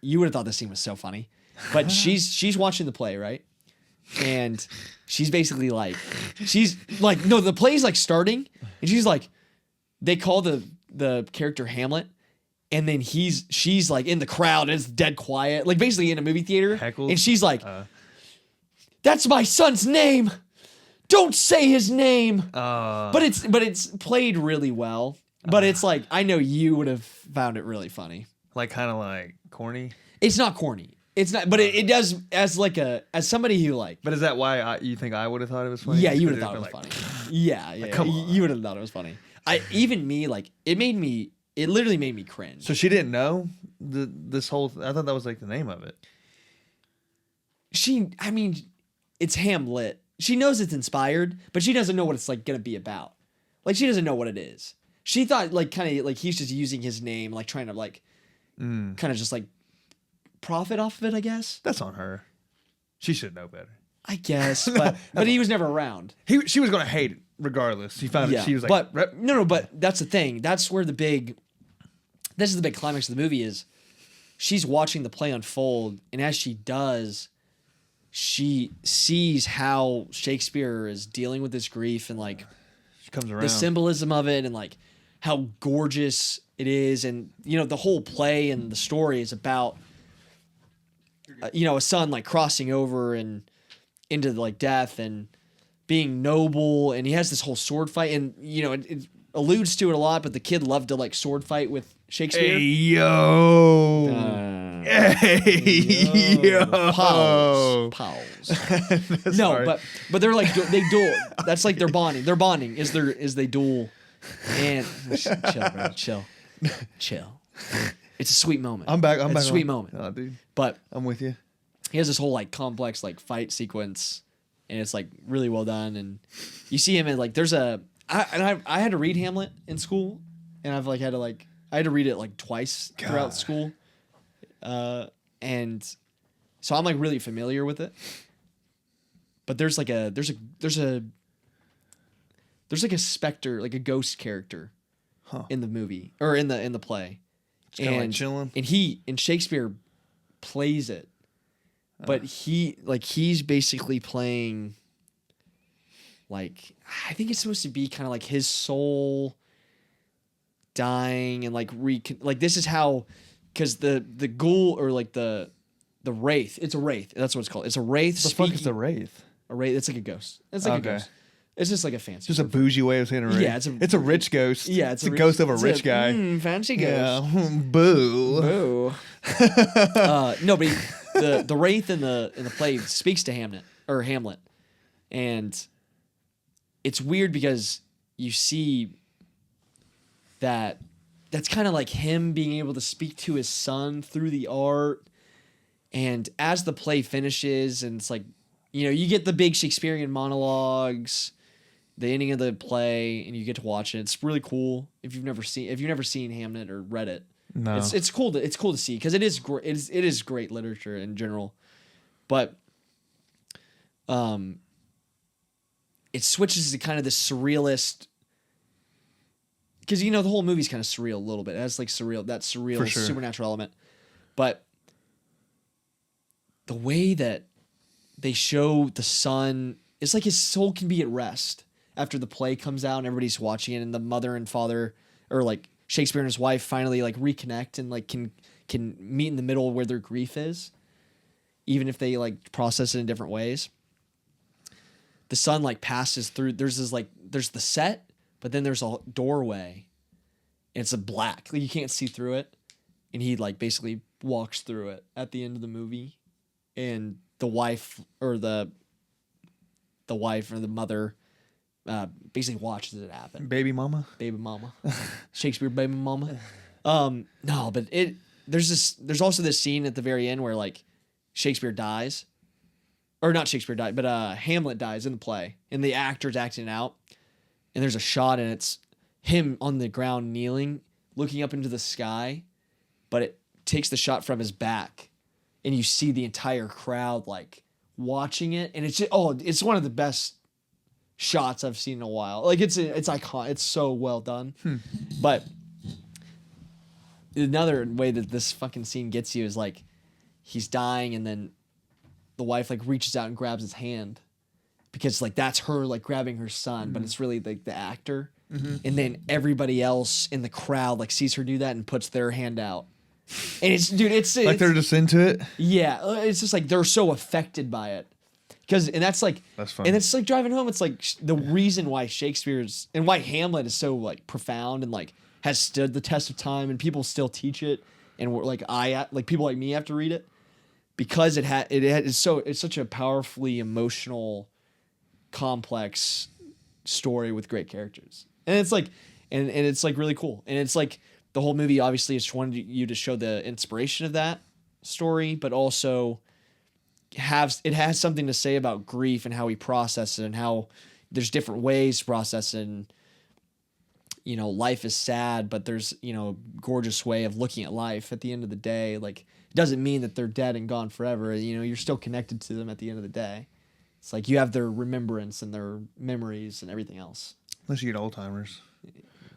you would have thought this scene was so funny. But she's watching the play, right? And she's basically like no, the play's like starting, and she's like, they call the character Hamlet, and then she's like in the crowd and it's dead quiet, like basically in a movie theater. Heckled? And she's like, that's my son's name. Don't say his name. But it's played really well. But it's like, I know you would have found it really funny. Like kind of like corny. It's not corny. It's not, but it does as somebody who like. But is that why you think I would have thought it was funny? Yeah, you would have thought it was funny. Yeah. Come on. You would have thought it was funny. It literally made me cringe. So she didn't know this whole. I thought that was like the name of it. It's Hamlet. She knows it's inspired, but she doesn't know what it's like gonna be about. Like she doesn't know what it is. She thought like kind of like he's just using his name, like trying to like kind of just like profit off of it, I guess. That's on her. She should know better. I guess, but he was never around. She was gonna hate it regardless. He found it. She was like, but but that's the thing. That's where this is the big climax of the movie is she's watching the play unfold, and as she does, she sees how Shakespeare is dealing with this grief and like she comes around. the symbolism of it and like how gorgeous it is, and the whole play and the story is about a son like crossing over and into like death and being noble, and he has this whole sword fight, and it alludes to it a lot, but the kid loved to like sword fight with Shakespeare. Hey yo. Hey yo. Pals. No, but they're like they duel. That's like their bonding. Their bonding is they duel. And chill, bro. Chill. It's a sweet moment. I'm back. It's a sweet moment. Oh, dude. But I'm with you. he has this whole like complex like fight sequence, and it's like really well done. And you see him in like I had to read Hamlet in school, and I had to read it like twice throughout school, and so I'm like really familiar with it. But there's like a specter, like a ghost character, in the movie or in the play, and like chilling. And Shakespeare plays it, but he's basically playing. Like, I think it's supposed to be kind of like his soul dying and like this is how, because the ghoul or like the wraith, it's a wraith. That's what it's called. It's a wraith. The fuck is a wraith? A wraith. It's like a ghost. It's like a ghost. It's just like a fancy. Just a bougie way of saying a wraith. Yeah, it's a rich ghost. Yeah, it's a ghost of a rich guy. Fancy ghost. Yeah. Boo. Boo. No, but the wraith in the play speaks to Hamlet, and it's weird because you see that's kind of like him being able to speak to his son through the art. And as the play finishes, and it's like, you get the big Shakespearean monologues, the ending of the play, and you get to watch it. It's really cool if you've never seen Hamnet or read it. No. It's cool to see because it is great literature in general. But it switches to kind of this surrealist, because the whole movie's kind of surreal a little bit. It has like that surreal sure. supernatural element, but the way that they show the son, it's like his soul can be at rest after the play comes out and everybody's watching it, and the mother and father, or like Shakespeare and his wife, finally like reconnect and like can meet in the middle where their grief is, even if they like process it in different ways. The son like passes through. There's the set, but then there's a doorway, and it's a black. Like you can't see through it, and he like basically walks through it at the end of the movie, and the wife or the mother basically watches it happen. Baby mama. Shakespeare baby mama. No, but there's also this scene at the very end where like Shakespeare dies. Or not Shakespeare died, but Hamlet dies in the play, and the actor's acting it out, and there's a shot, and it's him on the ground kneeling, looking up into the sky, but it takes the shot from his back, and you see the entire crowd like watching it, and it's one of the best shots I've seen in a while. Like it's iconic. It's so well done. But another way that this fucking scene gets you is like he's dying, and then the wife like reaches out and grabs his hand, because like that's her like grabbing her son, but it's really like the actor. And then everybody else in the crowd like sees her do that and puts their hand out. And it's like they're just into it. Yeah, it's just like they're so affected by it. That's funny. And it's like driving home. It's like the reason why Shakespeare's and why Hamlet is so like profound and like has stood the test of time, and people still teach it, and we're like people like me have to read it, because it's such a powerfully emotional, complex story with great characters, and it's like and it's like really cool, and it's like the whole movie obviously is wanting you to show the inspiration of that story, but also it has something to say about grief and how we process it, and how there's different ways to process it. And you know, life is sad, but there's, you know, a gorgeous way of looking at life at the end of the day. Like, it doesn't mean that they're dead and gone forever. You know, you're still connected to them at the end of the day. It's like you have their remembrance and their memories and everything else. Unless you get old timers.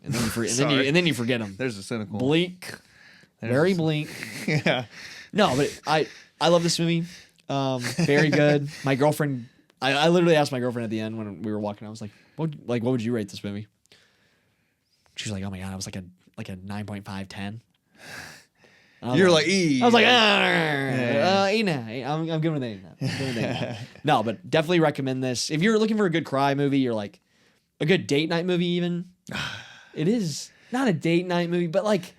And then and then you forget them. There's a cynical. Bleak. Very bleak. Yeah. No, but I love this movie. Very good. My girlfriend, I literally asked my girlfriend at the end when we were walking. I was like, what would you rate this movie? She's like, oh my god, I was like a 9.5, 10. You're like E. I was like, 8.5. I'm giving it an 8.5. No, but definitely recommend this if you're looking for a good cry movie. You're like a good date night movie. Even it is not a date night movie, but like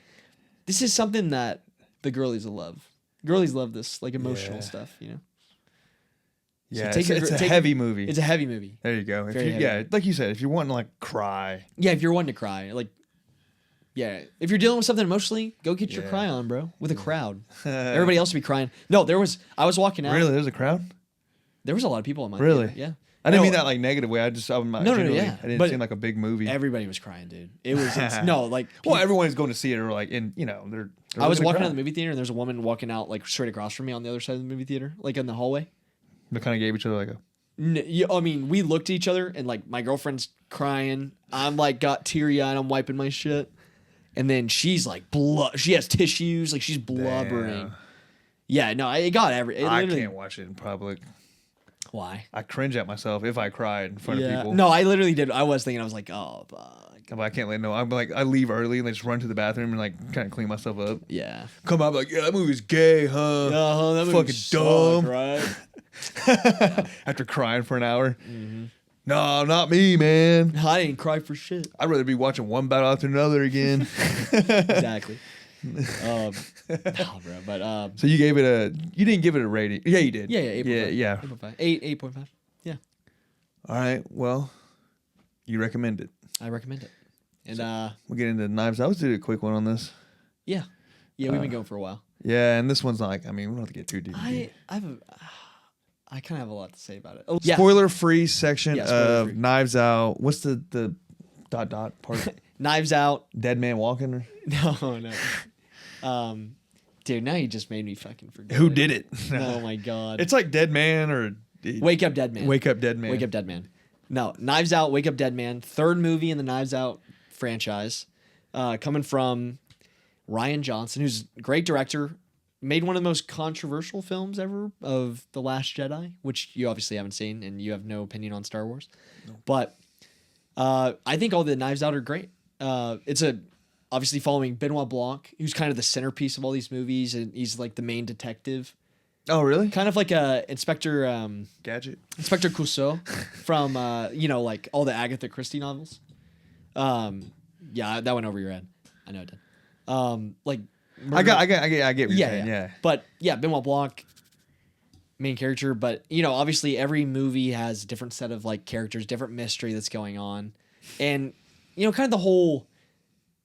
this is something that the girlies will love. Girlies love this like emotional stuff, you know. Yeah, so it's a heavy movie. It's a heavy movie. There you go. Very heavy. Yeah, like you said, if you're wanting to like cry. Yeah, if you're wanting to cry, like, yeah, if you're dealing with something emotionally, go get your cry on, bro, with a crowd. Everybody else will be crying. No, I was walking out. Really, there's a crowd. There was a lot of people in my really. theater. Yeah, I didn't mean that like negative way. I didn't But seem like a big movie. Everybody was crying, dude. It was no like. Well, everyone's going to see it, or like in they're I was walking out of the movie theater, and there's a woman walking out like straight across from me on the other side of the movie theater, like in the hallway. They kind of gave each other like a. I mean, we looked at each other, and like my girlfriend's crying. I'm like got teary eyed. I'm wiping my shit, and then she's like blood. She has tissues, like she's blubbering. Damn. Yeah, no, it got I can't watch it in public. Why? I cringe at myself if I cried in front of people. No, I literally did. I was thinking, I was like, oh, fuck. But I can't let no. I'm like, I leave early and I just run to the bathroom and like kind of clean myself up. Yeah. Come out like, yeah, that movie's gay, huh? That movie fucking sucked, dumb. right? After crying for an hour. Mm-hmm. No, not me, man. I didn't cry for shit. I'd rather be watching one battle after another again. Exactly. No, bro. But so you gave it you didn't give it a rating. Yeah, you did. Yeah, 8.5. Yeah. 8.5. 8.5. Yeah. All right. Well, you recommend it. I recommend it. And we'll get into Knives Out. Let's do a quick one on this. Yeah. Yeah, we've been going for a while. Yeah, and this one's not like, I mean, we don't have to get too deep. I kind of have a lot to say about it. Oh, spoiler-free section spoiler of free. Knives Out. What's the ... part? Knives Out. Dead man walking? Or? No. Dude, now you just made me fucking forget. Who did it? Oh my god. It's like Dead Man or... Wake Up Dead Man. Wake Up Dead Man. Wake Up Dead Man. No, Knives Out, Wake Up Dead Man. Third movie in the Knives Out franchise. Coming from Rian Johnson, who's a great director. Made one of the most controversial films ever of The Last Jedi, which you obviously haven't seen, and you have no opinion on Star Wars. No. But I think all the Knives Out are great. It's obviously following Benoit Blanc, who's kind of the centerpiece of all these movies, and he's like the main detective. Oh, really? Kind of like a Inspector Gadget. Inspector Clouseau from like all the Agatha Christie novels. Yeah, that went over your head. I know it did. Like I get what you're saying. Yeah. But yeah, Benoit Blanc, main character. But obviously every movie has a different set of like characters, different mystery that's going on, and kind of the whole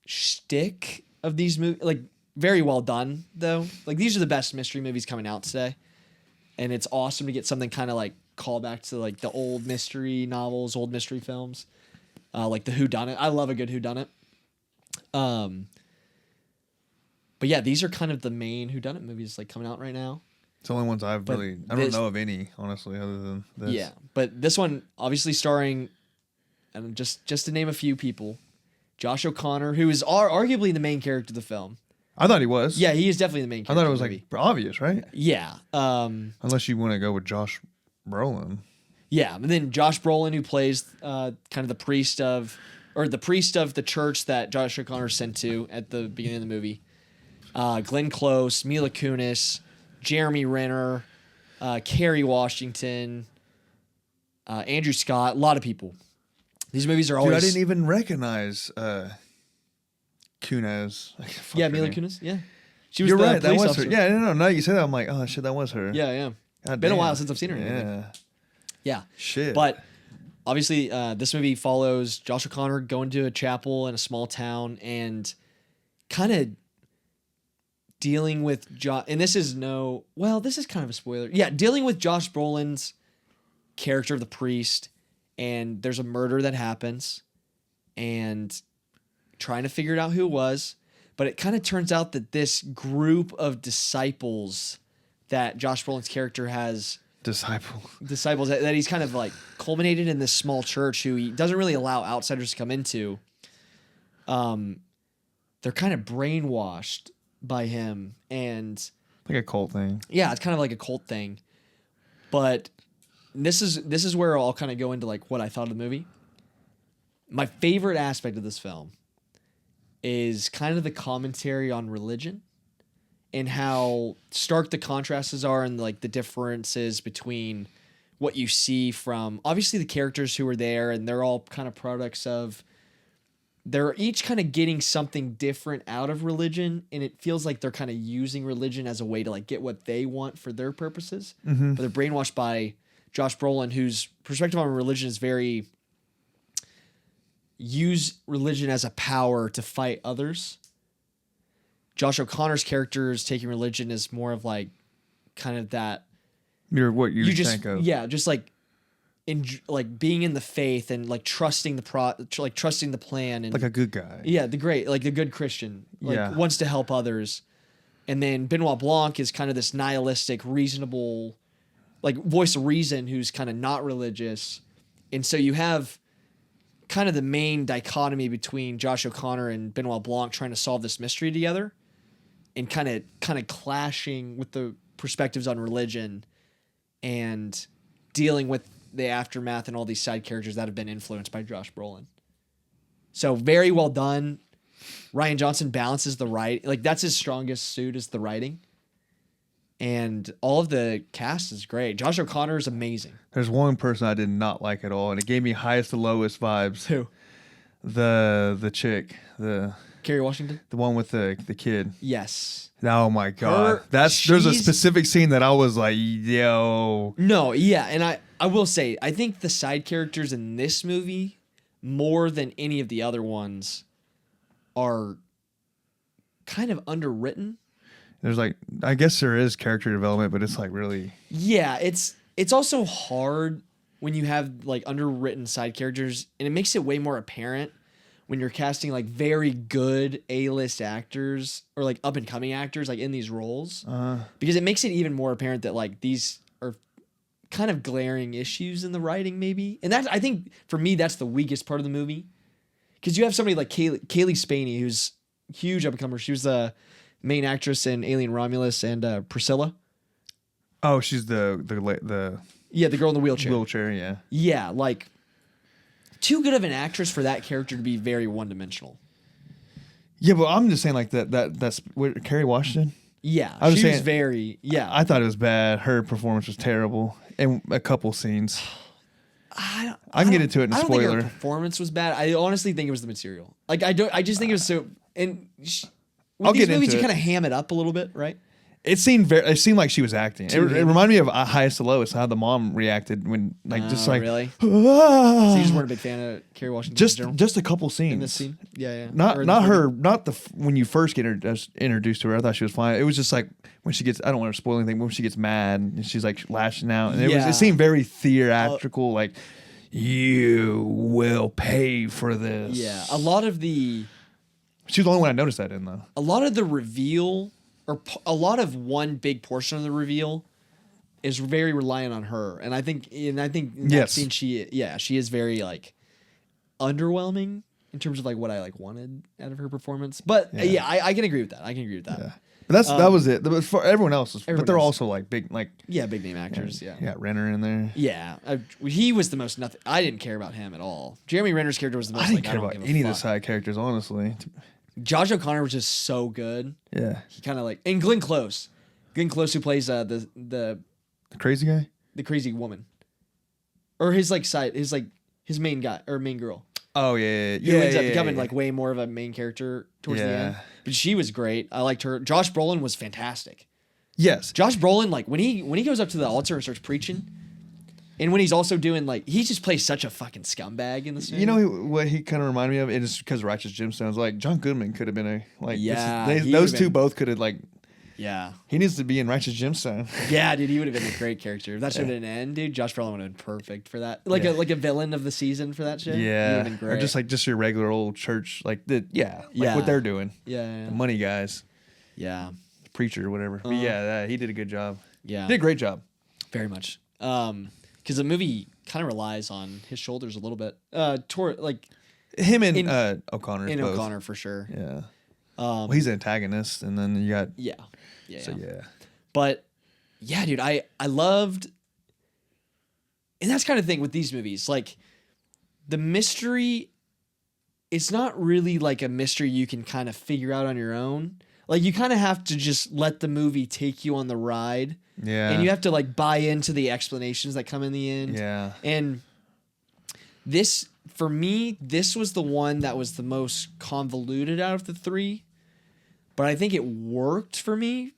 shtick of these movies, like very well done though. Like these are the best mystery movies coming out today, and it's awesome to get something kind of like call back to like the old mystery novels, old mystery films, like the Whodunit. I love a good Whodunit. But yeah, these are kind of the main Whodunit movies like coming out right now. It's the only ones I don't know of any, honestly, other than this. Yeah, but this one obviously starring, and just to name a few people, Josh O'Connor, who is arguably the main character of the film. I thought he was. Yeah, he is definitely the main character. I thought it was like obvious, right? Yeah. Unless you want to go with Josh Brolin. Yeah, and then Josh Brolin, who plays kind of the priest of the church that Josh O'Connor sent to at the beginning of the movie. Glenn Close, Mila Kunis, Jeremy Renner, Kerry Washington, Andrew Scott, a lot of people. These movies are always... Dude, I didn't even recognize Kunis. Yeah, Mila Kunis, yeah. She was You're the right, that police was officer. her. Yeah, no, now you say that, I'm like, oh shit, that was her. Yeah. God Been a damn. while since I've seen her. Yeah. Yeah. Shit. But obviously, this movie follows Josh O'Connor going to a chapel in a small town and kind of dealing with and this is kind of a spoiler. Yeah, dealing with Josh Brolin's character of the priest, and there's a murder that happens, and trying to figure out who it was. But it kind of turns out that this group of disciples that Josh Brolin's character has, disciples that he's kind of like culminated in this small church who he doesn't really allow outsiders to come into. They're kind of brainwashed by him, and like a cult thing. Yeah, it's kind of like a cult thing. But this is where I'll kind of go into like what I thought of the movie. My favorite aspect of this film is kind of the commentary on religion and how stark the contrasts are and like the differences between what you see from obviously the characters who are there, and they're all kind of products of, they're each kind of getting something different out of religion, and it feels like they're kind of using religion as a way to like get what they want for their purposes. But they're brainwashed by Josh Brolin, whose perspective on religion is very use religion as a power to fight others. Josh O'Connor's character is taking religion as more of like kind of that. You just think of. Yeah, just like like being in the faith and like trusting trusting the plan and Like a good guy. yeah, the good Christian, like wants to help others. And then Benoit Blanc is kind of this nihilistic, reasonable, like voice of reason who's kind of not religious. And so you have kind of the main dichotomy between Josh O'Connor and Benoit Blanc trying to solve this mystery together and kind of clashing with the perspectives on religion and dealing with the aftermath and all these side characters that have been influenced by Josh Brolin. So very well done. Rian Johnson balances the writing. Like that's his strongest suit is the writing. And all of the cast is great. Josh O'Connor is amazing. There's one person I did not like at all, and it gave me highest to lowest vibes. Who? The chick, Kerry Washington? the one with the kid. Yes. Oh my god, there's a specific scene that I was like, yo. No, yeah, and I will say I think the side characters in this movie more than any of the other ones are kind of underwritten. There's like, I guess there is character development, but it's like really. Yeah, it's also hard when you have like underwritten side characters, and it makes it way more apparent when you're casting like very good A-list actors or like up and coming actors like in these roles, because it makes it even more apparent that like these are kind of glaring issues in the writing maybe, and that's I think for me that's the weakest part of the movie, because you have somebody like Kaylee Spaney who's huge up and comer. She was the main actress in Alien Romulus and Priscilla. Oh, she's the girl in the wheelchair. Wheelchair, yeah. Yeah, like too good of an actress for that character to be very one-dimensional. Yeah, but I'm just saying like that's what, Kerry Washington. Yeah, I was she saying, was very I thought it was bad. Her performance was terrible in a couple scenes. I can get into it in a I don't spoiler. think her performance was bad. I honestly think it was the material. Like I just think it was so. And with these movies, you kind of ham it up a little bit, right? It seemed like she was acting. It reminded me of Highest to Lowest, how the mom reacted when just like really. Ah. So you just weren't a big fan of Kerry Washington. in general? Just a couple scenes in this scene. Yeah. Not her. Not when you first get introduced to her. I thought she was fine. It was just like when she gets. I don't want to spoil anything. When she gets mad and she's like lashing out, and it seemed very theatrical. Like you will pay for this. Yeah, a lot of the. She was the only one I noticed that in though. A lot of the reveal, or a lot of one big portion of the reveal, is very reliant on her, and I think in that scene she is very like underwhelming in terms of like what I like wanted out of her performance. But I can agree with that. Yeah. But that was it. But for everyone else, but they're also like big big name actors. Yeah, Renner in there. Yeah, he was the most nothing. I didn't care about him at all. Jeremy Renner's character was the most. I didn't care about any of the side characters, honestly. Josh O'Connor was just so good. Yeah, he kind of like, and Glenn Close, who plays the crazy guy, the crazy woman, or his main guy or main girl. Oh yeah. Who ends up becoming like way more of a main character towards the end. But she was great. I liked her. Josh Brolin was fantastic. Yes, Josh Brolin, like when he goes up to the altar and starts preaching, and when he's also doing like he just plays such a fucking scumbag in this movie. You know what he kind of reminded me of? It is because Righteous Gemstones. Like John Goodman could have been those two both could have like Yeah. He needs to be in Righteous Gemstone. Yeah, dude, he would have been a great character. If that show didn't end, dude, Josh Brolin would have been perfect for that. Like a villain of the season for that shit. He would have been great. Or just your regular old church, like Yeah. what they're doing. Yeah. The money guys, Yeah. preacher or whatever. But yeah, he did a good job. Yeah. Did a great job. Very much. Because the movie kind of relies on his shoulders a little bit. Him and O'Connor. In both. O'Connor for sure. Yeah. Well, he's an antagonist, and then you got Yeah. But yeah, dude, I loved, and that's kind of thing with these movies. Like the mystery, it's not really like a mystery you can kind of figure out on your own. Like you kind of have to just let the movie take you on the ride. Yeah. And you have to like buy into the explanations that come in the end. Yeah. And this, for me, this was the one that was the most convoluted out of the three. But I think it worked for me.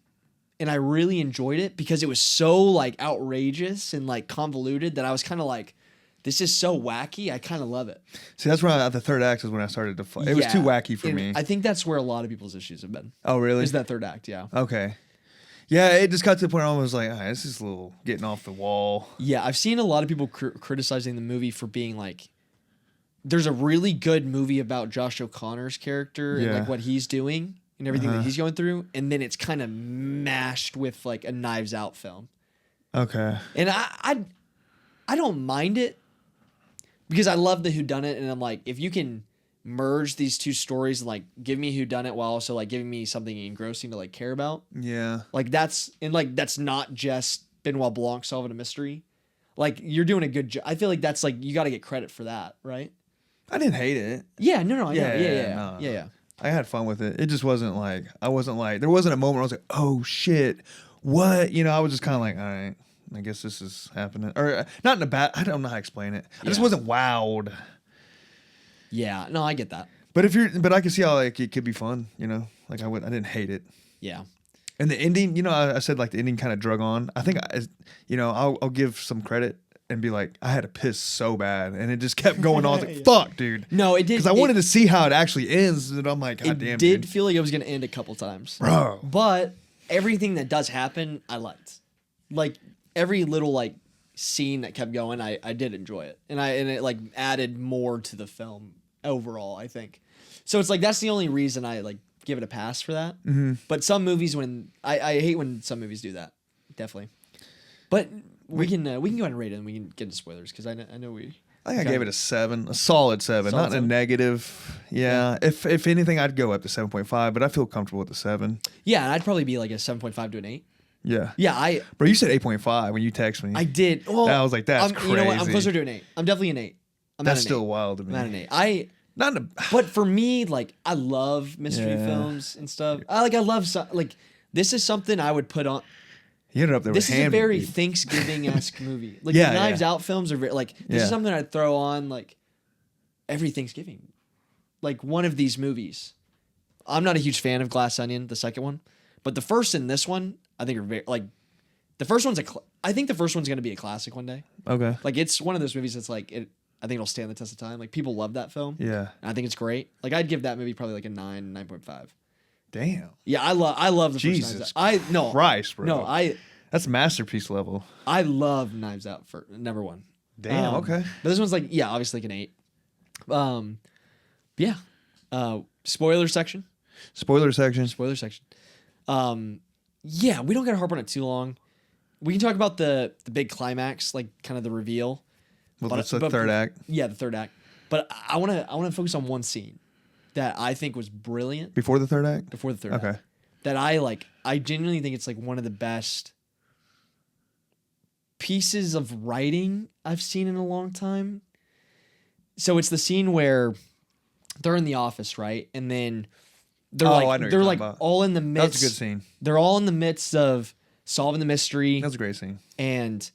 And I really enjoyed it because it was so like outrageous and like convoluted that I was kind of like, this is so wacky. I kind of love it. See, that's when the third act is when I started to fight. It was too wacky for And me. I think that's where a lot of people's issues have been. Oh, really? Is that third act, yeah. Okay. Yeah, it just got to the point where I was like, all right, this is a little getting off the wall. Yeah, I've seen a lot of people criticizing the movie for being like, there's a really good movie about Josh O'Connor's character and like what he's doing and everything that he's going through, and then it's kind of mashed with like a Knives Out film. Okay. And I don't mind it because I love the whodunit, and I'm like, if you can merge these two stories and like give me whodunit while also like giving me something engrossing to like care about. Yeah. Like that's not just Benoit Blanc solving a mystery. Like you're doing a good job. I feel like that's like you got to get credit for that, right? I didn't hate it. Yeah, no, Yeah. yeah. I had fun with it. It just wasn't like, there wasn't a moment where I was like, oh shit, what? You know, I was just kind of like, all right, I guess this is happening. Or not in a bad, I don't know how to explain it. I just wasn't wowed. Yeah, no, I get that. But I can see how like it could be fun, you know? Like I didn't hate it. Yeah. And the ending, you know, I said like the ending kind of drug on. I think, I'll give some credit and be like, I had to piss so bad, and it just kept going on. I was like, fuck, dude. No, it did. Because I wanted to see how it actually ends, and I'm like, God damn, It did dude. feel like it was going to end a couple times. Bro. But everything that does happen, I liked. Like every little like scene that kept going, I did enjoy it. And it like added more to the film overall, I think. So it's like that's the only reason I like give it a pass for that. Mm-hmm. But some movies I hate when some movies do that. Definitely. But we can go ahead and rate it and we can get into spoilers because I know we. I think I gave it a 7, a solid 7, not a negative. Yeah. If anything, I'd go up to 7.5, but I feel comfortable with the 7. Yeah, I'd probably be like a 7.5 to an 8. Yeah. Yeah, Bro, you said 8.5 when you text me. I did. Well, I was like, that's crazy. You know what? I'm closer to an 8. I'm definitely an 8. That's still wild to me. I'm not an 8. But for me, like, I love mystery films and stuff. This is something I would put on. You ended up there This with is a very dude. Thanksgiving-esque movie. Like, Yeah, the Knives yeah. Out films are very, like, this is something I'd throw on, like, every Thanksgiving. Like, one of these movies. I'm not a huge fan of Glass Onion, the second one. But the first and this one, I think are very, like, the first one's I think the first one's going to be a classic one day. Okay. Like, it's one of those movies that's, like, I think it'll stand the test of time. Like, people love that film. Yeah. And I think it's great. Like, I'd give that movie probably, like, a 9, 9.5. Damn. Yeah, I love the Jesus first Knives Out. Christ, bro. No, That's masterpiece level. I love Knives Out for number one. Damn, okay. But this one's like, yeah, obviously like an 8. Yeah. Spoiler section. Spoiler section. Yeah, we don't gotta harp on it too long. We can talk about the big climax, like kind of the reveal. Well, that's the third act. Yeah, the third act. But I wanna focus on one scene that I think was brilliant. Before the third act? Before the third act. Okay. That I genuinely think it's like one of the best pieces of writing I've seen in a long time. So it's the scene where they're in the office, right? And then they're all in the midst. That's a good scene. They're all in the midst of solving the mystery. That's a great scene. And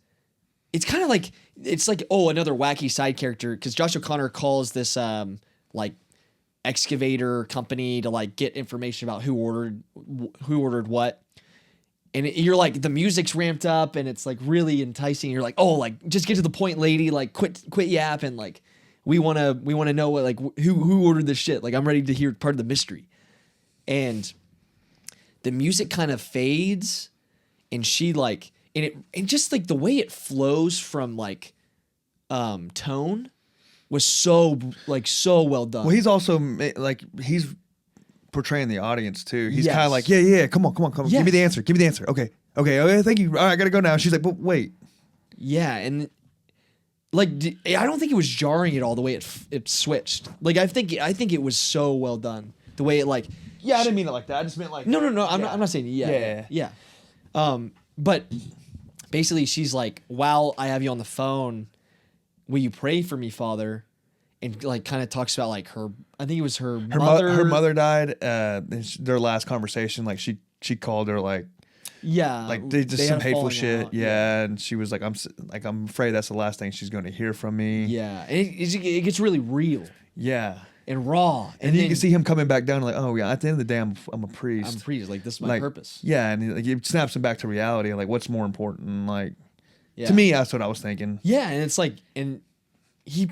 it's kind of like another wacky side character because Josh O'Connor calls this like excavator company to like get information about who ordered what. And you're like, the music's ramped up and it's like really enticing. You're like, oh, like just get to the point, lady. Like quit yapping. Like we want to know what, like who ordered this shit. Like I'm ready to hear part of the mystery. And the music kind of fades, and she like, and just like the way it flows from like tone was so well done. Well, he's also like he's portraying the audience too. He's Yes. kind of like, yeah, come on, Yes. give me the answer. Okay, thank you. All right, I gotta go now. She's like, but wait. Yeah, and like I don't think it was jarring at all the way it switched. Like I think it was so well done. The way it like Yeah, I didn't mean it like that. I just meant like no. I'm not saying yeah. But basically she's like, while I have you on the phone, will you pray for me, Father? And like kind of talks about like her. I think it was her mother. Her mother died. Their last conversation, like she called her like. Yeah, Like they just had some a hateful falling shit, out. yeah. And she was like, I'm afraid that's the last thing she's going to hear from me. Yeah, and it gets really real Yeah. and raw, And you can see him coming back down, like, oh yeah, at the end of the day, I'm a priest. I'm a priest. Like this is my like, purpose. Yeah, and like, it snaps him back to reality. Like, what's more important? Like, Yeah. to me, that's what I was thinking. Yeah, and it's like, and he.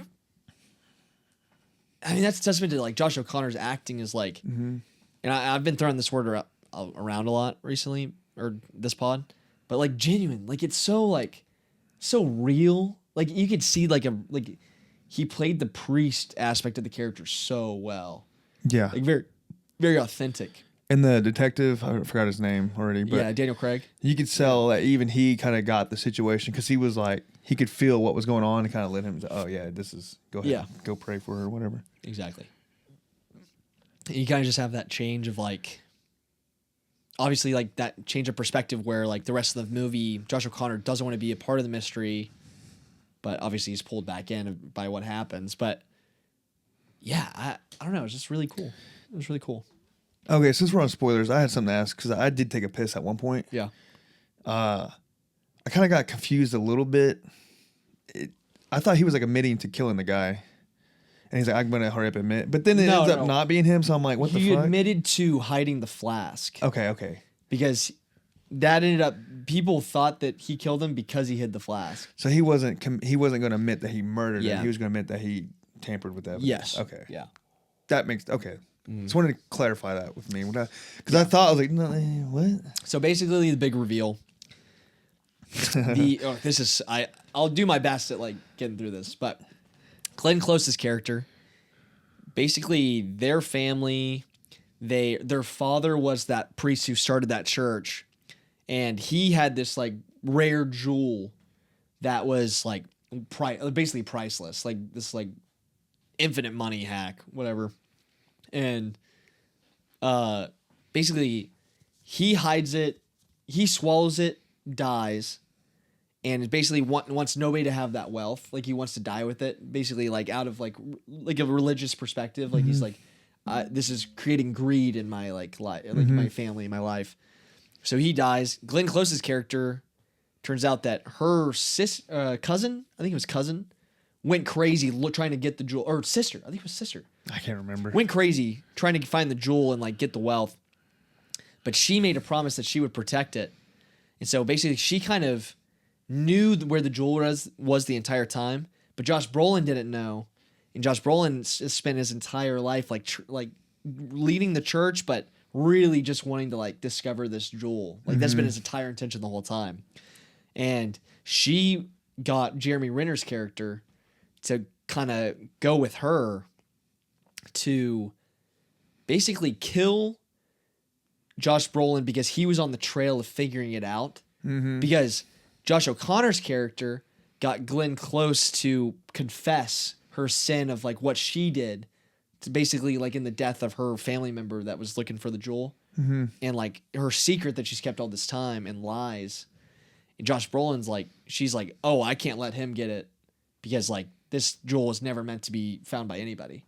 I mean, that's a testament to like Josh O'Connor's acting is like, and I've been throwing this word around a lot recently, or this pod, but like genuine, like it's so real. Like you could see like he played the priest aspect of the character so well, Yeah. like very, very authentic. And the detective, I forgot his name already, but Yeah, Daniel Craig. you could tell that even he kind of got the situation because he was like, he could feel what was going on and kind of let him, oh yeah, go ahead, Yeah. go pray for her or whatever. Exactly. You kind of just have that change of like, obviously like that change of perspective where like the rest of the movie, Josh O'Connor doesn't want to be a part of the mystery, but obviously he's pulled back in by what happens. But yeah, I don't know. It's just really cool. It was really cool. Okay, since we're on spoilers, I had something to ask because I did take a piss at one point. Yeah. I kind of got confused a little bit. I thought he was like admitting to killing the guy. And he's like, I'm going to hurry up and admit. But then it ends up not being him. So I'm like, what the He fuck? admitted to hiding the flask. Okay. Because that ended up, people thought that he killed him because he hid the flask. So he wasn't going to admit that he murdered Yeah. him. He was going to admit that he tampered with evidence. Yes. Okay. Yeah. That makes, okay. Just wanted to clarify that with me. Because I thought, I was like, no, what? So basically the big reveal. I'll do my best at like getting through this, but Glenn Close's character, basically their family, their father was that priest who started that church, and he had this like rare jewel that was like basically priceless, like this like infinite money hack, whatever. And basically he hides it, he swallows it, dies, and basically wants nobody to have that wealth. Like he wants to die with it, basically like out of like a religious perspective. Like he's like, this is creating greed in my like life, like my family, my life. So he dies. Glenn Close's character, turns out that her cousin, I think it was cousin, went crazy trying to get the jewel, or sister, I think it was sister. I can't remember. Went crazy trying to find the jewel and like get the wealth. But she made a promise that she would protect it. And so basically she kind of knew where the jewel was the entire time, but Josh Brolin didn't know. And Josh Brolin spent his entire life like leading the church, but really just wanting to like discover this jewel. Like that's been his entire intention the whole time. And she got Jeremy Renner's character to kind of go with her to basically kill Josh Brolin because he was on the trail of figuring it out. Because Josh O'Connor's character got Glenn Close to confess her sin of like what she did, to basically like in the death of her family member that was looking for the jewel, and like her secret that she's kept all this time and lies. And Josh Brolin's like, she's like, oh, I can't let him get it because like this jewel was never meant to be found by anybody.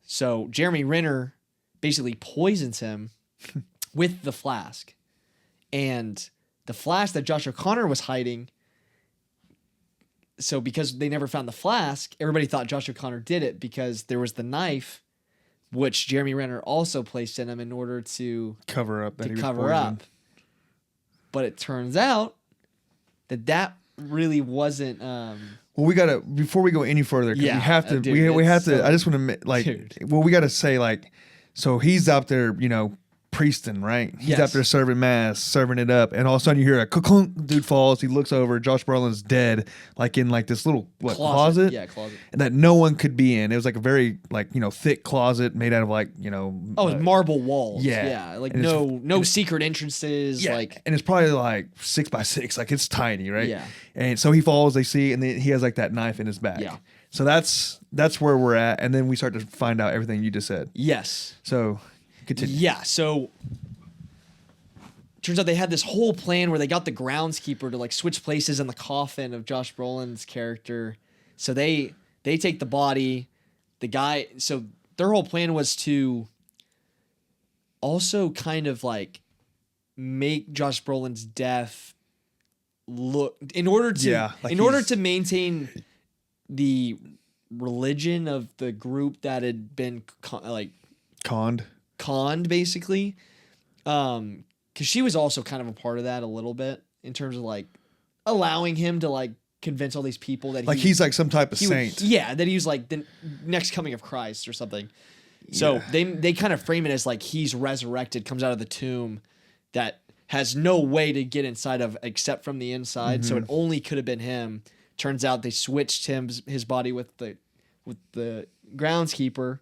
So Jeremy Renner basically poisons him with the flask, and the flask that Josh O'Connor was hiding. So because they never found the flask, everybody thought Josh O'Connor did it because there was the knife, which Jeremy Renner also placed in him in order to Cover up. That he was cover poisoned. up. But it turns out that really wasn't. Well, we gotta before we go any further. 'Cause Yeah, we have to. dude, we have it's to. so- I just want to like. Dude. Well, we gotta say like. So he's out there, priesting, right? He's Yes. up there serving mass, serving it up, and all of a sudden you hear a clunk, dude falls. He looks over. Josh Brolin's dead, like in like this little closet? Yeah, closet. And that no one could be in. It was like a very like thick closet made out of like Oh, it's marble walls. yeah. Yeah. Like And it's- no secret entrances. yeah, Like and it's probably like 6x6, like it's tiny, right? Yeah. And so he falls. They see, and then he has like that knife in his back. Yeah. So that's where we're at, and then we start to find out everything you just said. yes. So continue. Yeah, so turns out they had this whole plan where they got the groundskeeper to like switch places in the coffin of Josh Brolin's character. So they take the body, the guy. So their whole plan was to also kind of like make Josh Brolin's death look in order to maintain the religion of the group that had been conned basically, because she was also kind of a part of that a little bit in terms of like allowing him to like convince all these people that He's like some type of he would- saint. yeah, that he was like the next coming of Christ or something. So they kind of frame it as like he's resurrected, comes out of the tomb that has no way to get inside of except from the inside. So it only could have been him. Turns out they switched his body with the groundskeeper.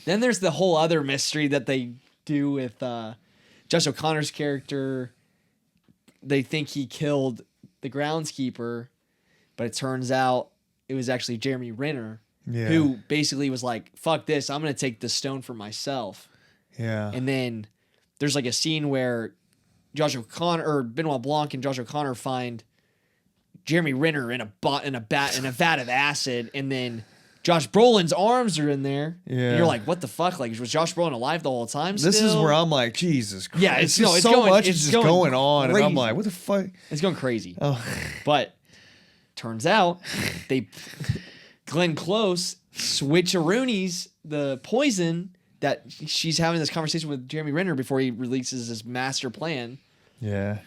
Then there's the whole other mystery that they do with Josh O'Connor's character. They think he killed the groundskeeper, but it turns out it was actually Jeremy Renner, who basically was like, fuck this, I'm going to take the stone for myself. Yeah. And then there's like a scene where Josh O'Connor or Benoit Blanc and Josh O'Connor find Jeremy Renner in a vat of acid, and then Josh Brolin's arms are in there. Yeah. And you're like, what the fuck? Like, was Josh Brolin alive the whole time still? This is where I'm like, Jesus Christ. Yeah, it's it's so going- much it's is just going going on. And I'm crazy. like, what the fuck? It's going crazy. Oh. But turns out Glenn Close switcheroonies the poison that she's having this conversation with Jeremy Renner before he releases his master plan. Yeah.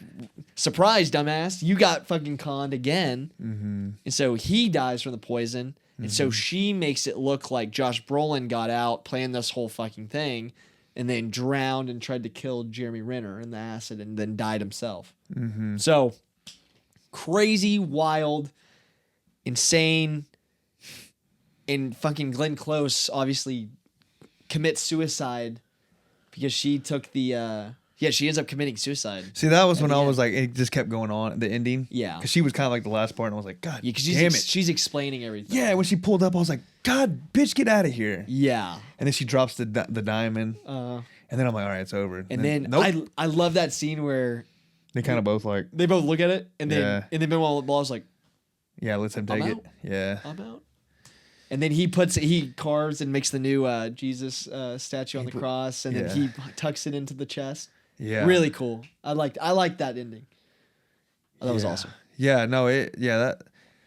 Surprise, dumbass. You got fucking conned again. Mm-hmm. And so he dies from the poison. And so she makes it look like Josh Brolin got out, planned this whole fucking thing, and then drowned and tried to kill Jeremy Renner in the acid and then died himself. Mm-hmm. So crazy, wild, insane. And fucking Glenn Close obviously commits suicide because she took the... she ends up committing suicide. See, that was At when the I end. was like, it just kept going on, the ending. Yeah. Because she was kind of like the last part, and I was like, God Yeah, because damn it. she's explaining everything. Yeah, when she pulled up, I was like, God, bitch, get out of here. Yeah. And then she drops the diamond. And then I'm like, all right, it's over. And then nope. I love that scene where They kind of both like, they both look at it and then Yeah. and then Benoit Blanc's like, yeah, let's him I'm take it. out. Yeah. I'm out. And then he carves and makes the new Jesus statue on the cross, and yeah. then he tucks it into the chest. Yeah. Really cool. I liked that ending. Oh, that was Yeah. awesome. Yeah, no, that.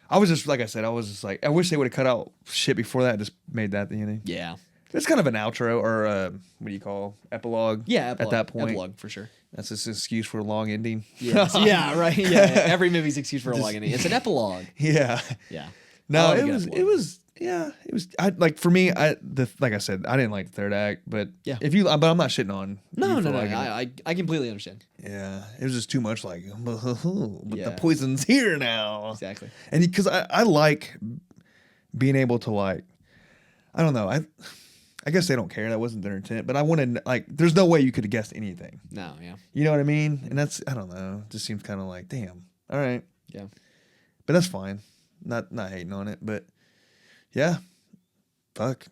I was just, like I said, I was just like, I wish they would have cut out shit before that, just made that the ending. Yeah. It's kind of an outro, or what do you call, epilogue? Yeah, epilogue. At that point. Epilogue, for sure. That's just an excuse for a long ending. Yeah. Yeah, right. Yeah. Every movie's excuse for a long ending. It's an epilogue. Yeah. Yeah. No, I love a it good was, epilogue. it was, yeah, it was. I like for me, like I said, I didn't like the third act, but Yeah. but I'm not shitting on. No, you no, for no. liking it. I completely understand. Yeah, it was just too much. Like, but Yeah. the poison's here now. Exactly. And because I like being able to like, I don't know. I guess they don't care. That wasn't their intent. But I wanted like, there's no way you could have guessed anything. No, yeah. You know what I mean? And that's, I don't know. It just seems kind of like, damn. All right. Yeah. But that's fine. Not hating on it. But yeah, fuck.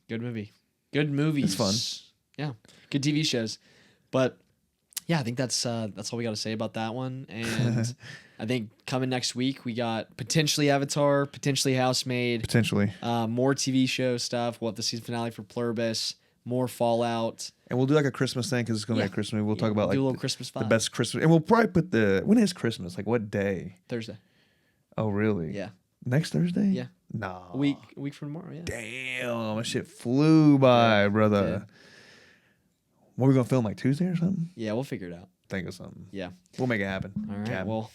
Good movie. Good movies. It's fun. Yeah. Good TV shows. But yeah, I think that's all we got to say about that one. And I think coming next week we got potentially Avatar, potentially Housemaid, Potentially. more TV show stuff. We'll have the season finale for Pluribus, more Fallout. And we'll do like a Christmas thing because it's going to be a Christmas movie. We'll talk about like do a little Christmas the vibe. best Christmas. And we'll probably put when is Christmas? Like what day? Thursday. Oh, really? Yeah. Next Thursday? Yeah. Nah. A week from tomorrow. Yeah. Damn, that shit flew by, brother. What are we gonna film like Tuesday or something? Yeah, we'll figure it out. Think of something. Yeah. We'll make it happen. All right. Cap. Well,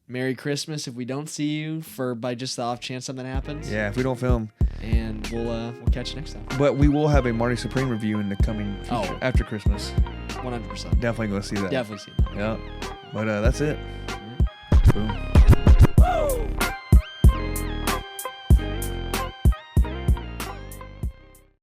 Merry Christmas if we don't see you by just the off chance something happens. Yeah, if we don't film. And we'll catch you next time. But we will have a Marty Supreme review in the coming future, Oh. after Christmas. 100%. Definitely go see that. Definitely see that. Yeah. But that's it. Boom.